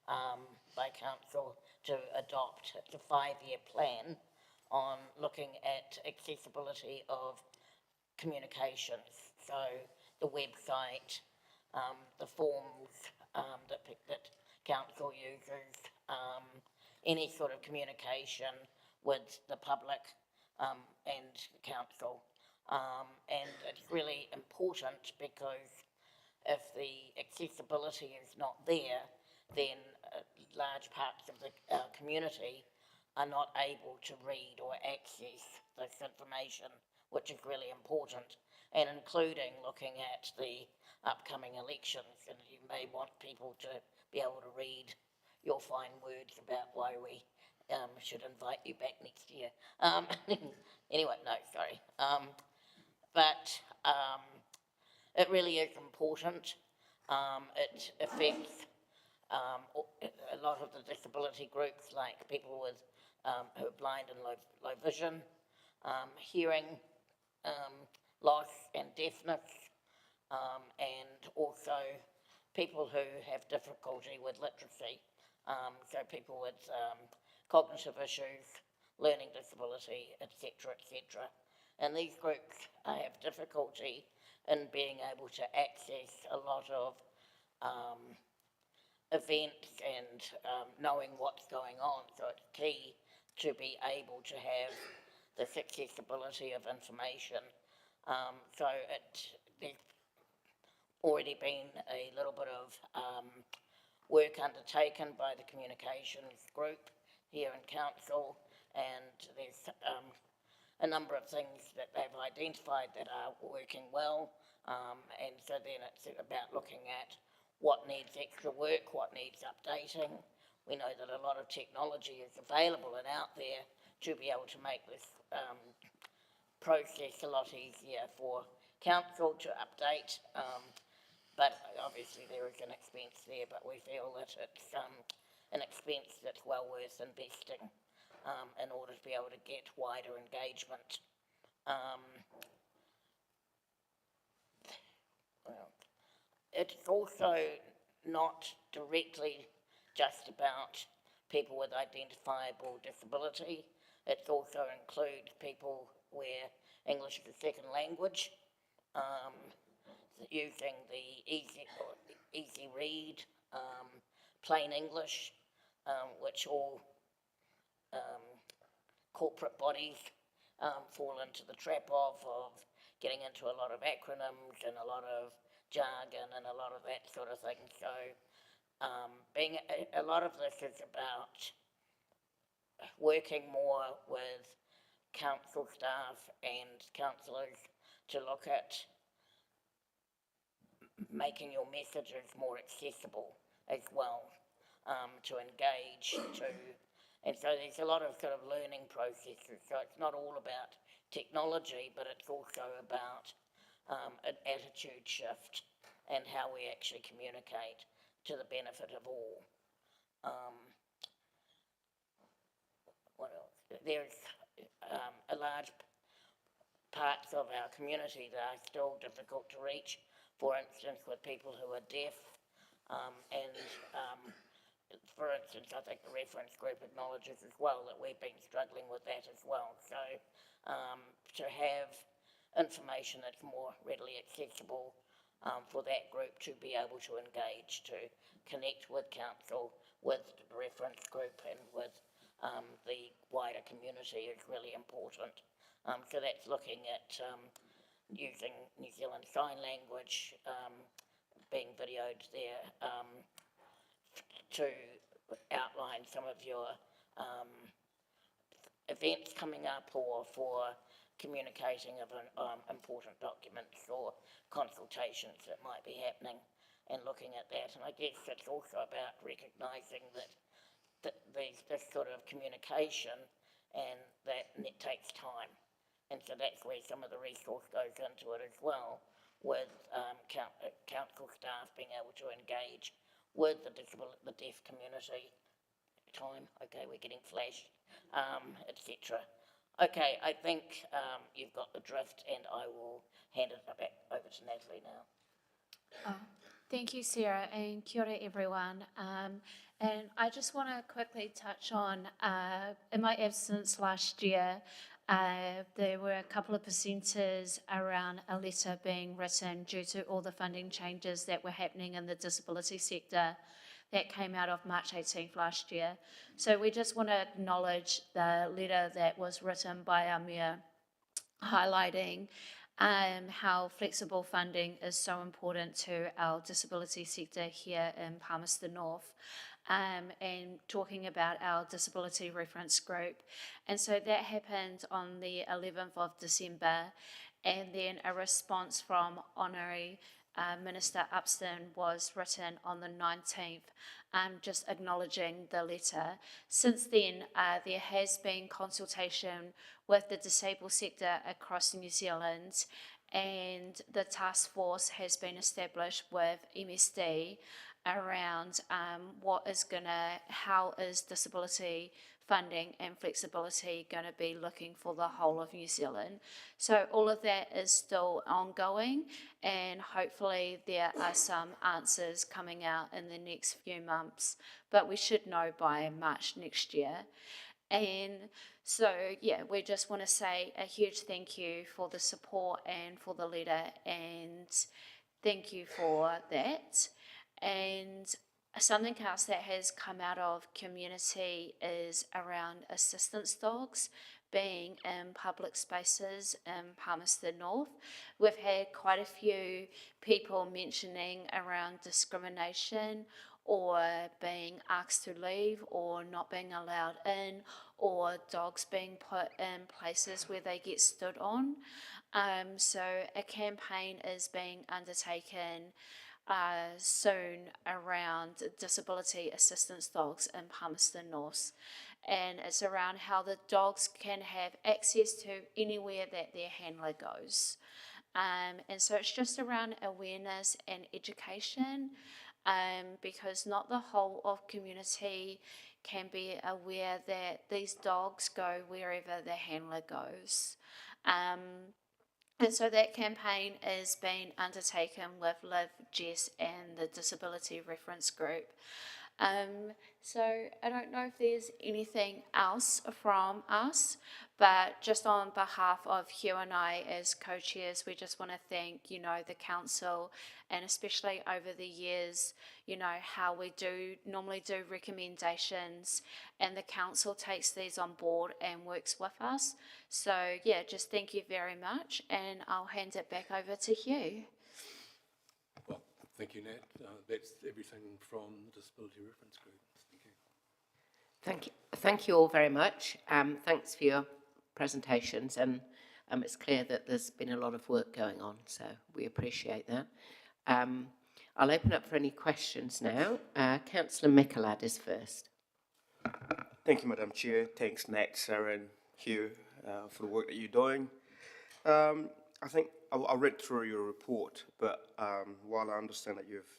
by council to adopt the 5-year plan on looking at accessibility of communications. So the website, the forms that council uses, any sort of communication with the public and council. And it's really important because if the accessibility is not there, then large parts of the community are not able to read or access this information, which is really important, and including looking at the upcoming elections. And you may want people to be able to read your fine words about why we should invite you back next year. Anyway, no, sorry. But it really is important. It affects a lot of the disability groups, like people with who are blind and low vision, hearing loss and deafness, and also people who have difficulty with literacy. So people with cognitive issues, learning disability, etc., etc. And these groups have difficulty in being able to access a lot of events and knowing what's going on. So it's key to be able to have this accessibility of information. There's already been a little bit of work undertaken by the communications group here in council, and there's a number of things that they've identified that are working well, and so then it's about looking at what needs extra work, what needs updating. We know that a lot of technology is available and out there to be able to make this process a lot easier for council to update, but obviously there is an expense there, but we feel that it's an expense that's well worth investing in order to be able to get wider engagement. It's also not directly just about people with identifiable disability. It also includes people where English is a second language, using the easy read, plain English, which all corporate bodies fall into the trap of getting into a lot of acronyms and a lot of jargon and a lot of that sort of thing. So a lot of this is about working more with council staff and councillors to look at making your messages more accessible as well, to engage, and so there's a lot of sort of learning processes. So it's not all about technology, but it's also about an attitude shift and how we actually communicate to the benefit of all. What else? There's a large parts of our community that are still difficult to reach, for instance, with people who are deaf, for instance, I think the reference group acknowledges as well that we've been struggling with that as well. So to have information that's more readily accessible for that group to be able to engage, to connect with council, with the reference group and with the wider community is really important. So that's looking at using New Zealand Sign Language, being videoed there, to outline some of your events coming up, or for communicating of important documents or consultations that might be happening, and looking at that. And I guess it's also about recognising that this sort of communication and that it takes time. And so that's where some of the resource goes into it as well, with council staff being able to engage with the deaf community. Time, okay, we're getting flashed, etc. Okay, I think you've got the drift, and I will hand it back over to Natalie now. Thank you, Sarah, and kia ora, everyone. And I just want to quickly touch on, in my absence last year, there were a couple of presenters around a letter being written due to all the funding changes that were happening in the disability sector that came out of March 18th last year. So we just want to acknowledge the letter that was written by our Mayor, highlighting how flexible funding is so important to our disability sector here in Palmerston North, and talking about our disability reference group. And so that happened on the 11th of December, and then a response from Honorary Minister Upston was written on the 19th, just acknowledging the letter. Since then, there has been consultation with the disabled sector across New Zealand, and the task force has been established with MSD around how is disability funding and flexibility going to be looking for the whole of New Zealand. So all of that is still ongoing, and hopefully there are some answers coming out in the next few months, but we should know by March next year. And so, yeah, we just want to say a huge thank you for the support and for the letter, and thank you for that. And something else that has come out of community is around assistance dogs being in public spaces in Palmerston North. We've had quite a few people mentioning around discrimination or being asked to leave or not being allowed in, or dogs being put in places where they get stood on. So a campaign is being undertaken soon around disability assistance dogs in Palmerston North, and it's around how the dogs can have access to anywhere that their handler goes. And so it's just around awareness and education, because not the whole of community can be aware that these dogs go wherever the handler goes. And so that campaign is being undertaken with Liv, Jess and the Disability Reference Group. So I don't know if there's anything else from us, but just on behalf of Hugh and I as co-chairs, we just want to thank, the council, and especially over the years, how we normally do recommendations, and the council takes these on board and works with us. So yeah, just thank you very much, and I'll hand it back over to Hugh. Well, thank you, Nat. That's everything from the Disability Reference Group. Thank you. Thank you all very much. Thanks for your presentations, and it's clear that there's been a lot of work going on, so we appreciate that. I'll open up for any questions now. Councillor Mickelad is first. Thank you, Madam Chair. Thanks, Nat, Sarah and Hugh for the work that you're doing. I think I read through your report, but while I understand that you've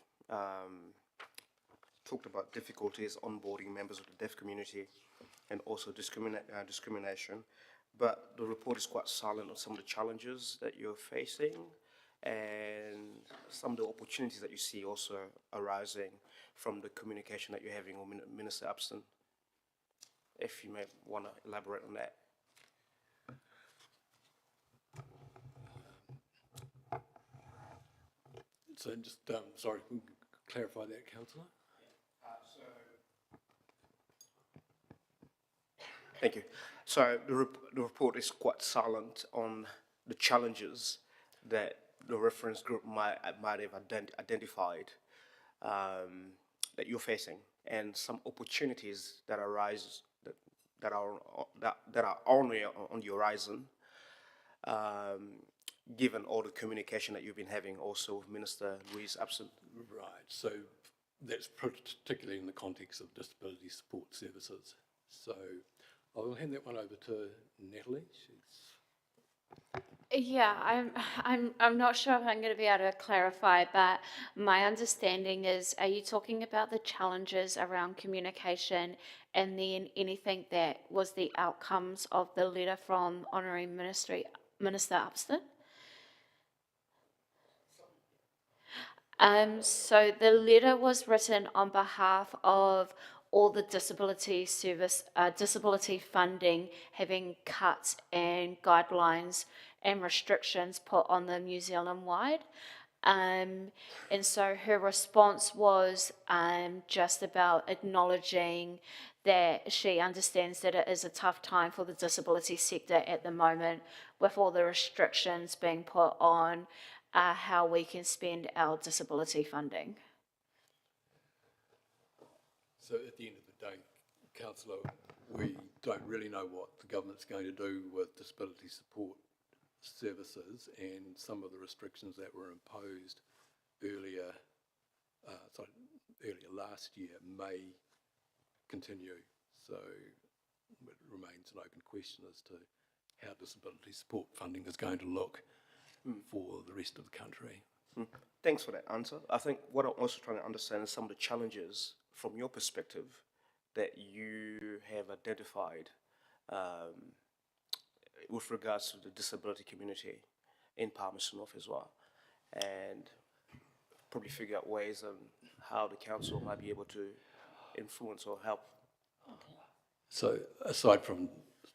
talked about difficulties onboarding members of the deaf community and also discrimination, but the report is quite silent on some of the challenges that you're facing and some of the opportunities that you see also arising from the communication that you're having with Minister Upston. If you may want to elaborate on that. So just, sorry, can you clarify that, Councillor? Thank you. So the report is quite silent on the challenges that the reference group might have identified that you're facing, and some opportunities that arise that are only on the horizon, given all the communication that you've been having also with Minister Louise Upston. Right. So that's particularly in the context of disability support services. So I will hand that one over to Natalie. Yeah, I'm not sure if I'm going to be able to clarify, but my understanding is, are you talking about the challenges around communication and then anything that was the outcomes of the letter from Honorary Minister Upston? So the letter was written on behalf of all the disability funding having cuts and guidelines and restrictions put on them New Zealand wide. And so her response was just about acknowledging that she understands that it is a tough time for the disability sector at the moment, with all the restrictions being put on how we can spend our disability funding. So at the end of the day, Councillor, we don't really know what the government's going to do with disability support services, and some of the restrictions that were imposed earlier last year may continue. So it remains an open question as to how disability support funding is going to look for the rest of the country. Thanks for that answer. I think what I'm also trying to understand is some of the challenges from your perspective that you have identified with regards to the disability community in Palmerston North as well, and probably figure out ways on how the council might be able to influence or help. So aside from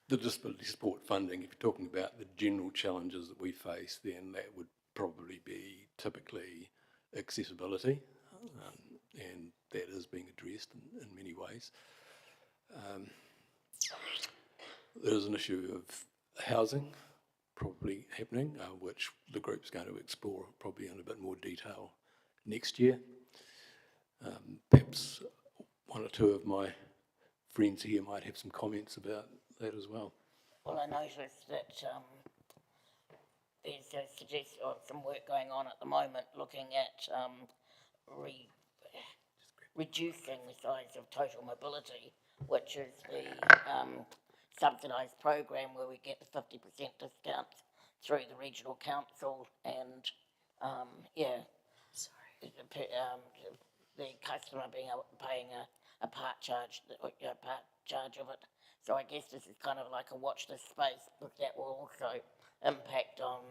the disability support funding, if you're talking about the general challenges that we face, then that would probably be typically accessibility, and that is being addressed in many ways. There's an issue of housing probably happening, which the group's going to explore probably in a bit more detail next year. Perhaps one or two of my friends here might have some comments about that as well. Well, I noticed that there's some work going on at the moment looking at reducing the size of Total Mobility, which is the subsidised program where we get the 50% discount through the regional council, and the customer being able paying a part charge of it. So I guess this is kind of like a watch this space, but that will also impact on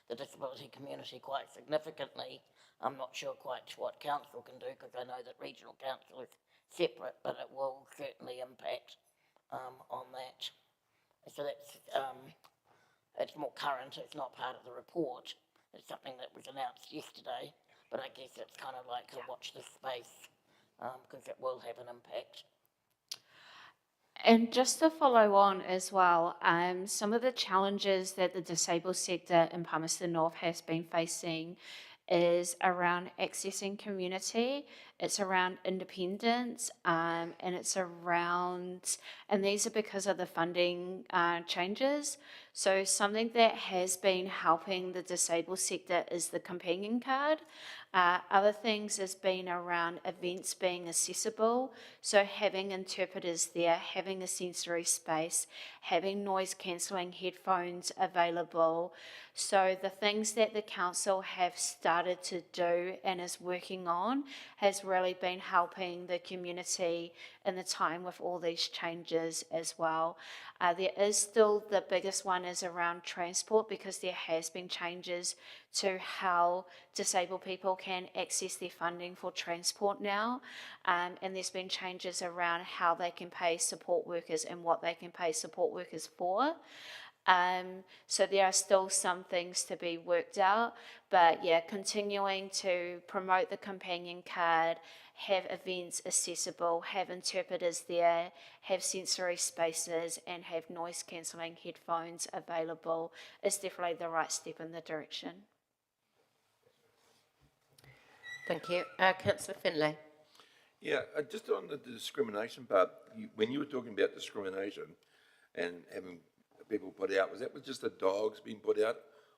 the disability community quite significantly. I'm not sure quite what council can do, because I know that regional council is separate, but it will certainly impact on that. So that's it's more current. It's not part of the report. It's something that was announced yesterday, but I guess it's kind of like a watch this space, because it will have an impact. And just to follow on as well, some of the challenges that the disabled sector in Palmerston North has been facing is around accessing community, it's around independence, and it's around, and these are because of the funding changes. So something that has been helping the disabled sector is the companion card. Other things has been around events being accessible, so having interpreters there, having a sensory space, having noise cancelling headphones available. So the things that the council have started to do and is working on has really been helping the community in the time with all these changes as well. There is still, the biggest one is around transport, because there has been changes to how disabled people can access their funding for transport now, and there's been changes around how they can pay support workers and what they can pay support workers for. So there are still some things to be worked out, but yeah, continuing to promote the companion card, have events accessible, have interpreters there, have sensory spaces, and have noise cancelling headphones available is definitely the right step in the direction. Thank you. Councillor Finlay. Yeah, just on the discrimination part, when you were talking about discrimination and having people put out, was that with just the dogs being put out,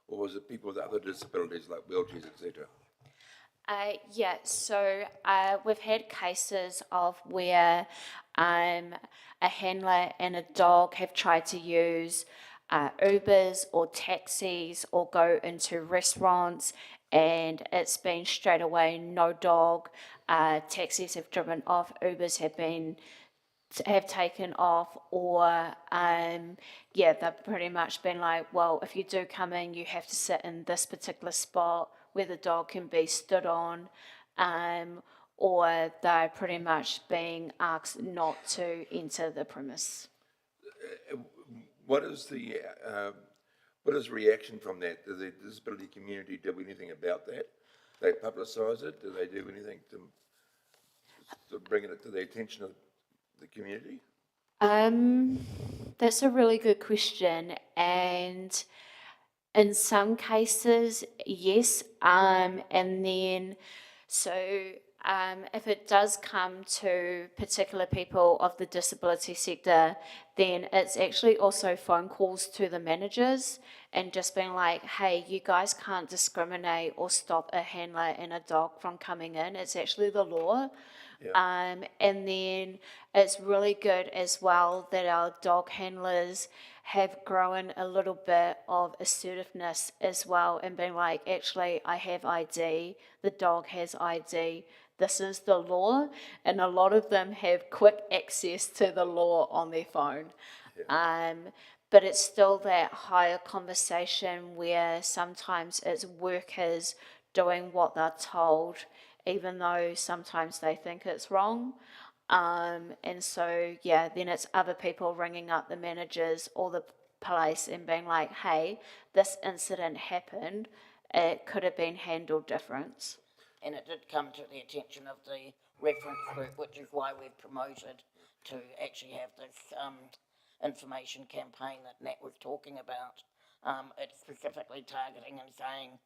or was it people with other disabilities like wheelchairs, etc.? Yeah, so we've had cases of where a handler and a dog have tried to use Ubers or taxis or go into restaurants, and it's been straight away no dog. Taxis have driven off, Ubers have taken off, or they've pretty much been like, well, if you do come in, you have to sit in this particular spot where the dog can be stood on, or they're pretty much being asked not to enter the premise. What is the reaction from that? Does the disability community do anything about that? They publicise it? Do they do anything to bring it to the attention of the community? That's a really good question, and in some cases, yes, and then if it does come to particular people of the disability sector, then it's actually also phone calls to the managers and just being like, hey, you guys can't discriminate or stop a handler and a dog from coming in. It's actually the law. And then it's really good as well that our dog handlers have grown a little bit of assertiveness as well and being like, actually, I have ID, the dog has ID, this is the law. And a lot of them have quick access to the law on their phone. But it's still that higher conversation where sometimes it's workers doing what they're told, even though sometimes they think it's wrong. And so, yeah, then it's other people ringing up the managers or the police and being like, hey, this incident happened, it could have been handled different. And it did come to the attention of the reference group, which is why we've promoted to actually have this information campaign that Nat was talking about. It's specifically targeting and saying,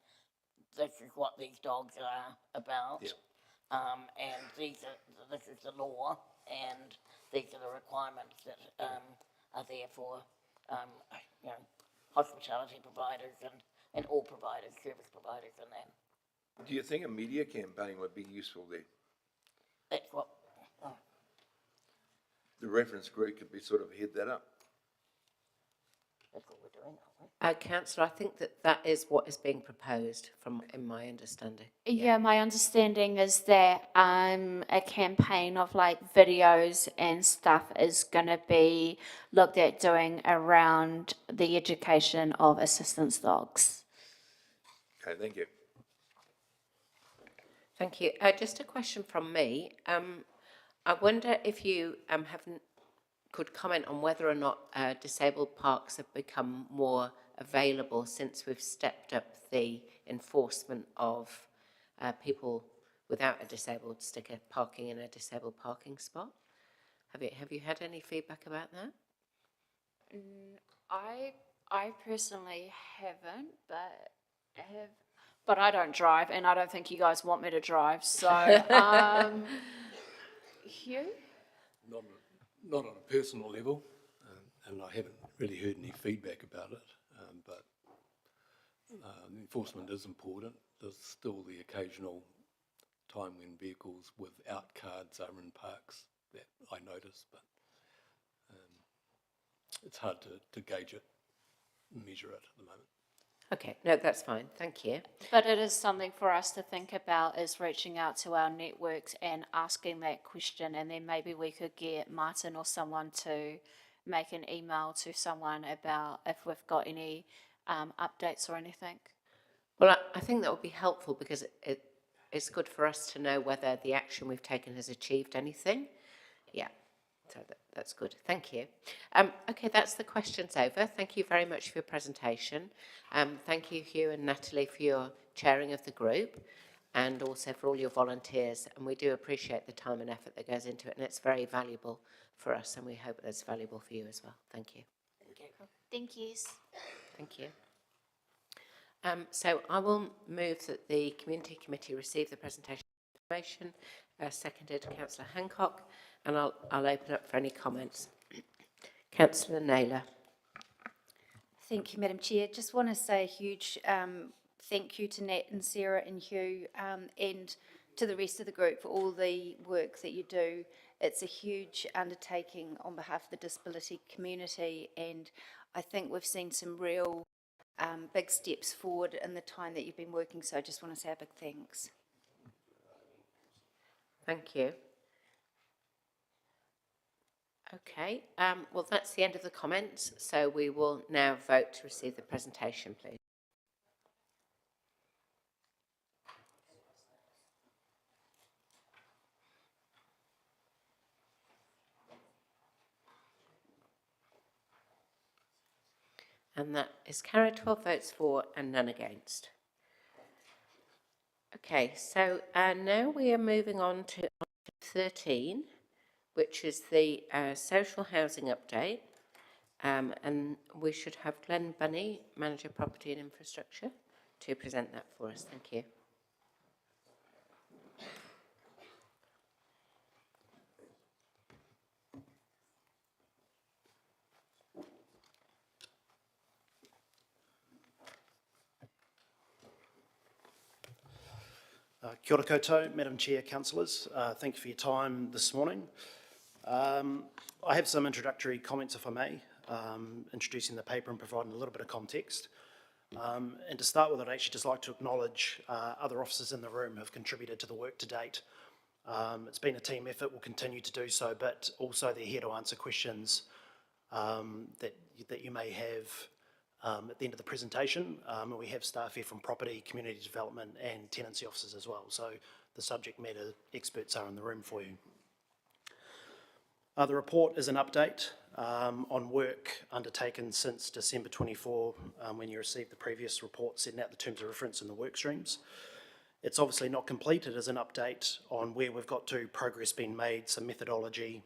this is what these dogs are about, and this is the law, and these are the requirements that are there for hospitality providers and all providers, service providers and that. Do you think a media campaign would be useful there? That's what, The reference group could be sort of head that up. that's what we're doing, aren't we? Councillor, I think that is what is being proposed in my understanding. Yeah, my understanding is that a campaign of like videos and stuff is going to be looked at doing around the education of assistance dogs. Okay, thank you. Thank you. Just a question from me. I wonder if you could comment on whether or not disabled parks have become more available since we've stepped up the enforcement of people without a disabled sticker parking in a disabled parking spot. Have you had any feedback about that? I personally haven't, but I don't drive, and I don't think you guys want me to drive. So, Hugh? Not on a personal level, and I haven't really heard any feedback about it, but enforcement is important. There's still the occasional time when vehicles without cards are in parks that I notice, but it's hard to gauge it, measure it at the moment. Okay, no, that's fine. Thank you. But it is something for us to think about, is reaching out to our networks and asking that question, and then maybe we could get Martin or someone to make an email to someone about if we've got any updates or anything. Well, I think that would be helpful because it's good for us to know whether the action we've taken has achieved anything. Yeah, so that's good. Thank you. Okay, that's the questions over. Thank you very much for your presentation. Thank you, Hugh and Natalie, for your chairing of the group and also for all your volunteers. And we do appreciate the time and effort that goes into it, and it's very valuable for us, and we hope it's valuable for you as well. Thank you. Thank you. Thank you. So I will move that the Community Committee receive the presentation information, seconded Councillor Hancock, and I'll open up for any comments. Councillor Naylor. Thank you, Madam Chair. Just want to say a huge thank you to Nat and Sarah and Hugh and to the rest of the group for all the work that you do. It's a huge undertaking on behalf of the disability community, and I think we've seen some real big steps forward in the time that you've been working, so I just want to say a big thanks. Thank you. Okay, well, that's the end of the comments, so we will now vote to receive the presentation, please. And that is carried, 12 votes for and none against. Okay, so now we are moving on to item 13, which is the social housing update. And we should have Glenn Bunny, Manager Property and Infrastructure, to present that for us. Thank you. Kia ora koutou, Madam Chair, councillors. Thank you for your time this morning. I have some introductory comments, if I may, introducing the paper and providing a little bit of context. And to start with, I'd actually just like to acknowledge other officers in the room who have contributed to the work to date. It's been a team effort, will continue to do so, but also they're here to answer questions that you may have at the end of the presentation. And we have staff here from property, community development and tenancy officers as well. So the subject matter experts are in the room for you. The report is an update on work undertaken since December 24 when you received the previous report setting out the terms of reference and the work streams. It's obviously not complete. It is an update on where we've got to, progress being made, some methodology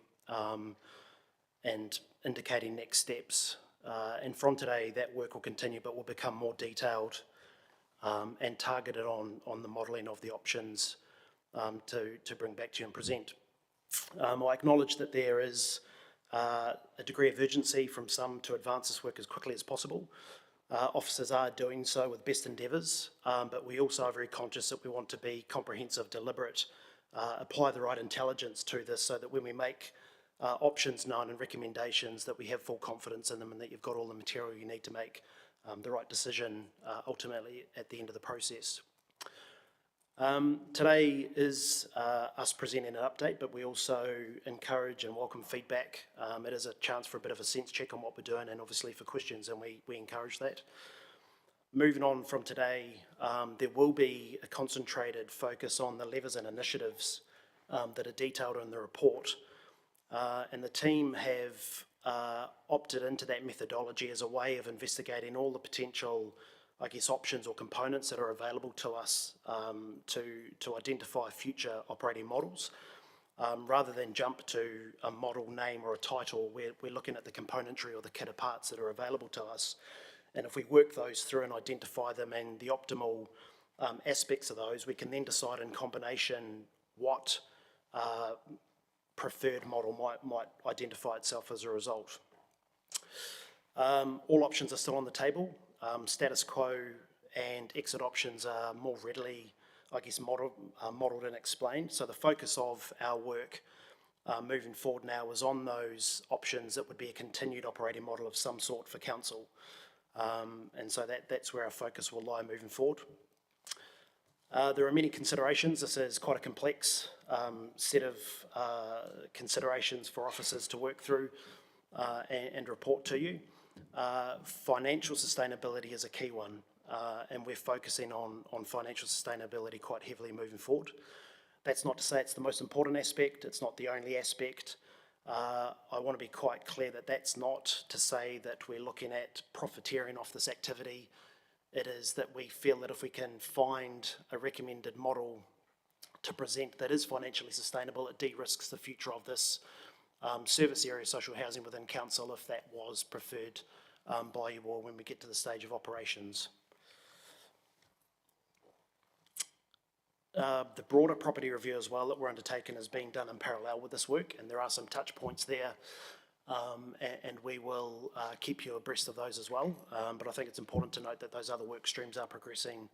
and indicating next steps. And from today, that work will continue, but will become more detailed and targeted on the modelling of the options to bring back to you and present. I acknowledge that there is a degree of urgency from some to advance this work as quickly as possible. Officers are doing so with best endeavours, but we also are very conscious that we want to be comprehensive, deliberate, apply the right intelligence to this so that when we make options known and recommendations that we have full confidence in them and that you've got all the material you need to make the right decision ultimately at the end of the process. Today is us presenting an update, but we also encourage and welcome feedback. It is a chance for a bit of a sense check on what we're doing and obviously for questions, and we encourage that. Moving on from today, there will be a concentrated focus on the levers and initiatives that are detailed in the report. And the team have opted into that methodology as a way of investigating all the potential options or components that are available to us to identify future operating models. Rather than jump to a model name or a title, we're looking at the componentry or the kit of parts that are available to us. And if we work those through and identify them and the optimal aspects of those, we can then decide in combination what preferred model might identify itself as a result. All options are still on the table. Status quo and exit options are more readily, modelled and explained. So the focus of our work moving forward now is on those options that would be a continued operating model of some sort for council. And so that's where our focus will lie moving forward. There are many considerations. This is quite a complex set of considerations for officers to work through and report to you. Financial sustainability is a key one, and we're focusing on financial sustainability quite heavily moving forward. That's not to say it's the most important aspect, it's not the only aspect. I want to be quite clear that that's not to say that we're looking at profiteering off this activity. It is that we feel that if we can find a recommended model to present that is financially sustainable, it de-risks the future of this service area social housing within council if that was preferred by you all when we get to the stage of operations. The broader property review as well that we're undertaking is being done in parallel with this work, and there are some touch points there, and we will keep you abreast of those as well. But I think it's important to note that those other work streams are progressing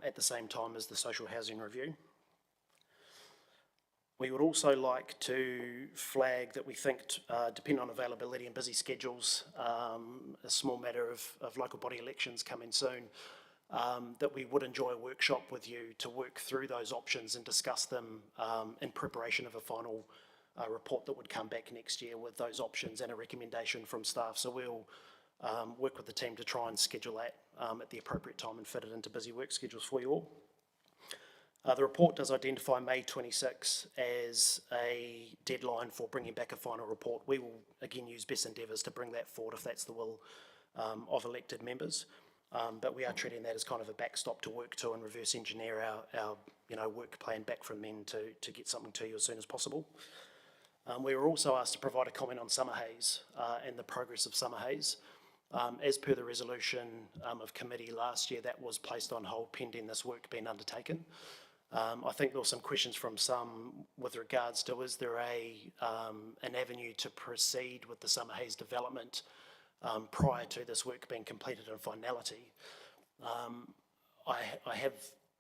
at the same time as the social housing review. We would also like to flag that we think, depending on availability and busy schedules, a small matter of local body elections coming soon, that we would enjoy a workshop with you to work through those options and discuss them in preparation of a final report that would come back next year with those options and a recommendation from staff. So we'll work with the team to try and schedule that at the appropriate time and fit it into busy work schedules for you all. The report does identify May 26 as a deadline for bringing back a final report. We will again use best endeavours to bring that forward if that's the will of elected members. But we are treating that as kind of a backstop to work to and reverse engineer our work plan back from then to get something to you as soon as possible. We were also asked to provide a comment on Summer Haze and the progress of Summer Haze. As per the resolution of committee last year, that was placed on hold pending this work being undertaken. I think there were some questions from some with regards to is there an avenue to proceed with the Summer Haze development prior to this work being completed in finality. I have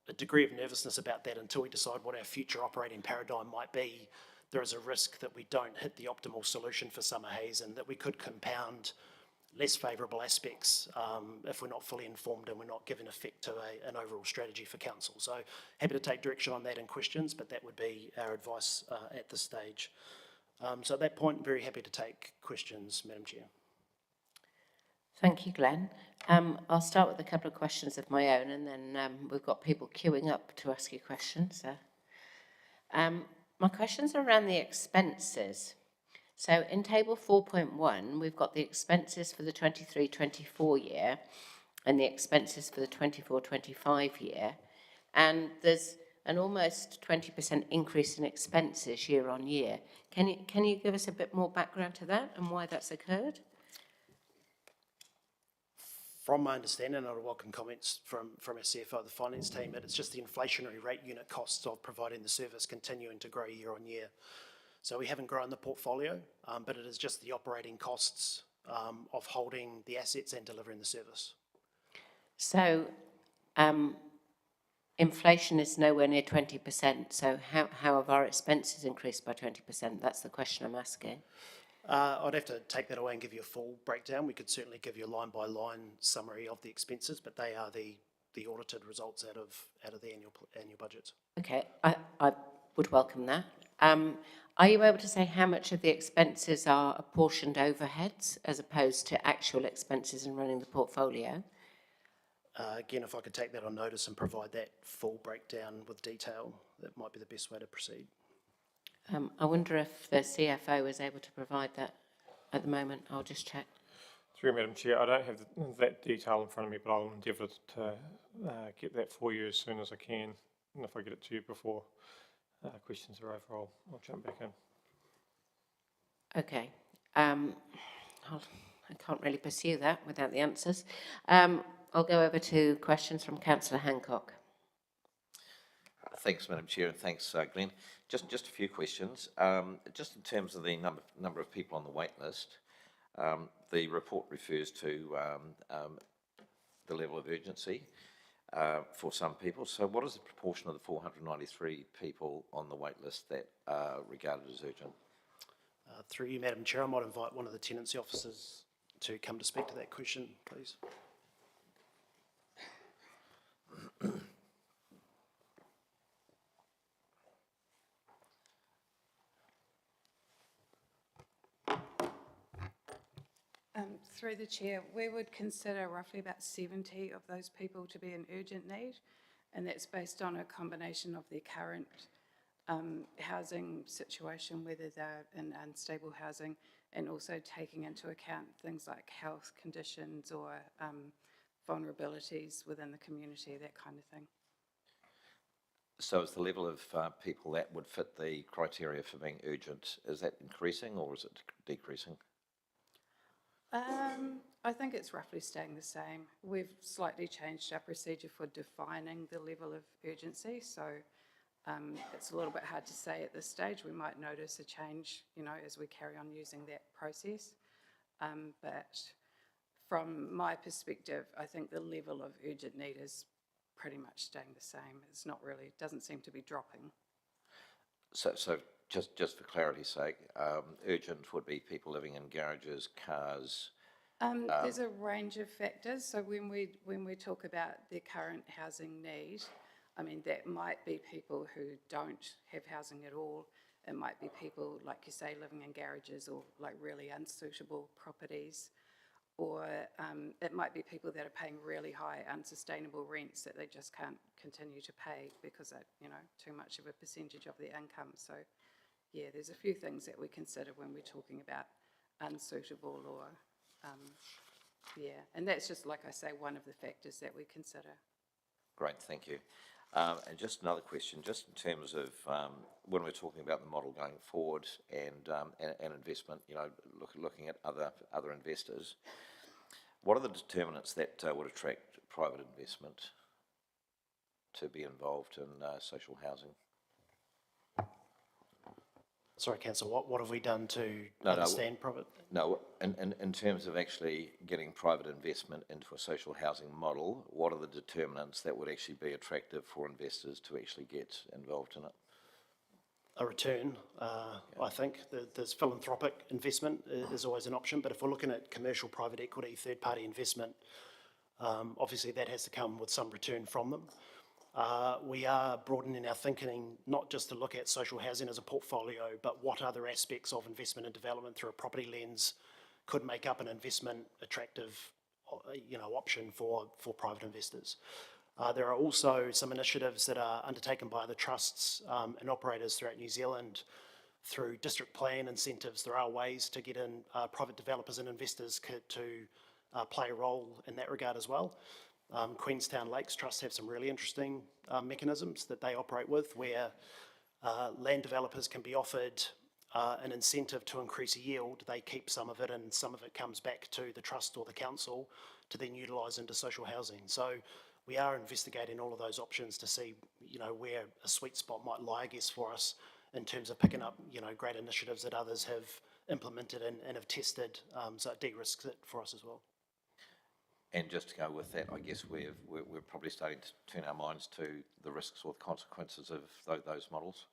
a degree of nervousness about that until we decide what our future operating paradigm might be. There is a risk that we don't hit the optimal solution for Summer Hayes and that we could compound less favourable aspects if we're not fully informed and we're not giving effect to an overall strategy for council. So happy to take direction on that and questions, but that would be our advice at this stage. So at that point, very happy to take questions, Madam Chair. Thank you, Glenn. I'll start with a couple of questions of my own, and then we've got people queuing up to ask you questions. My questions are around the expenses. So in table 4.1, we've got the expenses for the 23-24 year and the expenses for the 24-25 year. And there's an almost 20% increase in expenses year on year. Can you give us a bit more background to that and why that's occurred? From my understanding, and I welcome comments from our CFO, the finance team, it's just the inflationary rate unit costs of providing the service continuing to grow year on year. So we haven't grown the portfolio, but it is just the operating costs of holding the assets and delivering the service. So inflation is nowhere near 20%, so how have our expenses increased by 20%? That's the question I'm asking. I'd have to take that away and give you a full breakdown. We could certainly give you a line-by-line summary of the expenses, but they are the audited results out of the annual budgets. Okay, I would welcome that. Are you able to say how much of the expenses are apportioned overheads as opposed to actual expenses in running the portfolio? Again, if I could take that on notice and provide that full breakdown with detail, that might be the best way to proceed. I wonder if the CFO is able to provide that at the moment. I'll just check. Through Madam Chair, I don't have that detail in front of me, but I'll endeavour to get that for you as soon as I can. And if I get it to you before questions are over, I'll jump back in. Okay. I can't really pursue that without the answers. I'll go over to questions from Councillor Hancock. Thanks, Madam Chair, and thanks, Glenn. Just a few questions. Just in terms of the number of people on the wait list, the report refers to the level of urgency for some people. So what is the proportion of the 493 people on the wait list that are regarded as urgent? Through you, Madam Chair, I might invite one of the tenancy officers to come to speak to that question, please. Through the chair, we would consider roughly about 70 of those people to be in urgent need, and that's based on a combination of their current housing situation, whether they're in unstable housing, and also taking into account things like health conditions or vulnerabilities within the community, that kind of thing. So is the level of people that would fit the criteria for being urgent, is that increasing or is it decreasing? I think it's roughly staying the same. We've slightly changed our procedure for defining the level of urgency, so it's a little bit hard to say at this stage. We might notice a change, as we carry on using that process. But from my perspective, I think the level of urgent need is pretty much staying the same. It's not really, doesn't seem to be dropping. So just for clarity's sake, urgent would be people living in garages, cars. There's a range of factors. So when we talk about their current housing need, I mean, that might be people who don't have housing at all. It might be people, like you say, living in garages or like really unsuitable properties. Or it might be people that are paying really high unsustainable rents that they just can't continue to pay because they're, too much of a percentage of their income. So yeah, there's a few things that we consider when we're talking about unsuitable or, and that's just, like I say, one of the factors that we consider. Great, thank you. And just another question, just in terms of when we're talking about the model going forward and investment, looking at other investors, what are the determinants that would attract private investment to be involved in social housing? Sorry, councillor, what have we done to No, understand private? No, in terms of actually getting private investment into a social housing model, what are the determinants that would actually be attractive for investors to actually get involved in it? A return, I think. There's philanthropic investment is always an option, but if we're looking at commercial private equity, third-party investment, obviously that has to come with some return from them. We are broadening our thinking, not just to look at social housing as a portfolio, but what other aspects of investment and development through a property lens could make up an investment attractive, option for private investors. There are also some initiatives that are undertaken by the trusts and operators throughout New Zealand through district plan incentives. There are ways to get in private developers and investors to play a role in that regard as well. Queenstown Lakes Trust have some really interesting mechanisms that they operate with, where land developers can be offered an incentive to increase yield. They keep some of it, and some of it comes back to the trust or the council to then utilise into social housing. So we are investigating all of those options to see, where a sweet spot might lie, I guess, for us in terms of picking up, great initiatives that others have implemented and have tested, so it de-risks it for us as well. And just to go with that, I guess we're probably starting to turn our minds to the risks or the consequences of those models.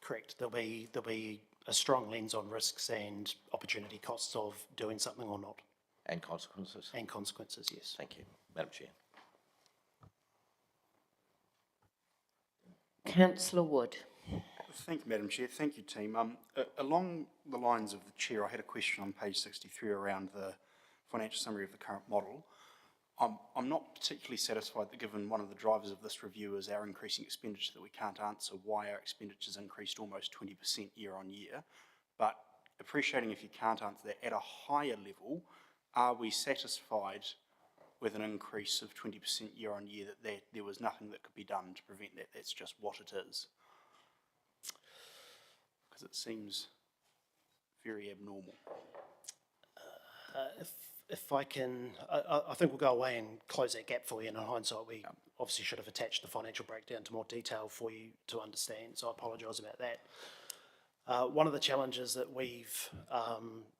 Correct. There'll be a strong lens on risks and opportunity costs of doing something or not. And consequences? And consequences, yes. Thank you. Madam Chair. Councillor Wood. Thank you, Madam Chair. Thank you, team. Along the lines of the Chair, I had a question on page 63 around the financial summary of the current model. I'm not particularly satisfied that, given one of the drivers of this review is our increasing expenditure, that we can't answer why our expenditure's increased almost 20% year on year. But appreciating if you can't answer that, at a higher level, are we satisfied with an increase of 20% year on year, that there was nothing that could be done to prevent that? That's just what it is. Because it seems very abnormal. If I can, I think we'll go away and close that gap for you. And in hindsight, we obviously should have attached the financial breakdown to more detail for you to understand, so I apologise about that. One of the challenges that we've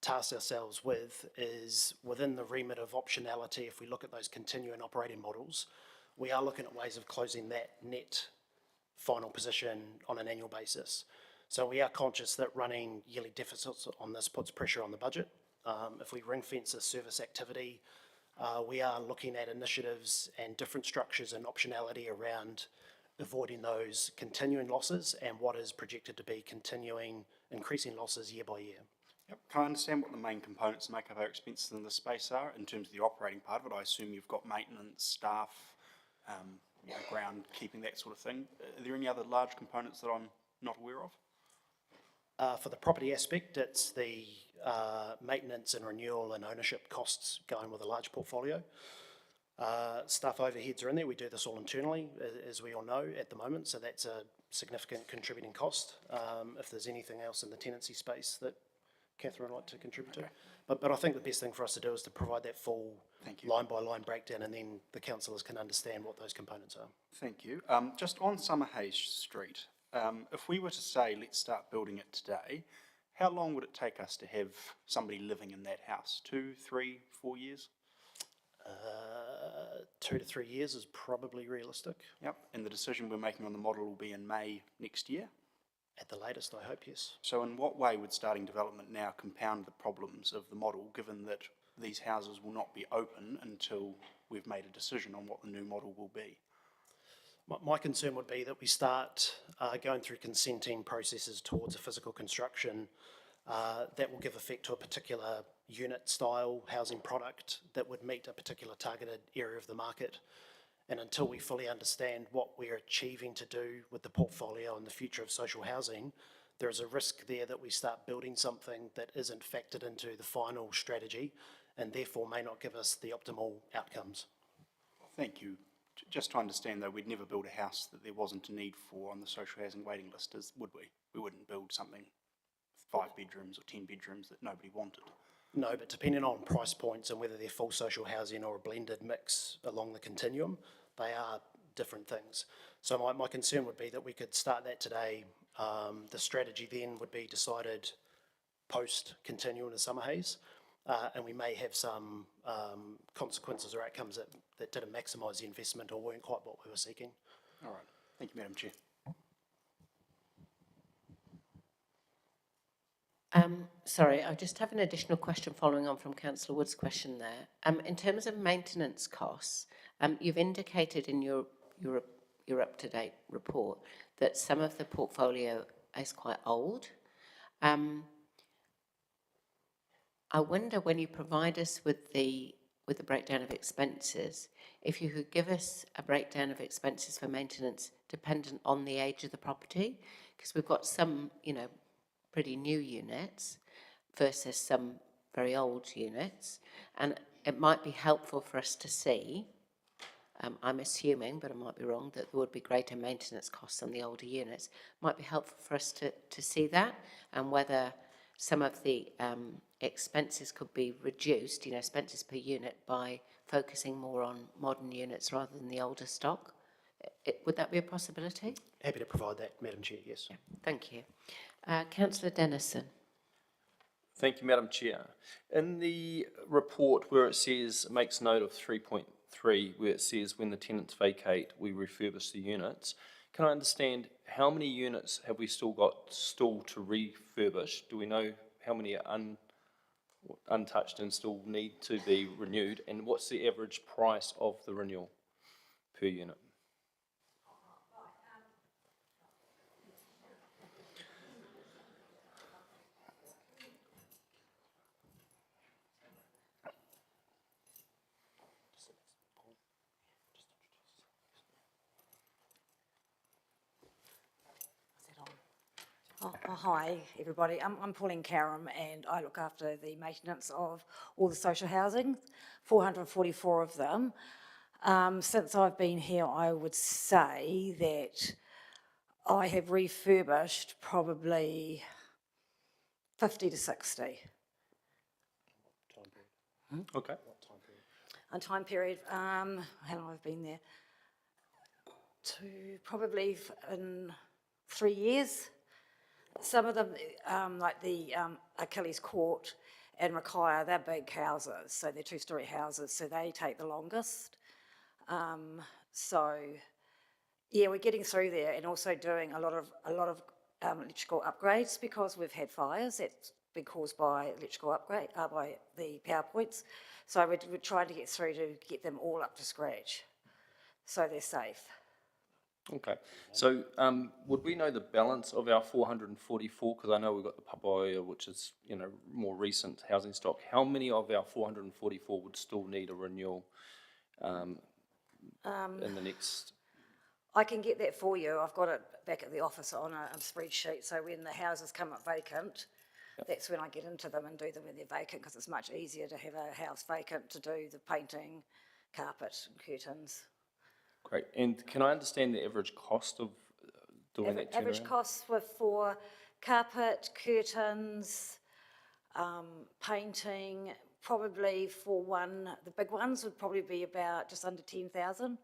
tasked ourselves with is within the remit of optionality. If we look at those continuing operating models, we are looking at ways of closing that net final position on an annual basis. So we are conscious that running yearly deficits on this puts pressure on the budget. If we ring fence a service activity, we are looking at initiatives and different structures and optionality around avoiding those continuing losses and what is projected to be continuing increasing losses year by year. Yep. Can I understand what the main components that make up our expenses in this space are in terms of the operating part of it? I assume you've got maintenance, staff, ground keeping, that sort of thing. Are there any other large components that I'm not aware of? For the property aspect, it's the maintenance and renewal and ownership costs going with a large portfolio. Staff overheads are in there. We do this all internally, as we all know at the moment, so that's a significant contributing cost. If there's anything else in the tenancy space that Catherine would like to contribute to. But I think the best thing for us to do is to provide that full line-by-line breakdown, and then the councillors can understand what those components are. Thank you. Just on Summerhays Street, if we were to say, let's start building it today, how long would it take us to have somebody living in that house? 2, 3, 4 years? 2 to 3 years is probably realistic. Yep. And the decision we're making on the model will be in May next year? At the latest, I hope, yes. So in what way would starting development now compound the problems of the model, given that these houses will not be open until we've made a decision on what the new model will be? My concern would be that we start going through consenting processes towards a physical construction that will give effect to a particular unit style housing product that would meet a particular targeted area of the market. And until we fully understand what we're achieving to do with the portfolio and the future of social housing, there is a risk there that we start building something that isn't factored into the final strategy and therefore may not give us the optimal outcomes. Thank you. Just to understand though, we'd never build a house that there wasn't a need for on the social housing waiting list, would we? We wouldn't build something 5 bedrooms or 10 bedrooms that nobody wanted. No, but depending on price points and whether they're full social housing or a blended mix along the continuum, they are different things. So my concern would be that we could start that today, The strategy then would be decided post-continuing the summer haze, and we may have some consequences or outcomes that didn't maximise the investment or weren't quite what we were seeking. All right. Thank you, Madam Chair. Sorry, I just have an additional question following on from Councillor Wood's question there. In terms of maintenance costs, you've indicated in your up-to-date report that some of the portfolio is quite old. I wonder, when you provide us with the breakdown of expenses, if you could give us a breakdown of expenses for maintenance dependent on the age of the property, because we've got some, pretty new units versus some very old units, and it might be helpful for us to see, I'm assuming, but I might be wrong, that there would be greater maintenance costs on the older units. It might be helpful for us to see that, and whether some of the expenses could be reduced, expenses per unit, by focusing more on modern units rather than the older stock. Would that be a possibility? Happy to provide that, Madam Chair, yes. Yeah, thank you. Councillor Dennison. Thank you, Madam Chair. In the report where it says, makes note of 3.3, where it says when the tenants vacate, we refurbish the units, can I understand how many units have we still got to refurbish? Do we know how many are untouched and still need to be renewed? And what's the average price of the renewal per unit? Hi, everybody. I'm Pauline Karam, and I look after the maintenance of all the social housing, 444 of them. Since I've been here, I would say that I have refurbished probably 50 to 60. Okay. A time period, how long I've been there? Probably in 3 years. Some of them, like the Achilles Court and Rakaya, they're big houses, so they're two-storey houses, so they take the longest. So, yeah, we're getting through there, and also doing a lot of electrical upgrades, because we've had fires that's been caused by electrical upgrade, by the power points. So we're trying to get through to get them all up to scratch, so they're safe. Okay, so would we know the balance of our 444? Because I know we've got the Papaia, which is more recent housing stock. How many of our 444 would still need a renewal in the next? I can get that for you. I've got it back at the office on a spreadsheet. So when the houses come up vacant, that's when I get into them and do them when they're vacant, because it's much easier to have a house vacant to do the painting, carpet, curtains. Great. And can I understand the average cost of doing that turnaround? Average costs were for carpet, curtains, painting, probably for the big ones would probably be about just under 10,000.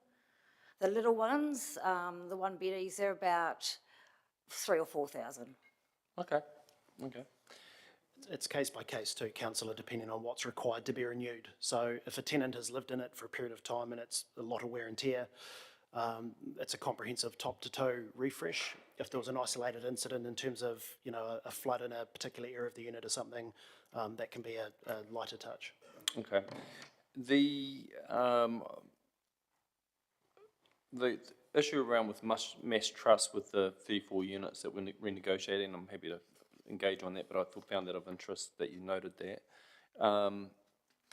The little ones, the one beddies, they're about 3,000 or 4,000. Okay, okay. It's case by case too, councillor, depending on what's required to be renewed. So if a tenant has lived in it for a period of time and it's a lot of wear and tear, it's a comprehensive top to toe refresh. If there was an isolated incident in terms of a flood in a particular area of the unit or something, that can be a lighter touch. Okay. The issue around with mass trust with the 34 units that we're renegotiating, I'm happy to engage on that, but I found that of interest that you noted that. And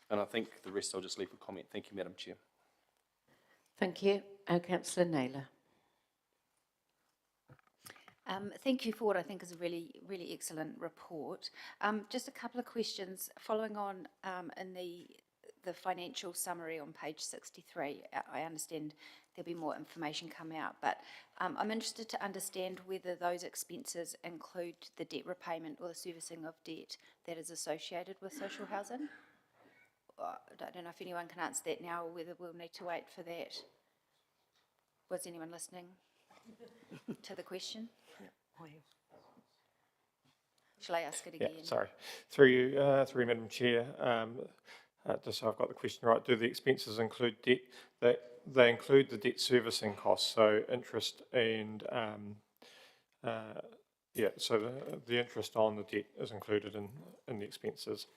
I think the rest I'll just leave for comment. Thank you, Madam Chair. Thank you. Councillor Naylor. Thank you for what I think is a really, really excellent report. Just a couple of questions following on in the financial summary on page 63. I understand there'll be more information come out, but I'm interested to understand whether those expenses include the debt repayment or the servicing of debt that is associated with social housing. I don't know if anyone can answer that now, or whether we'll need to wait for that. Was anyone listening to the question? Shall I ask it Yeah, again? sorry. Through you, Madam Chair, just so I've got the question right, do the expenses include debt? They include the debt servicing costs, so interest and, yeah, so the interest on the debt is included in the expenses.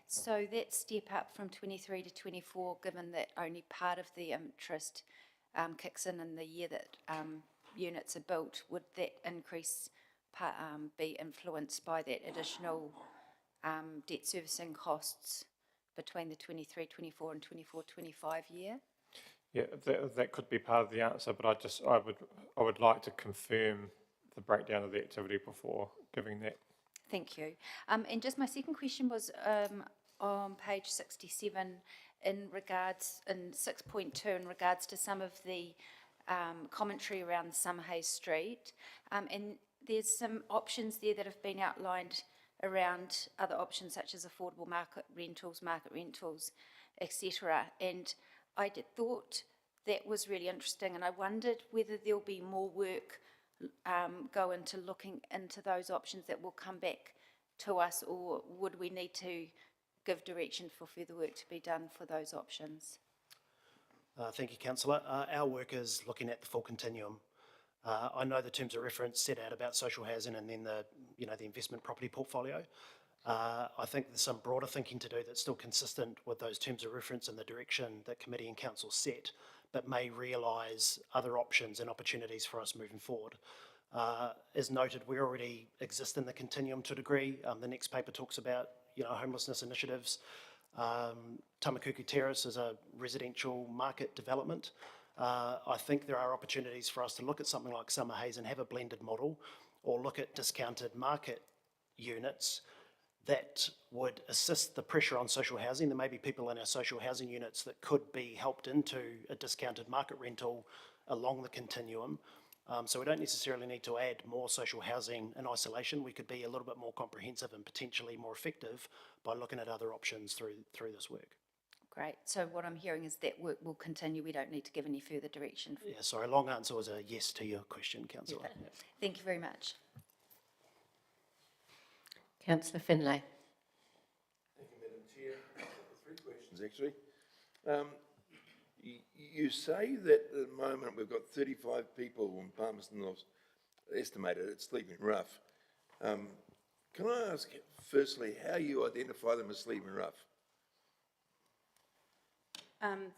So that step up from 23 to 24, given that only part of the interest kicks in the year that units are built, would that increase be influenced by that additional debt servicing costs between the 23, 24 and 24, 25 year? Yeah, that could be part of the answer, but I would like to confirm the breakdown of the activity before giving that. Thank you. And just my second question was on page 67 in 6.2 in regards to some of the commentary around Summerhays Street. And there's some options there that have been outlined around other options such as affordable market rentals, etc. And I thought that was really interesting, and I wondered whether there'll be more work go into looking into those options that will come back to us, or would we need to give direction for further work to be done for those options? Thank you, Councillor. Our work is looking at the full continuum. I know the terms of reference set out about social housing and then the investment property portfolio. I think there's some broader thinking to do that's still consistent with those terms of reference and the direction that committee and council set, but may realise other options and opportunities for us moving forward. As noted, we already exist in the continuum to a degree. The next paper talks about homelessness initiatives. Tamakuku Terrace is a residential market development. I think there are opportunities for us to look at something like Summerhays and have a blended model, or look at discounted market units that would assist the pressure on social housing. There may be people in our social housing units that could be helped into a discounted market rental along the continuum. So we don't necessarily need to add more social housing in isolation. We could be a little bit more comprehensive and potentially more effective by looking at other options through this work. Great. So what I'm hearing is that work will continue. We don't need to give any further direction. Yeah, sorry, long answer was a yes to your question, Councillor. Yeah. Thank you very much. Councillor Finlay. Thank you, Madam Chair. 3 questions, actually. You say that at the moment we've got 35 people in Palmerston North estimated at sleeping rough. Can I ask, firstly, how you identify them as sleeping rough?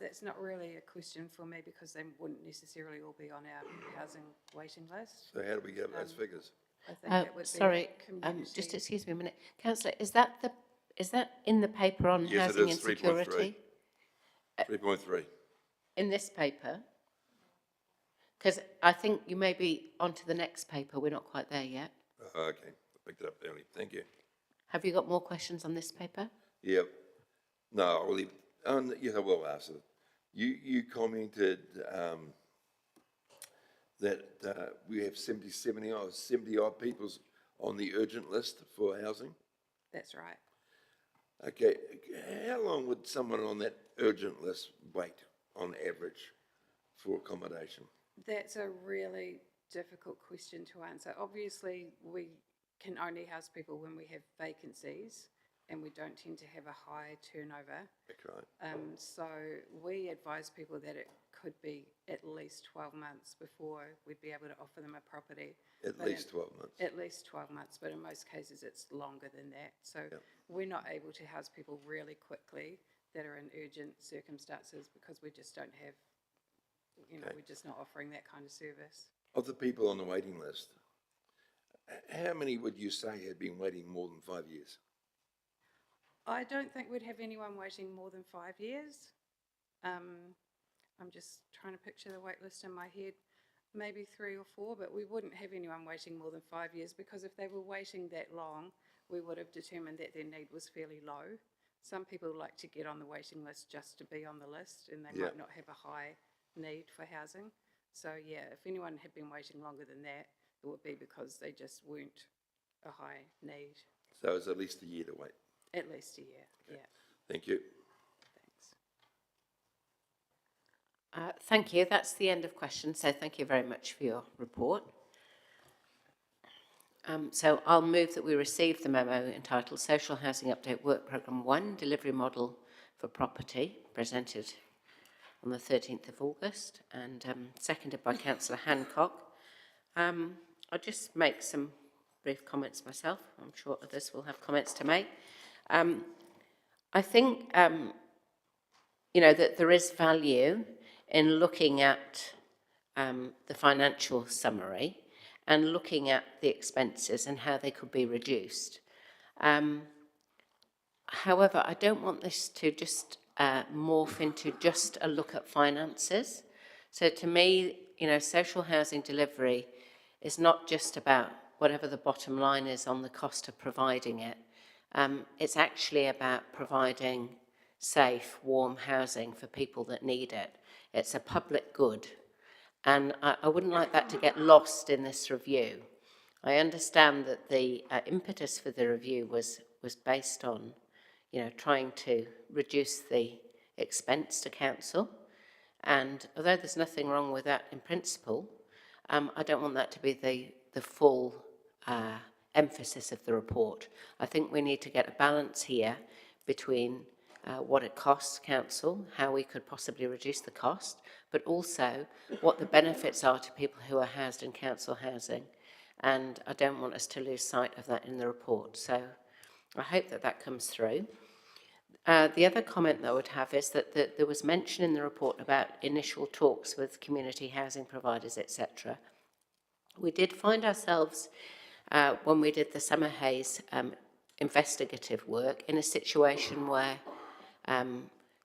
That's not really a question for me because they wouldn't necessarily all be on our housing waiting list. So how do we get those figures? I think that would sorry, be community. just excuse me a minute. Councillor, is that in the paper on Yes, housing it is, insecurity? 3.3. In this paper? Because I think you may be on to the next paper. We're not quite there yet. Okay, I picked it up early. Thank you. Have you got more questions on this paper? Yep. No, I'll leave. Yes, I will answer. You commented that we have 70 odd people on the urgent list for housing. That's right. Okay, how long would someone on that urgent list wait on average for accommodation? That's a really difficult question to answer. Obviously, we can only house people when we have vacancies, and we don't tend to have a high turnover. That's right. So we advise people that it could be at least 12 months before we'd be able to offer them a property. At least 12 months. At least 12 months, but in most cases it's longer than that. So we're not able to house people really quickly that are in urgent circumstances because we just don't have, we're just not offering that kind of service. Of the people on the waiting list, how many would you say had been waiting more than 5 years? I don't think we'd have anyone waiting more than 5 years. I'm just trying to picture the wait list in my head. Maybe 3 or 4, but we wouldn't have anyone waiting more than 5 years because if they were waiting that long, we would have determined that their need was fairly low. Some people like to get on the waiting list just to be on the list, and they might not have a high need for housing. So yeah, if anyone had been waiting longer than that, it would be because they just weren't a high need. So it's at least a year to wait. At least a year, yeah. Thank you. Thank you. That's the end of questions. So thank you very much for your report. So I'll move that we receive the memo entitled Social Housing Update Work Programme 1, Delivery Model for Property, presented on the 13th of August, and seconded by Councillor Hancock. I'll just make some brief comments myself. I'm sure others will have comments to make. I think, that there is value in looking at the financial summary and looking at the expenses and how they could be reduced. However, I don't want this to just morph into just a look at finances. So to me, social housing delivery is not just about whatever the bottom line is on the cost of providing it. It's actually about providing safe, warm housing for people that need it. It's a public good. And I wouldn't like that to get lost in this review. I understand that the impetus for the review was based on, trying to reduce the expense to council. And although there's nothing wrong with that in principle, I don't want that to be the full emphasis of the report. I think we need to get a balance here between what it costs council, how we could possibly reduce the cost, but also what the benefits are to people who are housed in council housing. And I don't want us to lose sight of that in the report. So I hope that that comes through. The other comment that I would have is that there was mention in the report about initial talks with community housing providers, etc. We did find ourselves, when we did the Summer Haze investigative work, in a situation where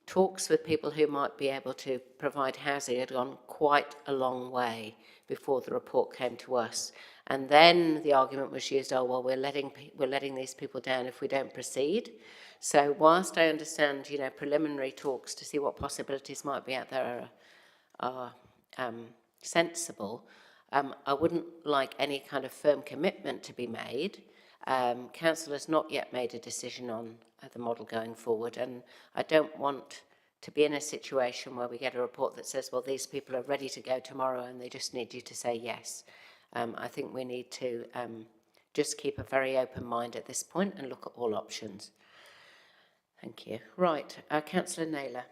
talks with people who might be able to provide housing had gone quite a long way before the report came to us. And then the argument was used, oh, well, we're letting these people down if we don't proceed. So whilst I understand, preliminary talks to see what possibilities might be out there are sensible, I wouldn't like any kind of firm commitment to be made. Council has not yet made a decision on the model going forward, and I don't want to be in a situation where we get a report that says, well, these people are ready to go tomorrow and they just need you to say yes. I think we need to just keep a very open mind at this point and look at all options. Thank you. Right, Councillor Naylor.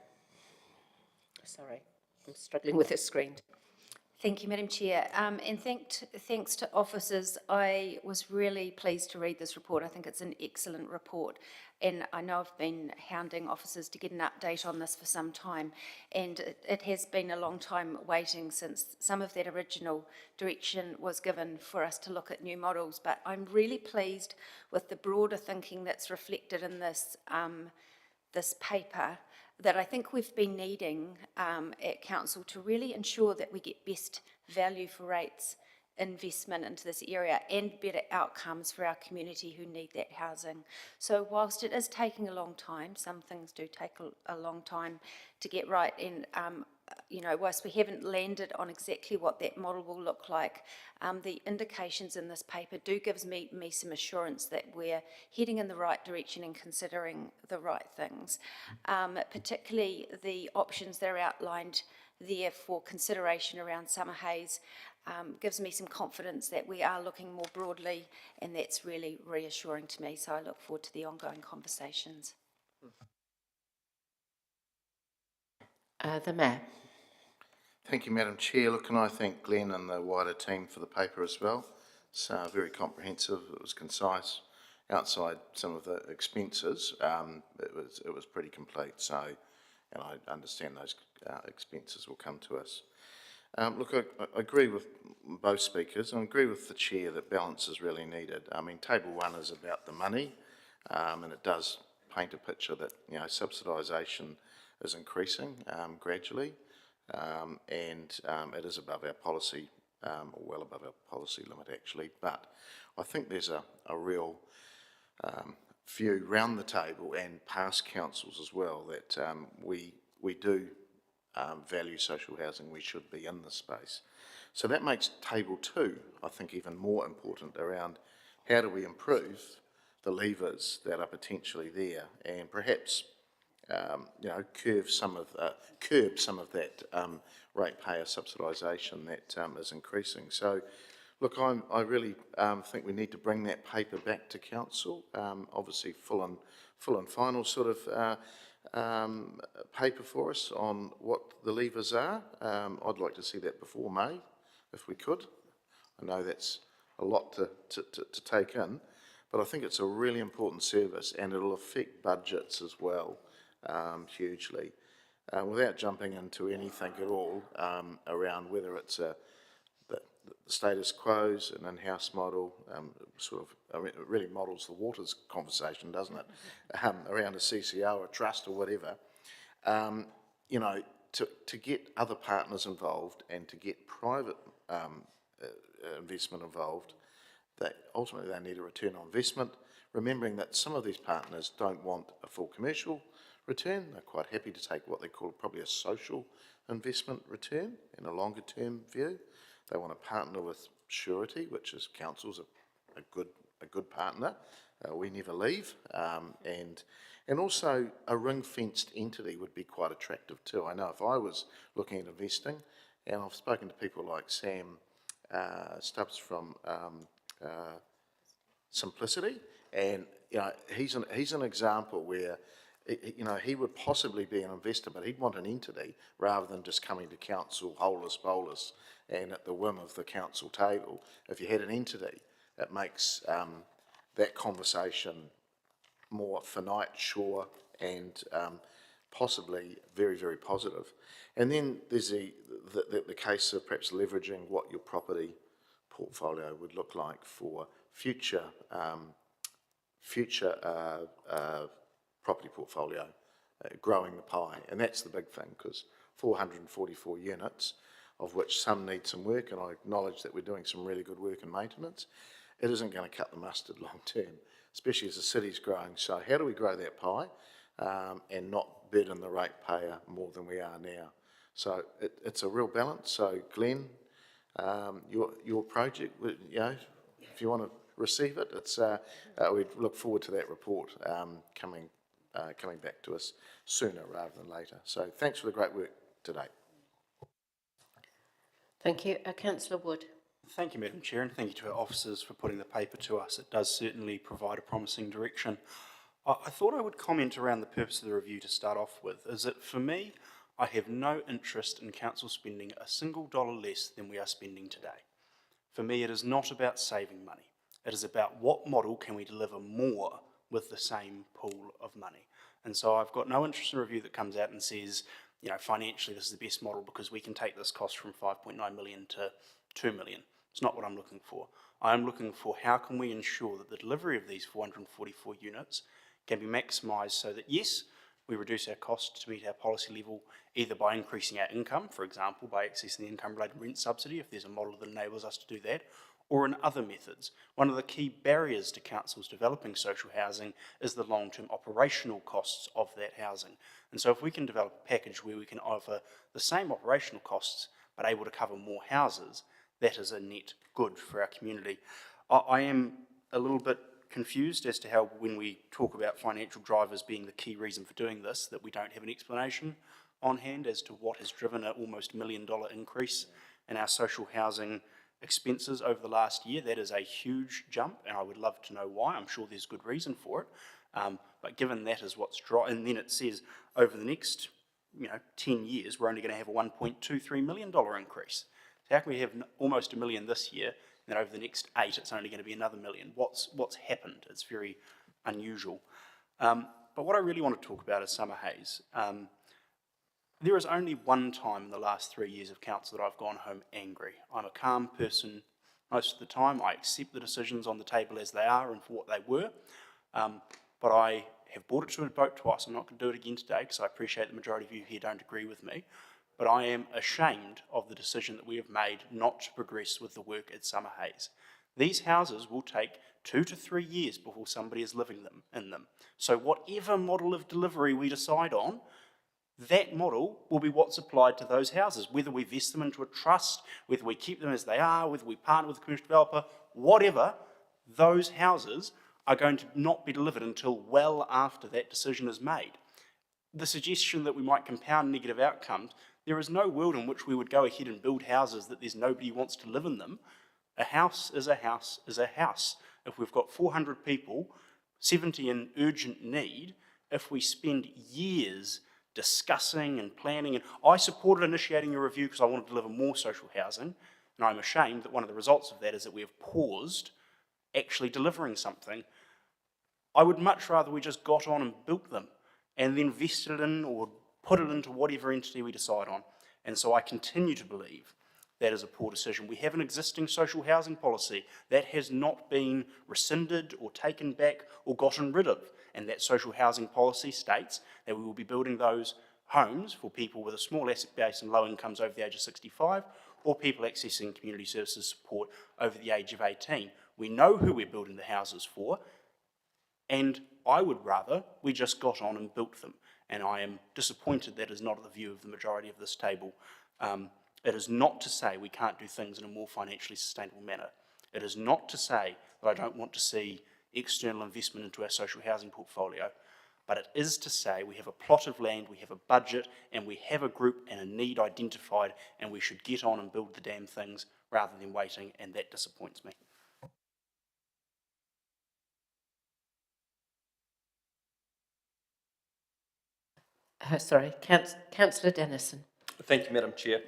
Sorry, I'm struggling with this screen. Thank you, Madam Chair. And thanks to officers. I was really pleased to read this report. I think it's an excellent report. And I know I've been hounding officers to get an update on this for some time. And it has been a long time waiting since some of that original direction was given for us to look at new models. But I'm really pleased with the broader thinking that's reflected in this, this paper, that I think we've been needing at council to really ensure that we get best value for rates investment into this area and better outcomes for our community who need that housing. So whilst it is taking a long time, some things do take a long time to get right, and whilst we haven't landed on exactly what that model will look like, the indications in this paper do give me some assurance that we're heading in the right direction and considering the right things, particularly the options that are outlined there for consideration around Summer Haze. Gives me some confidence that we are looking more broadly, and that's really reassuring to me. So I look forward to the ongoing conversations. The Mayor. Thank you, Madam Chair. Look, and I thank Glenn and the wider team for the paper as well. It's very comprehensive. It was concise. Outside some of the expenses, it was pretty complete. So, and I understand those expenses will come to us. Look, I agree with both speakers. I agree with the Chair that balance is really needed. I mean, Table 1 is about the money, and it does paint a picture that, subsidisation is increasing gradually, and it is above our policy, or well above our policy limit actually. But I think there's a real view round the table and past councils as well that we do value social housing. We should be in this space. So that makes Table 2, I think, even more important around how do we improve the levers that are potentially there and perhaps, curb some of that ratepayer subsidisation that is increasing. So, Look, I really think we need to bring that paper back to council. Obviously, full and final sort of paper for us on what the levers are. I'd like to see that before May, if we could. I know that's a lot to take in, but I think it's a really important service, and it'll affect budgets as well, hugely. Without jumping into anything at all around whether it's the status quo's an in-house model, it really models the waters conversation, doesn't it? Around a CCO or a trust or whatever. You know, to get other partners involved and to get private investment involved, that ultimately they need a return on investment, remembering that some of these partners don't want a full commercial return. They're quite happy to take what they call probably a social investment return in a longer term view. They want to partner with surety, which is council's a good partner. We never leave, and also a ring-fenced entity would be quite attractive too. I know if I was looking at investing, and I've spoken to people like Sam Stubbs from Simplicity, and you know he's an example where you know he would possibly be an investor, but he'd want an entity rather than just coming to council holus bolus and at the whim of the council table. If you had an entity, it makes that conversation more finite, sure, and possibly very, very positive. And then there's the case of perhaps leveraging what your property portfolio would look like for future property portfolio, growing the pie. And that's the big thing, because 444 units, of which some need some work, and I acknowledge that we're doing some really good work in maintenance, it isn't going to cut the mustard long term, especially as the city's growing. So how do we grow that pie and not burden the ratepayer more than we are now? So it's a real balance. So Glenn, your project, you know, if you want to receive it, it's we look forward to that report coming back to us sooner rather than later. So thanks for the great work today. Thank you. Councillor Wood. Thank you, Madam Chair, and thank you to our officers for putting the paper to us. It does certainly provide a promising direction. I thought I would comment around the purpose of the review to start off with, is that for me, I have no interest in council spending a single dollar less than we are spending today. For me, it is not about saving money. It is about what model can we deliver more with the same pool of money. And so I've got no interest in a review that comes out and says, you know, financially this is the best model because we can take this cost from 5.9 million to 2 million. It's not what I'm looking for. I'm looking for how can we ensure that the delivery of these 444 units can be maximised so that, yes, we reduce our costs to meet our policy level, either by increasing our income, for example, by accessing the income-related rent subsidy, if there's a model that enables us to do that, or in other methods. One of the key barriers to councils developing social housing is the long-term operational costs of that housing. And so if we can develop a package where we can offer the same operational costs but able to cover more houses, that is a net good for our community. I am a little bit confused as to how, when we talk about financial drivers being the key reason for doing this, that we don't have an explanation on hand as to what has driven an almost $1 million increase in our social housing expenses over the last year. That is a huge jump, and I would love to know why. I'm sure there's good reason for it, but given that is what's and then it says over the next 10 years we're only going to have a $1.23 million increase. So how can we have almost $1 million this year, and then over the next 8 it's only going to be another $1 million? What's happened? It's very unusual. But what I really want to talk about is Summer Hayes. There is only one time in the last 3 years of council that I've gone home angry. I'm a calm person most of the time. I accept the decisions on the table as they are and for what they were. But I have brought it to a vote twice. I'm not going to do it again today because I appreciate the majority of you here don't agree with me. But I am ashamed of the decision that we have made not to progress with the work at Summer Hayes. These houses will take 2 to 3 years before somebody is living in them. So whatever model of delivery we decide on, that model will be what's applied to those houses, whether we vest them into a trust, whether we keep them as they are, whether we partner with a commercial developer, whatever, those houses are going to not be delivered until well after that decision is made. The suggestion that we might compound negative outcomes, there is no world in which we would go ahead and build houses that there's nobody who wants to live in them A house is a house is a house. If we've got 400 people, 70 in urgent need, if we spend years discussing and planning, and I supported initiating a review because I wanted to deliver more social housing, and I'm ashamed that one of the results of that is that we have paused actually delivering something. I would much rather we just got on and built them and then invested in or put it into whatever entity we decide on. And so I continue to believe that is a poor decision. We have an existing social housing policy that has not been rescinded or taken back or gotten rid of. And that social housing policy states that we will be building those homes for people with a small asset base and low incomes over the age of 65, or people accessing community services support over the age of 18. We know who we're building the houses for, and I would rather we just got on and built them. And I am disappointed that is not the view of the majority of this table. It is not to say we can't do things in a more financially sustainable manner. It is not to say that I don't want to see external investment into our social housing portfolio, but it is to say we have a plot of land, we have a budget, and we have a group and a need identified, and we should get on and build the damn things rather than waiting, and that disappoints me. Sorry, Councillor Dennison. Thank you, Madam Chair.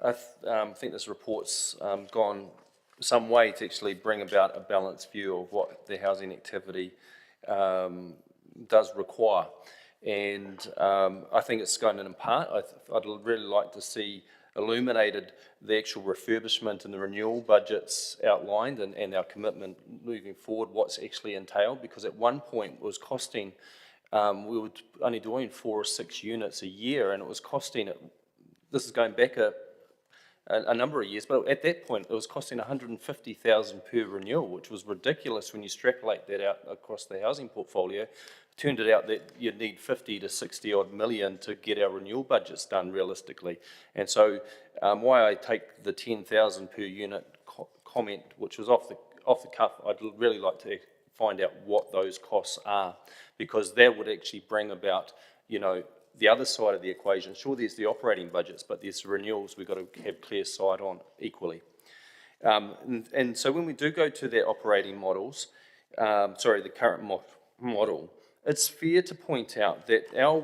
I think this report's gone some way to actually bring about a balanced view of what the housing activity does require. And I think it's going in part. I'd really like to see illuminated the actual refurbishment and the renewal budgets outlined and our commitment moving forward, what's actually entailed, because at one point it was costing, we were only doing 4 or 6 units a year, and it was costing, this is going back a number of years, but at that point it was costing $150,000 per renewal, which was ridiculous when you extrapolate that out across the housing portfolio. Turned it out that you'd need 50 to 60 odd million to get our renewal budgets done realistically. And so why I take the 10,000 per unit comment, which was off the cuff, I'd really like to find out what those costs are, because that would actually bring about, you know, the other side of the equation. Sure, there's the operating budgets, but there's the renewals we've got to have clear sight on equally. And so when we do go to their operating models, the current model, it's fair to point out that our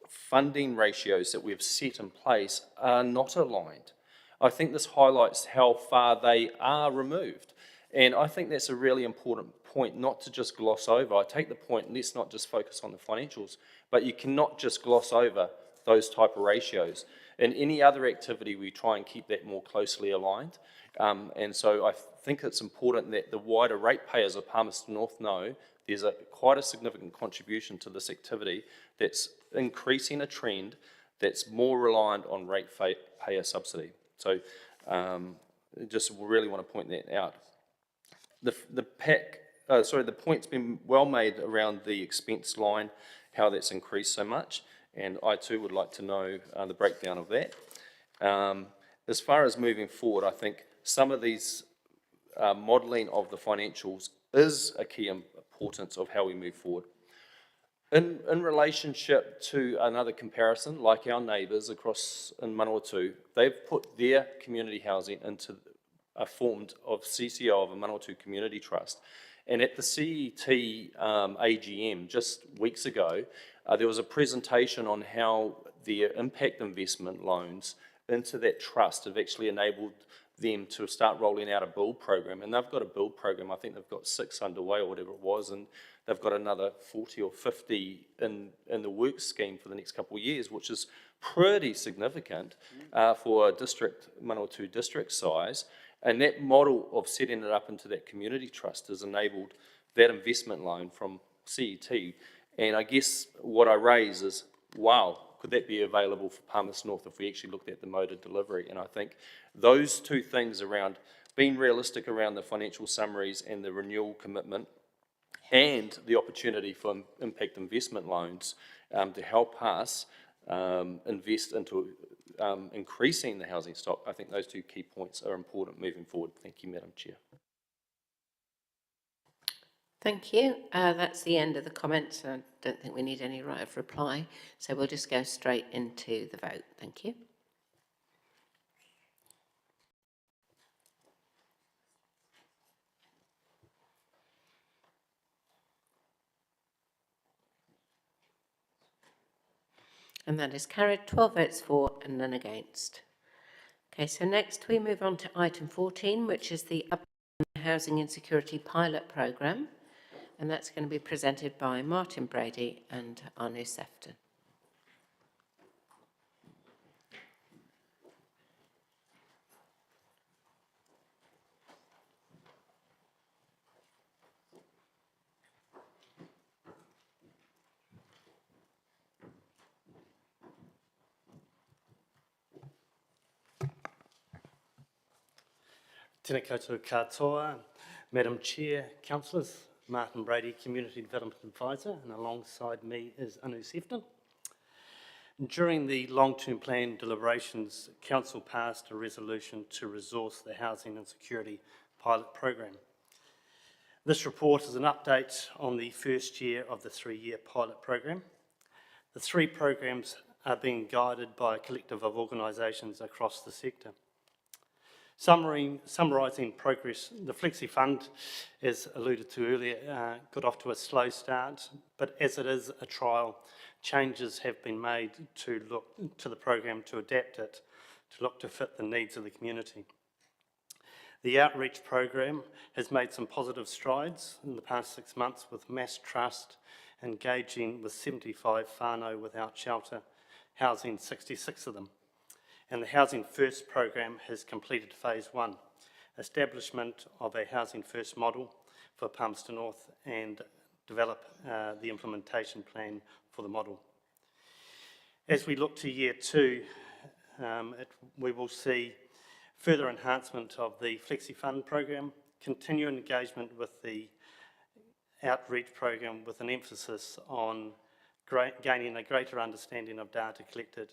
funding ratios that we've set in place are not aligned. I think this highlights how far they are removed. And I think that's a really important point not to just gloss over. I take the point, let's not just focus on the financials, but you cannot just gloss over those type of ratios. In any other activity, we try and keep that more closely aligned. And so I think it's important that the wider ratepayers of Palmerston North know there's quite a significant contribution to this activity that's increasing a trend that's more reliant on ratepayer subsidy. So just really want to point that out. The point's been well made around the expense line, how that's increased so much, and I too would like to know the breakdown of that. As far as moving forward, I think some of these modelling of the financials is a key importance of how we move forward. In relationship to another comparison, like our neighbours across in Manawatu, they've put their community housing into a form of CCO of a Manawatu Community Trust. And at the CET AGM just weeks ago, there was a presentation on how their impact investment loans into that trust have actually enabled them to start rolling out a build program. And they've got a build program, I think they've got 6 underway or whatever it was, and they've got another 40 or 50 in the work scheme for the next couple of years, which is pretty significant for a district, Manawatu district size. And that model of setting it up into that community trust has enabled that investment loan from CET. And I guess what I raise is, wow, could that be available for Palmerston North if we actually looked at the mode of delivery? And I think those two things around being realistic around the financial summaries and the renewal commitment and the opportunity for impact investment loans to help us invest into increasing the housing stock, I think those two key points are important moving forward. Thank you, Madam Chair. Thank you. That's the end of the comments. I don't think we need any right of reply, so we'll just go straight into the vote. Thank you. And that is carried, 12 votes for and none against. Okay, so next we move on to item 14, which is the Housing Insecurity Pilot Programme. And that's going to be presented by Martin Brady and Anu Sefton. Tēnā koutou katoa, Madam Chair, Councillors, Martin Brady, Community Development Advisor, and alongside me is Anu Sefton. During the long-term plan deliberations, Council passed a resolution to resource the Housing and Security Pilot Programme. This report is an update on the first year of the 3-year pilot programme. The 3 programmes are being guided by a collective of organisations across the sector. Summarising progress, the Flexi Fund, as alluded to earlier, got off to a slow start, but as it is a trial, changes have been made to look to the program to adapt it, to look to fit the needs of the community. The outreach program has made some positive strides in the past 6 months, with Mass Trust engaging with 75 whānau without shelter, housing 66 of them. And the Housing First program has completed phase 1, establishment of a Housing First model for Palmerston North and develop the implementation plan for the model. As we look to year 2, we will see further enhancement of the Flexi Fund program, continuing engagement with the outreach program with an emphasis on gaining a greater understanding of data collected,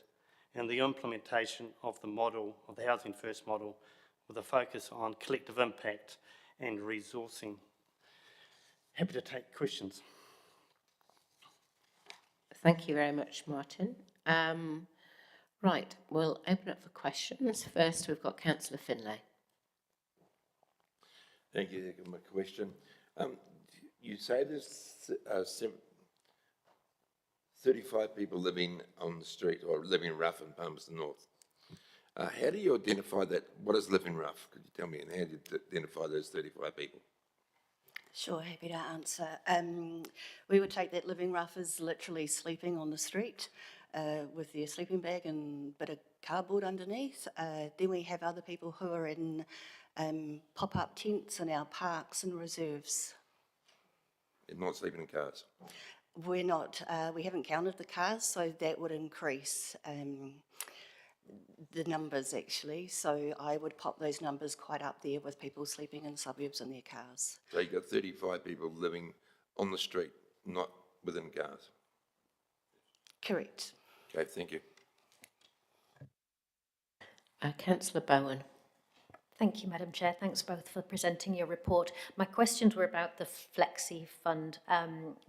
and the implementation of the model, of the Housing First model, with a focus on collective impact and resourcing. Happy to take questions. Thank you very much, Martin. Right, we'll open up for questions. First, we've got Councillor Finlay. Thank you. My question. You say there's 35 people living on the street or living rough in Palmerston North. How do you identify that? What is living rough? Could you tell me, and how do you identify those 35 people? Sure, happy to answer. We would take that living rough as literally sleeping on the street with their sleeping bag and a bit of cardboard underneath. Then we have other people who are in pop-up tents in our parks and reserves. They're not sleeping in cars? We're not, we haven't counted the cars, so that would increase the numbers actually. So I would pop those numbers quite up there with people sleeping in suburbs in their cars. So you've got 35 people living on the street, not within cars? Correct. Okay, thank you. Councillor Bowen. Thank you, Madam Chair. Thanks both for presenting your report. My questions were about the Flexi Fund.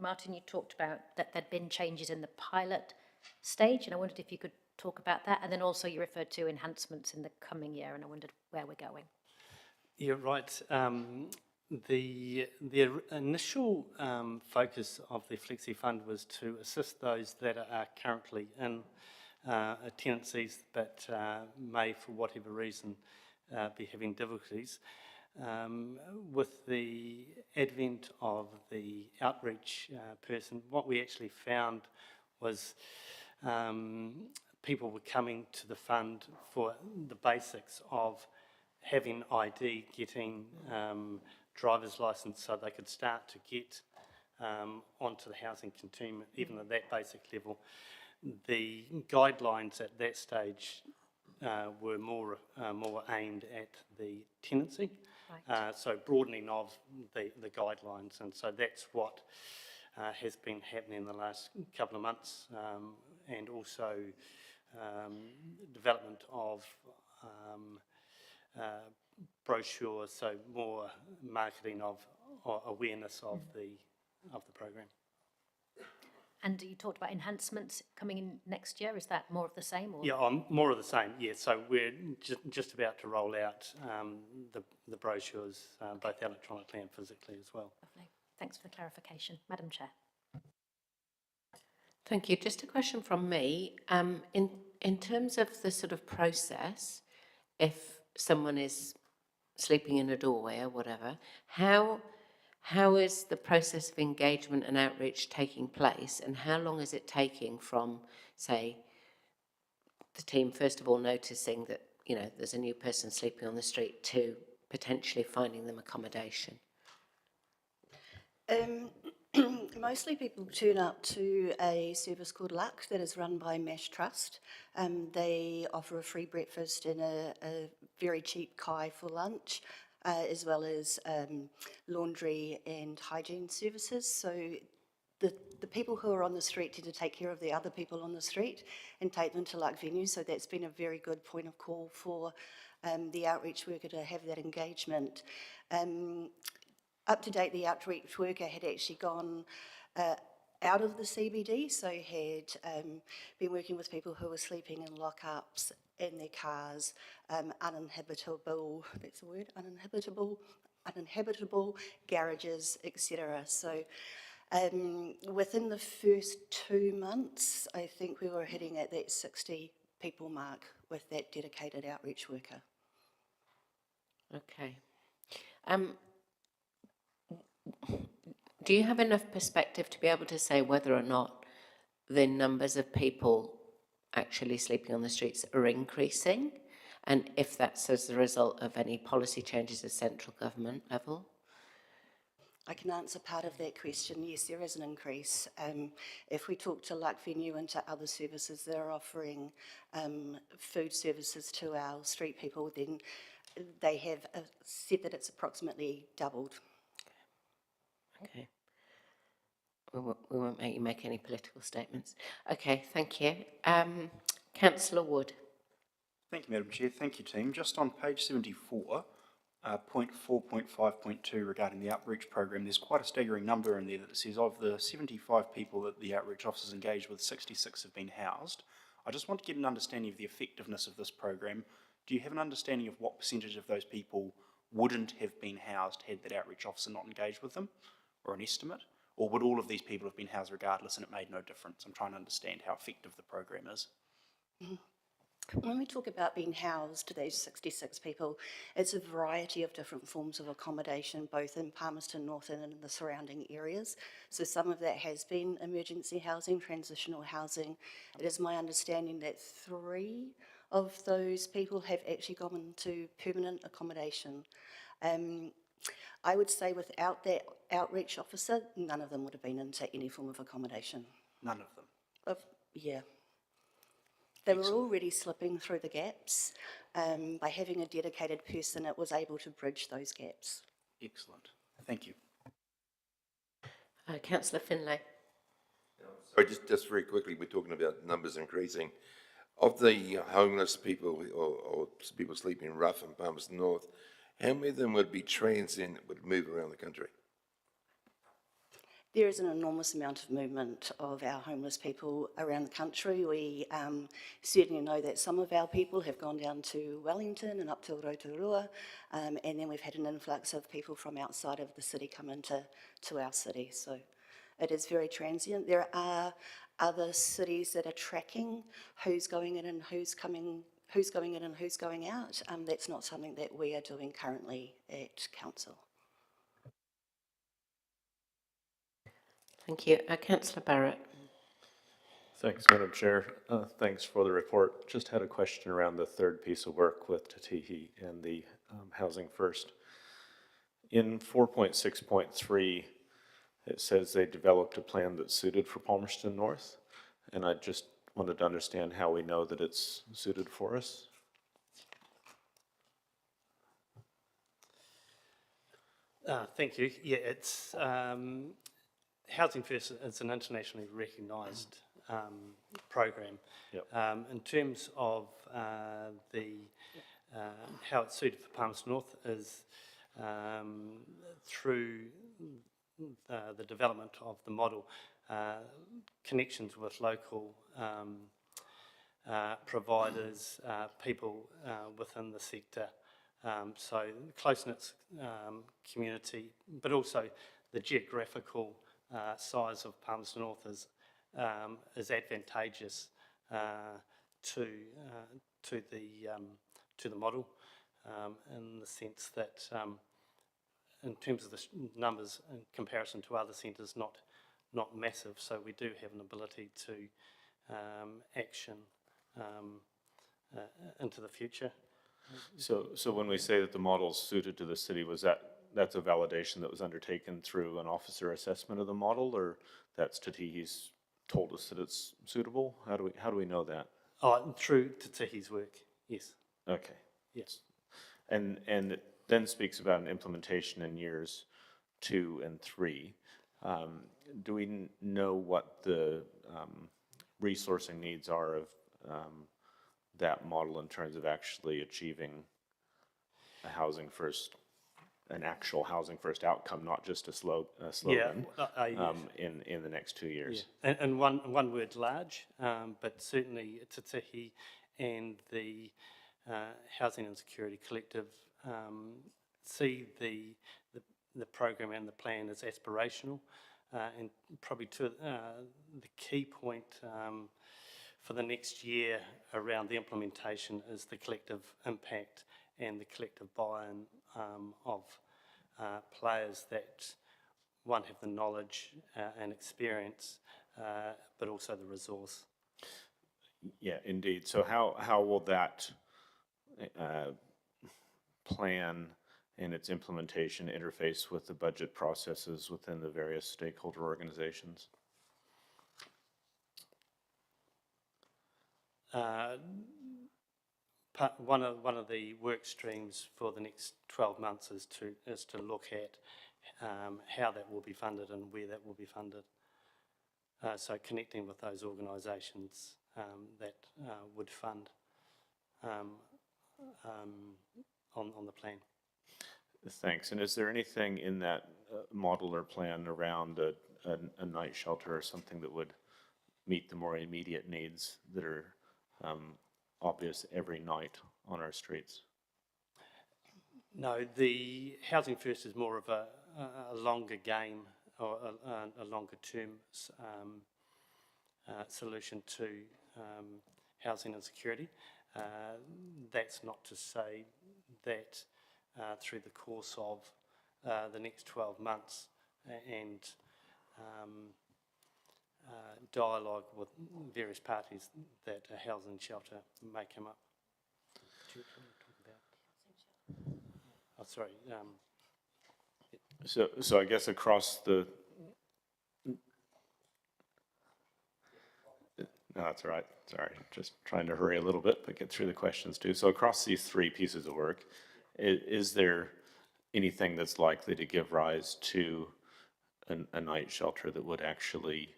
Martin, you talked about that there'd been changes in the pilot stage, and I wondered if you could talk about that. And then also you referred to enhancements in the coming year, and I wondered where we're going. Yeah, right. The initial focus of the Flexi Fund was to assist those that are currently in tenancies but may, for whatever reason, be having difficulties. With the advent of the outreach person, what we actually found was people were coming to the fund for the basics of having ID, getting driver's license so they could start to get onto the housing continuum, even at that basic level. The guidelines at that stage were more aimed at the tenancy, right. So broadening of the guidelines, and so that's what has been happening in the last couple of months, and also development of brochures, so more marketing of awareness of the program. And you talked about enhancements coming in next year. Is that more of the same? Or? Yeah, more of the same, yeah. So we're just about to roll out the brochures, both electronically and physically as well. Lovely. Thanks for the clarification. Madam Chair. Thank you. Just a question from me. In terms of the sort of process, if someone is sleeping in a doorway or whatever, how is the process of engagement and outreach taking place, and how long is it taking from, say, the team first of all noticing that, you know, there's a new person sleeping on the street to potentially finding them accommodation? Mostly people turn up to a service called Luck that is run by Mash Trust. They offer a free breakfast and a very cheap kai for lunch, as well as laundry and hygiene services. So the people who are on the street tend to take care of the other people on the street and take them to Luck Venue. So that's been a very good point of call for the outreach worker to have that engagement. Up to date, the outreach worker had actually gone out of the CBD, so had been working with people who were sleeping in lockups, in their cars, uninhabitable, that's the word, uninhabitable garages, etc. So within the first 2 months, I think we were hitting at that 60 people mark with that dedicated outreach worker. Okay. Do you have enough perspective to be able to say whether or not the numbers of people actually sleeping on the streets are increasing, and if that's as a result of any policy changes at central government level? I can answer part of that question. Yes, there is an increase. If we talk to Luck Venue and to other services that are offering food services to our street people, then they have said that it's approximately doubled. Okay. We won't make you make any political statements. Okay, thank you. Councillor Wood. Thank you, Madam Chair. Thank you, team. Just on page 74, point 4.5.2 regarding the outreach program, there's quite a staggering number in there that says of the 75 people that the outreach officers engaged with, 66 have been housed. I just want to get an understanding of the effectiveness of this program. Do you have an understanding of what percentage of those people wouldn't have been housed had that outreach officer not engaged with them, or an estimate? Or would all of these people have been housed regardless and it made no difference? I'm trying to understand how effective the program is. When we talk about being housed, those 66 people, it's a variety of different forms of accommodation, both in Palmerston North and in the surrounding areas. So some of that has been emergency housing, transitional housing. It is my understanding that 3 of those people have actually gone into permanent accommodation. I would say without that outreach officer, none of them would have been into any form of accommodation. None of them? Yeah. They were already slipping through the gaps. By having a dedicated person, it was able to bridge those gaps. Excellent. Thank you. Councillor Finlay. Sorry, just very quickly, we're talking about numbers increasing. Of the homeless people or people sleeping rough in Palmerston North, how many of them would be transient that would move around the country? There is an enormous amount of movement of our homeless people around the country. We certainly know that some of our people have gone down to Wellington and up to Rotorua, and then we've had an influx of people from outside of the city come into our city. So it is very transient. There are other cities that are tracking who's going in and who's coming, who's going in and who's going out. That's not something that we are doing currently at council. Thank you. Councillor Barrett. Thanks, Madam Chair. Thanks for the report. Just had a question around the third piece of work with Tatihi and the Housing First. In 4.6.3, it says they developed a plan that's suited for Palmerston North, and I just wanted to understand how we know that it's suited for us. Thank you. Yeah, it's Housing First is an internationally recognised program. Yep. In terms of how it's suited for Palmerston North is through the development of the model, connections with local providers, people within the sector. So close-knit community, but also the geographical size of Palmerston North is is advantageous to the model, in the sense that in terms of the numbers in comparison to other centres, not massive. So we do have an ability to action into the future. So when we say that the model's suited to the city, that's a validation that was undertaken through an officer assessment of the model, or that's Tatihi's told us that it's suitable? How do we know that? Oh, through Tatihi's work, yes. Okay. Yes. And it then speaks about an implementation in years 2 and 3. Do we know what the resourcing needs are of that model in terms of actually achieving an actual housing first outcome, not just a slogan, in the next 2 years? Yeah. And one word, large, but certainly Tatihi and the Housing and Security Collective see the program and the plan as aspirational, and probably the key point for the next year around the implementation is the collective impact and the collective buy-in of players that, one, have the knowledge and experience, but also the resource. Yeah, indeed. So how will that plan and its implementation interface with the budget processes within the various stakeholder organizations? One of the work streams for the next 12 months is to look at how that will be funded and where that will be funded. So connecting with those organisations that would fund on the plan. Thanks. And is there anything in that model or plan around a night shelter or something that would meet the more immediate needs that are obvious every night on our streets? No, the Housing First is more of a longer game, or a longer term solution to housing and security. That's not to say that through the course of the next 12 months and dialogue with various parties that a housing shelter may come up. Do you want to talk about? Oh, sorry. So I guess across the... No, that's all right. Sorry, just trying to hurry a little bit, but get through the questions too. So across these 3 pieces of work, is there anything that's likely to give rise to a night shelter that would actually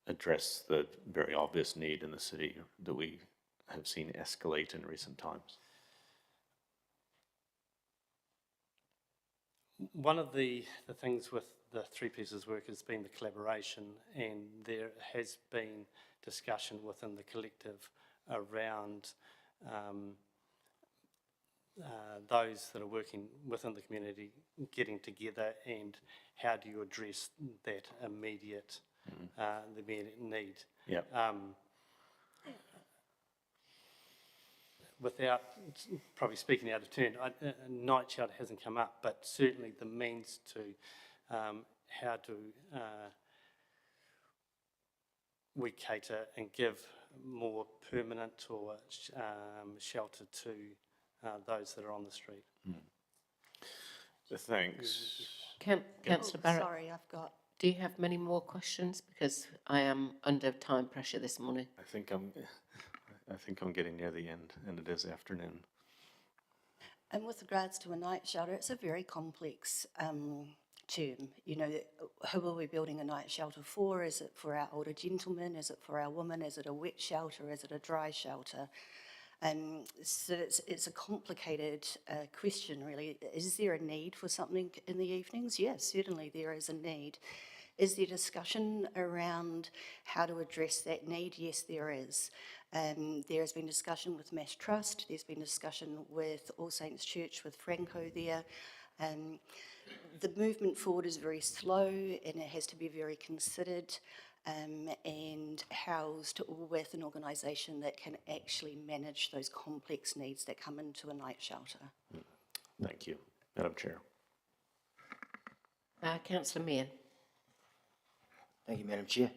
address the very obvious need in the city that we have seen escalate in recent times? One of the things with the 3 pieces of work has been the collaboration, and there has been discussion within the collective around those that are working within the community getting together, and how do you address that immediate the immediate need. Yep. Without probably speaking out of turn, a night shelter hasn't come up, but certainly the means to how do we cater and give more permanent or shelter to those that are on the street. Thanks. Councillor Barrett, Sorry, I've got... do you have many more questions? Because I am under time pressure this morning. I think I'm getting near the end, and it is afternoon. And with regards to a night shelter, it's a very complex term. You know, who are we building a night shelter for? Is it for our older gentlemen? Is it for our women? Is it a wet shelter? Is it a dry shelter? So it's a complicated question, really. Is there a need for something in the evenings? Yes, certainly there is a need. Is there discussion around how to address that need? Yes, there is. There has been discussion with Mass Trust. There's been discussion with All Saints Church, with Franco there. The movement forward is very slow, and it has to be very considered. and housed with an organisation that can actually manage those complex needs that come into a night shelter. Thank you, Madam Chair. Councillor Meehan. Thank you, Madam Chair.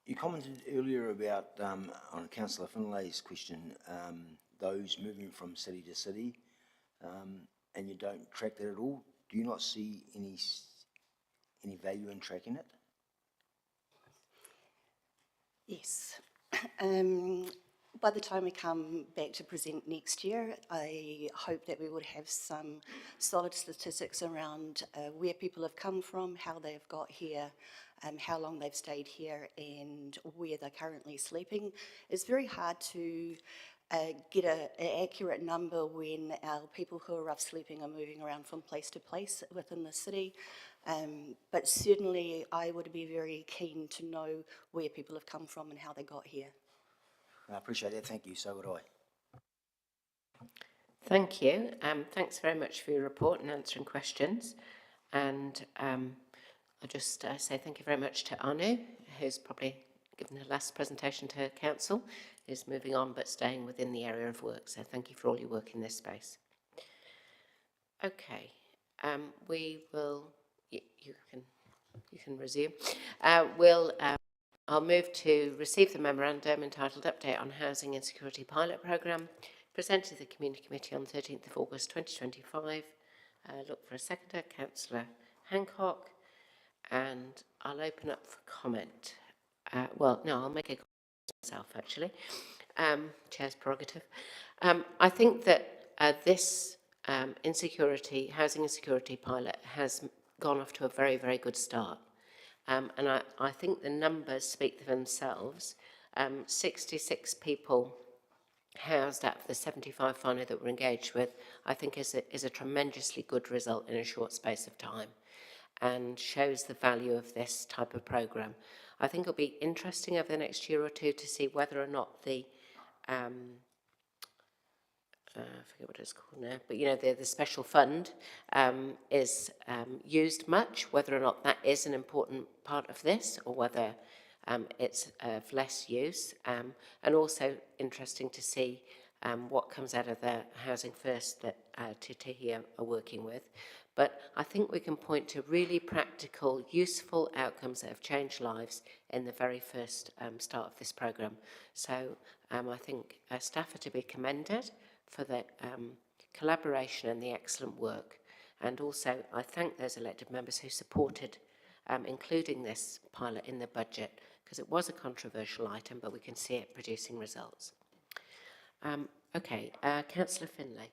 You commented earlier about, on Councillor Finlay's question, those moving from city to city, and you don't track that at all. Do you not see any value in tracking it? Yes. By the time we come back to present next year, I hope that we would have some solid statistics around where people have come from, how they've got here, how long they've stayed here, and where they're currently sleeping. It's very hard to get an accurate number when our people who are rough sleeping are moving around from place to place within the city. But certainly I would be very keen to know where people have come from and how they got here. I appreciate that, thank you, so would I. Thank you. Thanks very much for your report and answering questions. And I'll just say thank you very much to Anu, who's probably given the last presentation to Council, who's moving on but staying within the area of work. So thank you for all your work in this space. Okay, we will, you can resume. I'll move to receive the memorandum entitled Update on Housing Insecurity Pilot Programme, presented to the Community Committee on 13th of August 2025. Look for a seconder, Councillor Hancock, and I'll open up for comment. I'll make a comment myself, actually. Chair's prerogative. I think that this housing insecurity pilot has gone off to a very, very good start. And I think the numbers speak for themselves. 66 people housed out of the 75 finally that we're engaged with, I think is a tremendously good result in a short space of time, and shows the value of this type of programme. I think it'll be interesting over the next year or two to see whether or not the I forget what it's called now, but the special fund is used much, whether or not that is an important part of this, or whether it's of less use, and also interesting to see what comes out of the Housing First that Te Tihi are working with. But I think we can point to really practical, useful outcomes that have changed lives in the very first start of this programme. So I think staff are to be commended for the collaboration and the excellent work. And also I thank those elected members who supported including this pilot in the budget, because it was a controversial item, but we can see it producing results. Councillor Finlay.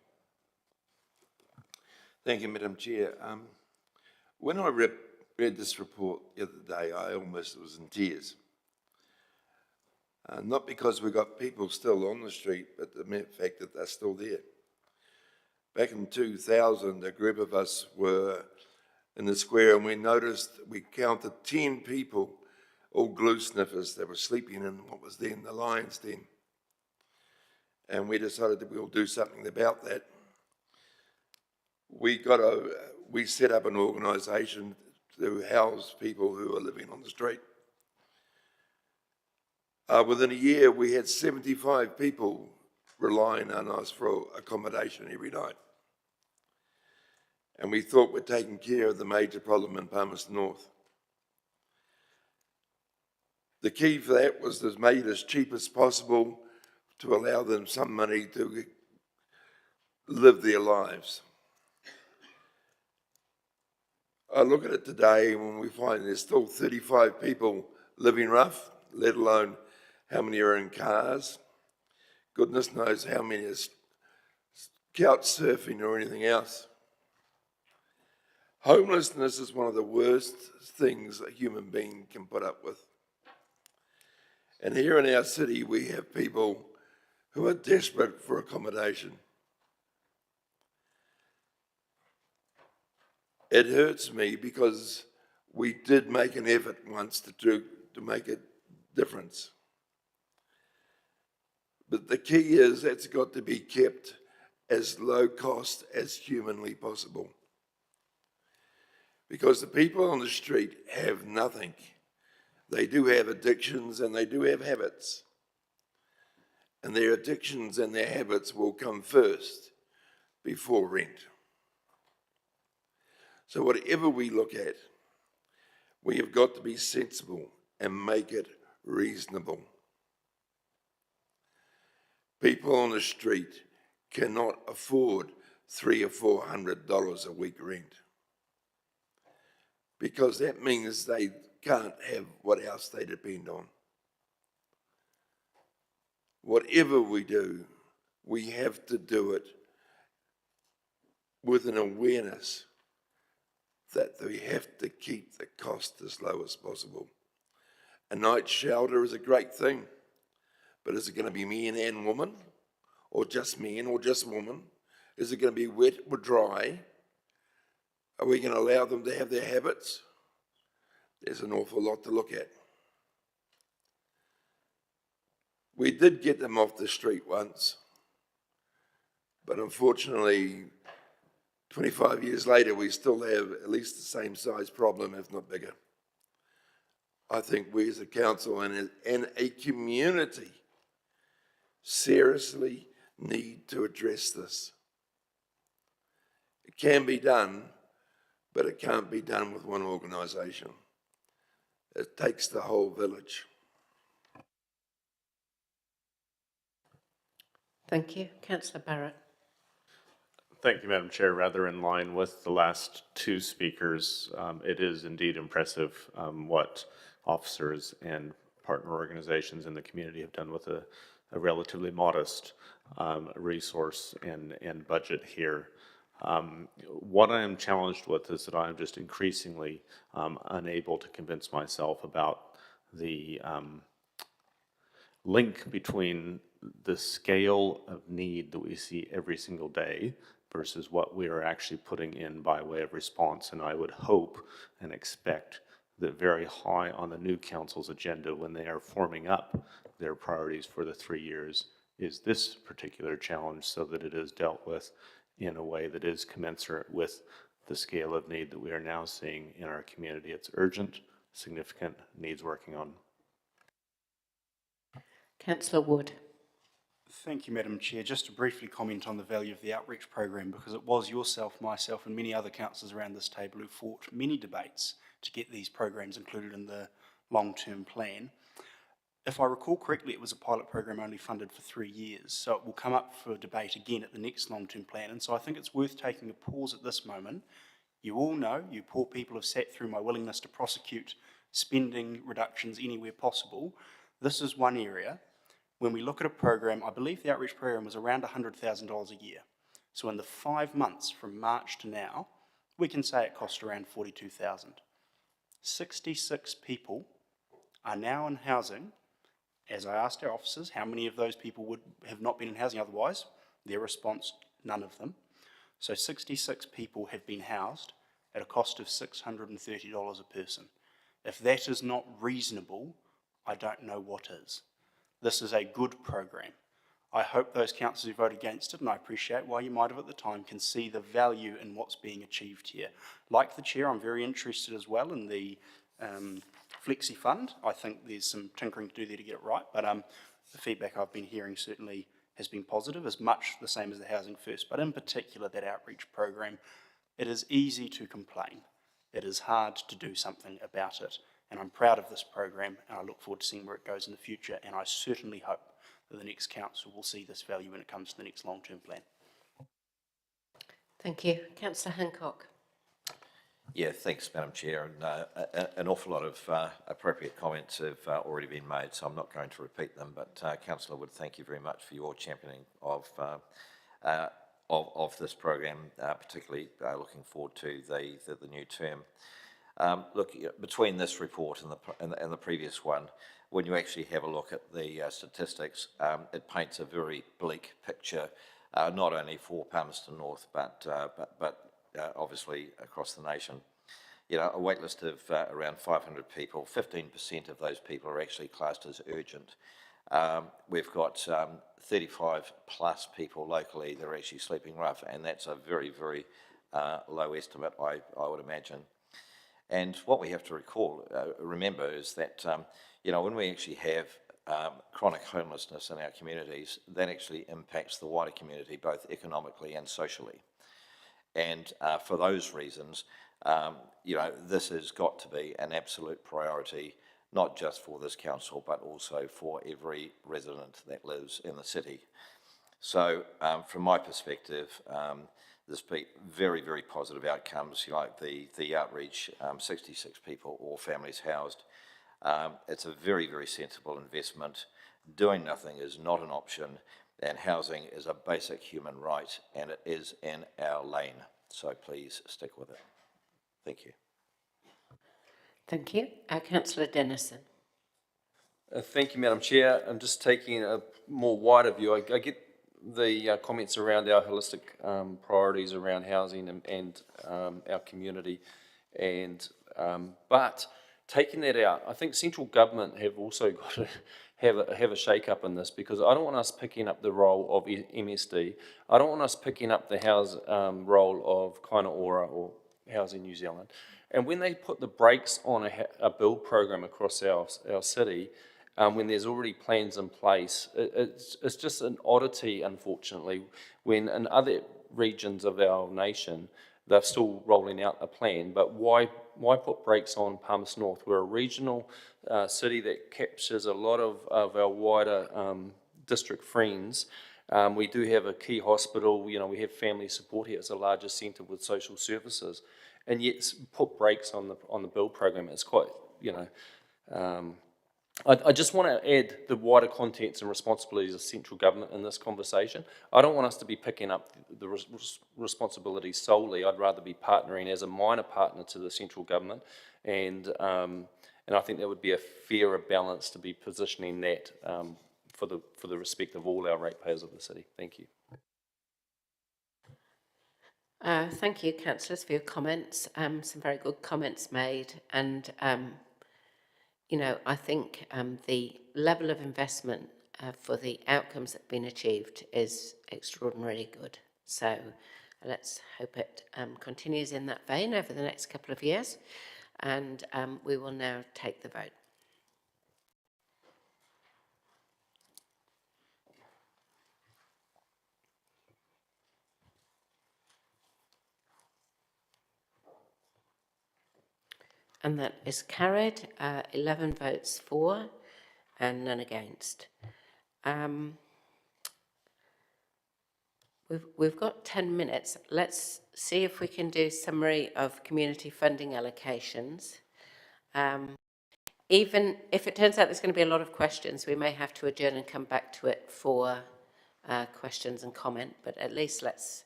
Thank you, Madam Chair. When I read this report the other day, I almost was in tears. Not because we got people still on the street, but the mere fact that they're still there. Back in 2000, a group of us were in the square, and we counted 10 people, all glue sniffers, that were sleeping in what was then the Lions Den. And we decided that we'll do something about that. We set up an organisation to house people who are living on the street. Within a year, we had 75 people relying on us for accommodation every night. And we thought we're taking care of the major problem in Palmerston North. The key for that was to make it as cheap as possible to allow them some money to live their lives. I look at it today when we find there's still 35 people living rough, let alone how many are in cars. Goodness knows how many are couch surfing or anything else. Homelessness is one of the worst things a human being can put up with. And here in our city, we have people who are desperate for accommodation. It hurts me because we did make an effort once to make a difference. But the key is it's got to be kept as low cost as humanly possible. Because the people on the street have nothing. They do have addictions and they do have habits. And their addictions and their habits will come first before rent. So whatever we look at, we have got to be sensible and make it reasonable. People on the street cannot afford $300 or $400 a week rent, because that means they can't have what else they depend on. Whatever we do, we have to do it with an awareness that we have to keep the cost as low as possible. A night shelter is a great thing, but is it going to be man and woman, or just man or just woman? Is it going to be wet or dry? Are we going to allow them to have their habits? There's an awful lot to look at. We did get them off the street once, but unfortunately, 25 years later, we still have at least the same size problem, if not bigger. I think we as a council and a community seriously need to address this. It can be done, but it can't be done with one organisation. It takes the whole village. Thank you. Councillor Barrett. Thank you, Madam Chair. Rather in line with the last two speakers, it is indeed impressive what officers and partner organizations in the community have done with a relatively modest resource and budget here. What I am challenged with is that I am just increasingly unable to convince myself about the link between the scale of need that we see every single day versus what we are actually putting in by way of response. And I would hope and expect that very high on the new council's agenda when they are forming up their priorities for the 3 years is this particular challenge, so that it is dealt with in a way that is commensurate with the scale of need that we are now seeing in our community. It's urgent, significant, needs working on. Councillor Wood. Thank you, Madam Chair. Just to briefly comment on the value of the outreach program, because it was yourself, myself and many other councillors around this table who fought many debates to get these programs included in the long-term plan. If I recall correctly, it was a pilot program only funded for 3 years, so it will come up for debate again at the next long-term plan. And so I think it's worth taking a pause at this moment. You all know, you poor people have sat through my willingness to prosecute spending reductions anywhere possible. This is one area. When we look at a program, I believe the outreach program was around $100,000 a year. So in the 5 months from March to now, we can say it cost around $42,000. 66 people are now in housing. As I asked our officers, how many of those people would have not been in housing otherwise? Their response, none of them. So 66 people have been housed at a cost of $630 a person. If that is not reasonable, I don't know what is. This is a good program. I hope those councillors who vote against it, and I appreciate why you might have at the time, can see the value in what's being achieved here. Like the Chair, I'm very interested as well in the Flexi Fund. I think there's some tinkering to do there to get it right, but the feedback I've been hearing certainly has been positive, as much the same as the Housing First, but in particular that outreach program. It is easy to complain. It is hard to do something about it, and I'm proud of this program, and I look forward to seeing where it goes in the future, and I certainly hope that the next council will see this value when it comes to the next long-term plan. Thank you. Councillor Hancock. Yeah, thanks, Madam Chair. And an awful lot of appropriate comments have already been made, so I'm not going to repeat them. But Councillor Wood, thank you very much for your championing of this program, particularly looking forward to the new term. Look, between this report and the previous one, when you actually have a look at the statistics, it paints a very bleak picture, not only for Palmerston North, but obviously across the nation. You know, a wait list of around 500 people, 15% of those people are actually classed as urgent. We've got 35 plus people locally that are actually sleeping rough, and that's a very, very low estimate, I would imagine. And what we have to remember is that, you know, when we actually have chronic homelessness in our communities, that actually impacts the wider community, both economically and socially. And for those reasons, you know, this has got to be an absolute priority, not just for this council, but also for every resident that lives in the city. So from my perspective, there's been very, very positive outcomes, like the outreach, 66 people or families housed. It's a very, very sensible investment. Doing nothing is not an option, and housing is a basic human right, and it is in our lane. So please stick with it. Thank you. Thank you. Councillor Dennison. Thank you, Madam Chair. I'm just taking a more wider view. I get the comments around our holistic priorities around housing and our community, and but taking that out, I think central government have also got to have a shake-up in this, because I don't want us picking up the role of MSD. I don't want us picking up the role of Kaina Ora or Housing New Zealand. And when they put the brakes on a build program across our city, when there's already plans in place, it's just an oddity, unfortunately, when in other regions of our nation, they're still rolling out a plan. But why put brakes on Palmerston North? We're a regional city that captures a lot of our wider district friends. We do have a key hospital, you know, we have family support here. It's the largest centre with social services. And yet put brakes on the build program. It's quite, you know, I just want to add the wider contents and responsibilities of central government in this conversation. I don't want us to be picking up the responsibilities solely. I'd rather be partnering as a minor partner to the central government, and I think that would be a fairer balance to be positioning that for the respect of all our ratepayers of the city. Thank you. Thank you, councillors, for your comments. Some very good comments made, and you know, I think the level of investment for the outcomes that have been achieved is extraordinarily good. So let's hope it continues in that vein over the next couple of years, and we will now take the vote. And that is carried, 11 votes for and none against. We've got 10 minutes. Let's see if we can do summary of community funding allocations. Even if it turns out there's going to be a lot of questions, we may have to adjourn and come back to it for questions and comment, but at least let's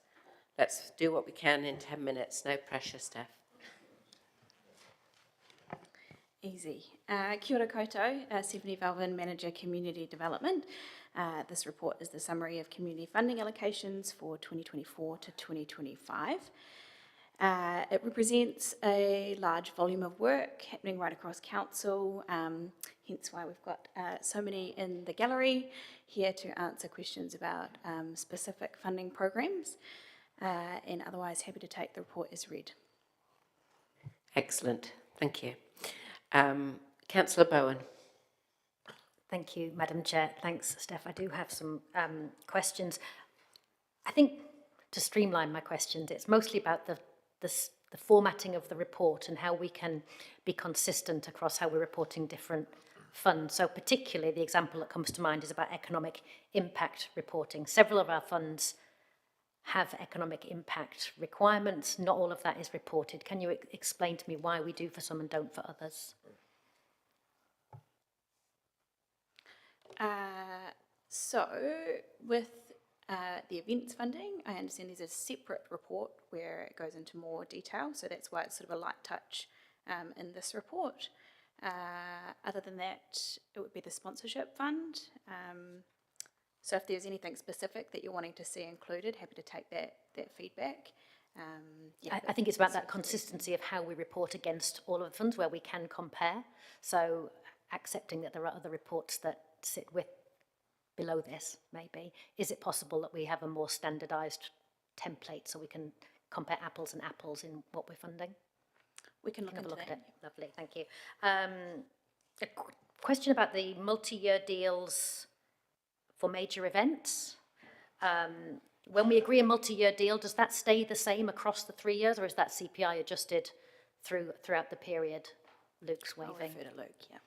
do what we can in 10 minutes. No pressure, Steph. Easy. Kia ora koutou, Stephanie Velvin, Manager Community Development. This report is the summary of community funding allocations for 2024 to 2025. It represents a large volume of work happening right across council, hence why we've got so many in the gallery here to answer questions about specific funding programs, and otherwise happy to take the report as read. Excellent, thank you. Councillor Bowen. Thank you, Madam Chair. Thanks, Steph. I do have some questions. I think to streamline my questions, it's mostly about the formatting of the report and how we can be consistent across how we're reporting different funds. So particularly the example that comes to mind is about economic impact reporting. Several of our funds have economic impact requirements. Not all of that is reported. Can you explain to me why we do for some and don't for others? So with the events funding, I understand there's a separate report where it goes into more detail, so that's why it's sort of a light touch in this report. Other than that, it would be the sponsorship fund. So if there's anything specific that you're wanting to see included, happy to take that feedback. Yeah, I think it's about that consistency of how we report against all of the funds where we can compare. So accepting that there are other reports that sit below this, maybe. Is it possible that we have a more standardised template so we can compare apples and apples in what we're funding? We can look Have a into look at that. it. Lovely, thank you. A question about the multi-year deals for major events. When we agree a multi-year deal, does that stay the same across the 3 years, or is that CPI adjusted throughout the period? Luke's I'll waving. refer to Luke, yeah.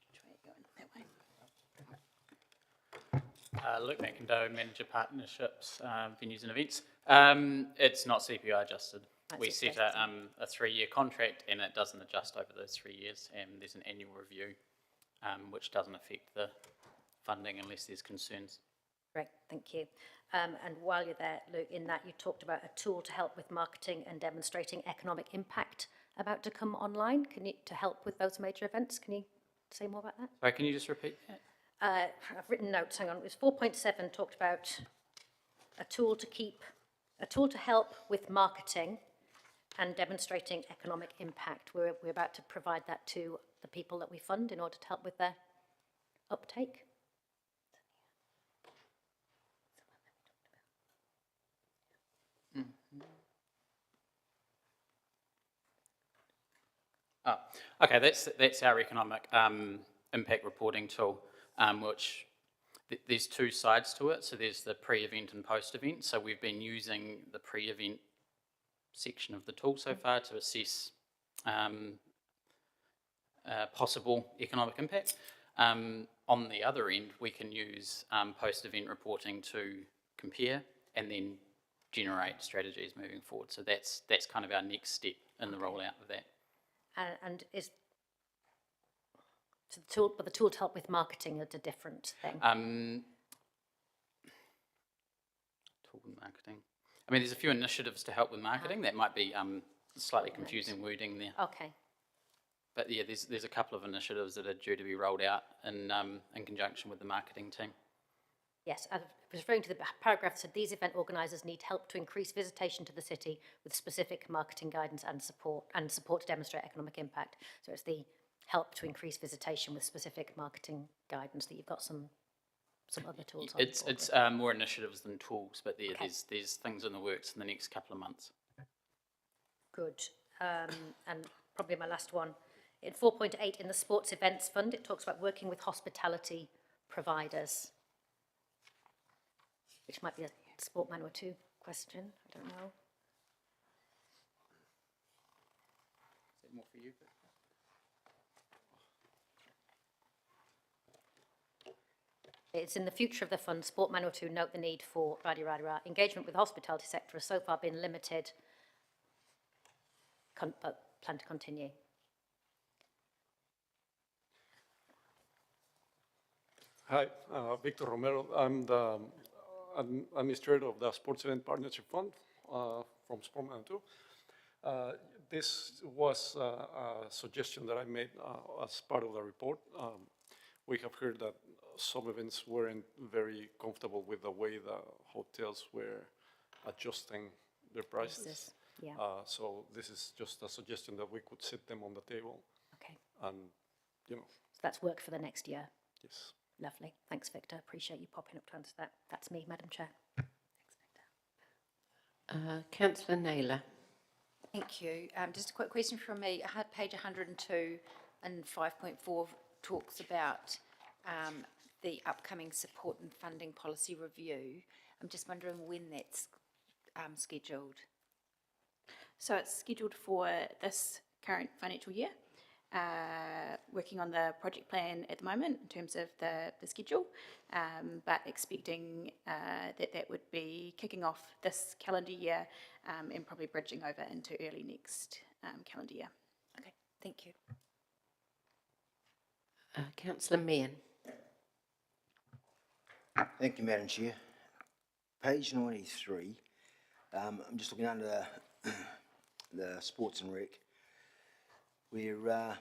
Which way are you going? That way? Luke McIndoe, Manager Partnerships, Venues and Events. It's not CPI adjusted. We set a 3-year contract and it doesn't adjust over those 3 years, and there's an annual review which doesn't affect the funding unless there's concerns. Great, thank you. And while you're there, Luke, in that you talked about a tool to help with marketing and demonstrating economic impact about to come online. To help with those major events, can you say more about that? Sorry, can you just repeat that? I've written notes, hang on. It was 4.7 talked about a tool to help with marketing and demonstrating economic impact. We're about to provide that to the people that we fund in order to help with their uptake. Oh, okay, that's our economic impact reporting tool, which there's two sides to it. So there's the pre-event and post-event. So we've been using the pre-event section of the tool so far to assess possible economic impact. On the other end, we can use post-event reporting to compare and then generate strategies moving forward. So that's kind of our next step in the rollout of that. And is so the tool to help with marketing is a different thing? Tool with marketing. I mean, there's a few initiatives to help with marketing. That might be slightly confusing wording there. Okay. But yeah, there's a couple of initiatives that are due to be rolled out in conjunction with the marketing team. Yes, I was referring to the paragraph that said these event organisers need help to increase visitation to the city with specific marketing guidance and support to demonstrate economic impact. So it's the help to increase visitation with specific marketing guidance that you've got some other tools on. It's more initiatives than tools, but Okay. there's things in the works in the next couple of months. Good. And probably my last one. In 4.8 in the Sports Events Fund, it talks about working with hospitality providers, which might be a Sport Manual 2 question, I don't know. Is that more for you? It's in the future of the fund, Sport Manual 2, note the need for engagement with the hospitality sector has so far been limited, but plan to continue. Hi, Victor Romero. I'm the administrator of the Sports Event Partnership Fund from Sport Manual 2. This was a suggestion that I made as part of the report. We have heard that some events weren't very comfortable with the way the hotels were adjusting their prices. Yeah. So this is just a suggestion that we could set them on the table. Okay. And, So that's work for the next year. Yes. Lovely. Thanks, Victor. Appreciate you popping up to answer that. That's me, Madam Chair. Councillor Naylor. Thank you. Just a quick question from me. I had page 102 and 5.4 talks about the upcoming support and funding policy review. I'm just wondering when that's scheduled. So it's scheduled for this current financial year. Working on the project plan at the moment in terms of the schedule, but expecting that would be kicking off this calendar year and probably bridging over into early next calendar year. Okay, thank you. Councillor Meehan. Thank you, Madam Chair. Page 93, I'm just looking under the Sports and Rec, where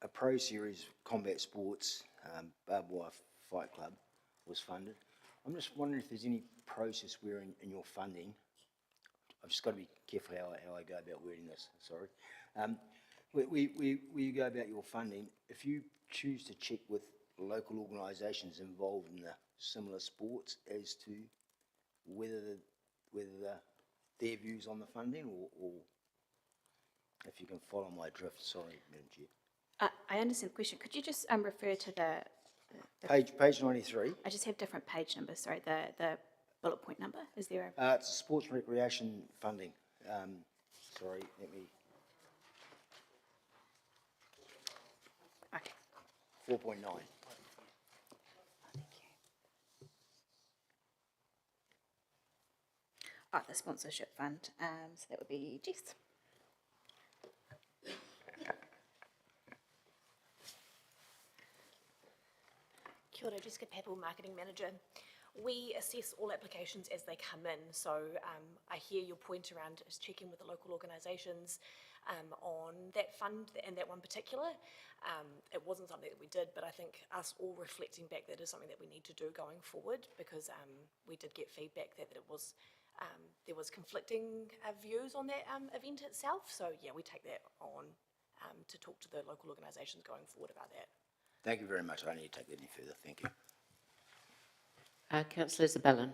a Pro Series Combat Sports Barbed Wire Fight Club was funded. I'm just wondering if there's any process where in your funding, I've just got to be careful how I go about wording this, sorry. Where you go about your funding, if you choose to check with local organisations involved in the similar sports as to whether the their views on the funding, or if you can follow my drift, sorry, Madam Chair. I understand the question. Could you just refer to the Page 93. I just have different page numbers, sorry, the bullet point number. Is there a... It's sports and recreation funding. Sorry, let me... Okay. 4.9. The sponsorship fund. So that would be Jess. Kia ora, Jessica Papel, Marketing Manager. We assess all applications as they come in, so I hear your point around is checking with the local organisations on that fund and that one particular. It wasn't something that we did, but I think us all reflecting back, that is something that we need to do going forward, because we did get feedback that it was there was conflicting views on that event itself. So yeah, we take that on to talk to the local organisations going forward about that. Thank you very much. I don't need to take that any further. Thank you. Councillor Isabellan.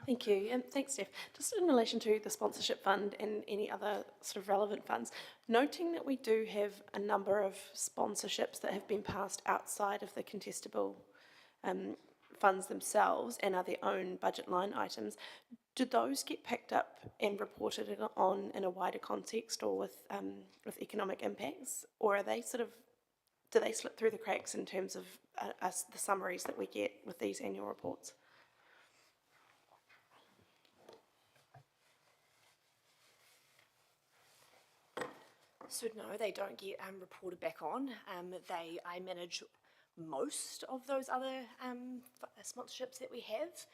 Thank you, and thanks, Steph. Just in relation to the sponsorship fund and any other sort of relevant funds, noting that we do have a number of sponsorships that have been passed outside of the contestable funds themselves and are their own budget line items, do those get picked up and reported on in a wider context or with economic impacts, or are they sort of, do they slip through the cracks in terms of the summaries that we get with these annual reports? So no, they don't get reported back on. I manage most of those other sponsorships that we have.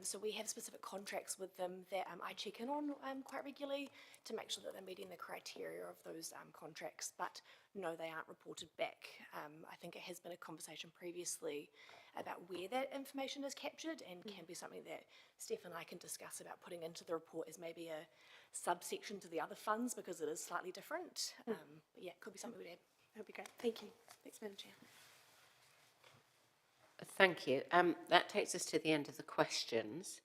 So we have specific contracts with them that I check in on quite regularly to make sure that they're meeting the criteria of those contracts, but no, they aren't reported back. I think it has been a conversation previously about where that information is captured, and can be something that Steph and I can discuss about putting into the report as maybe a subsection to the other funds, because it is slightly different. But yeah, it could be something we'd add. That would be great. Thank you. Thanks, Madam Chair. Thank you. That takes us to the end of the questions.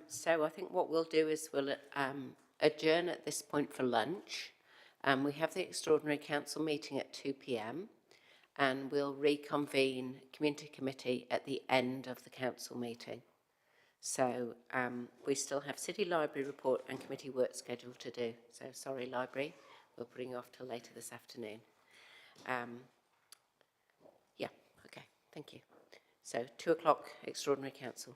So I think what we'll do is we'll adjourn at this point for lunch. We have the Extraordinary Council meeting at 2 p.m. and we'll reconvene Community Committee at the end of the Council meeting. So we still have City Library report and committee work schedule to do. So sorry, Library, we'll bring you off till later this afternoon. Yeah, okay, thank you. So 2 o'clock, Extraordinary Council.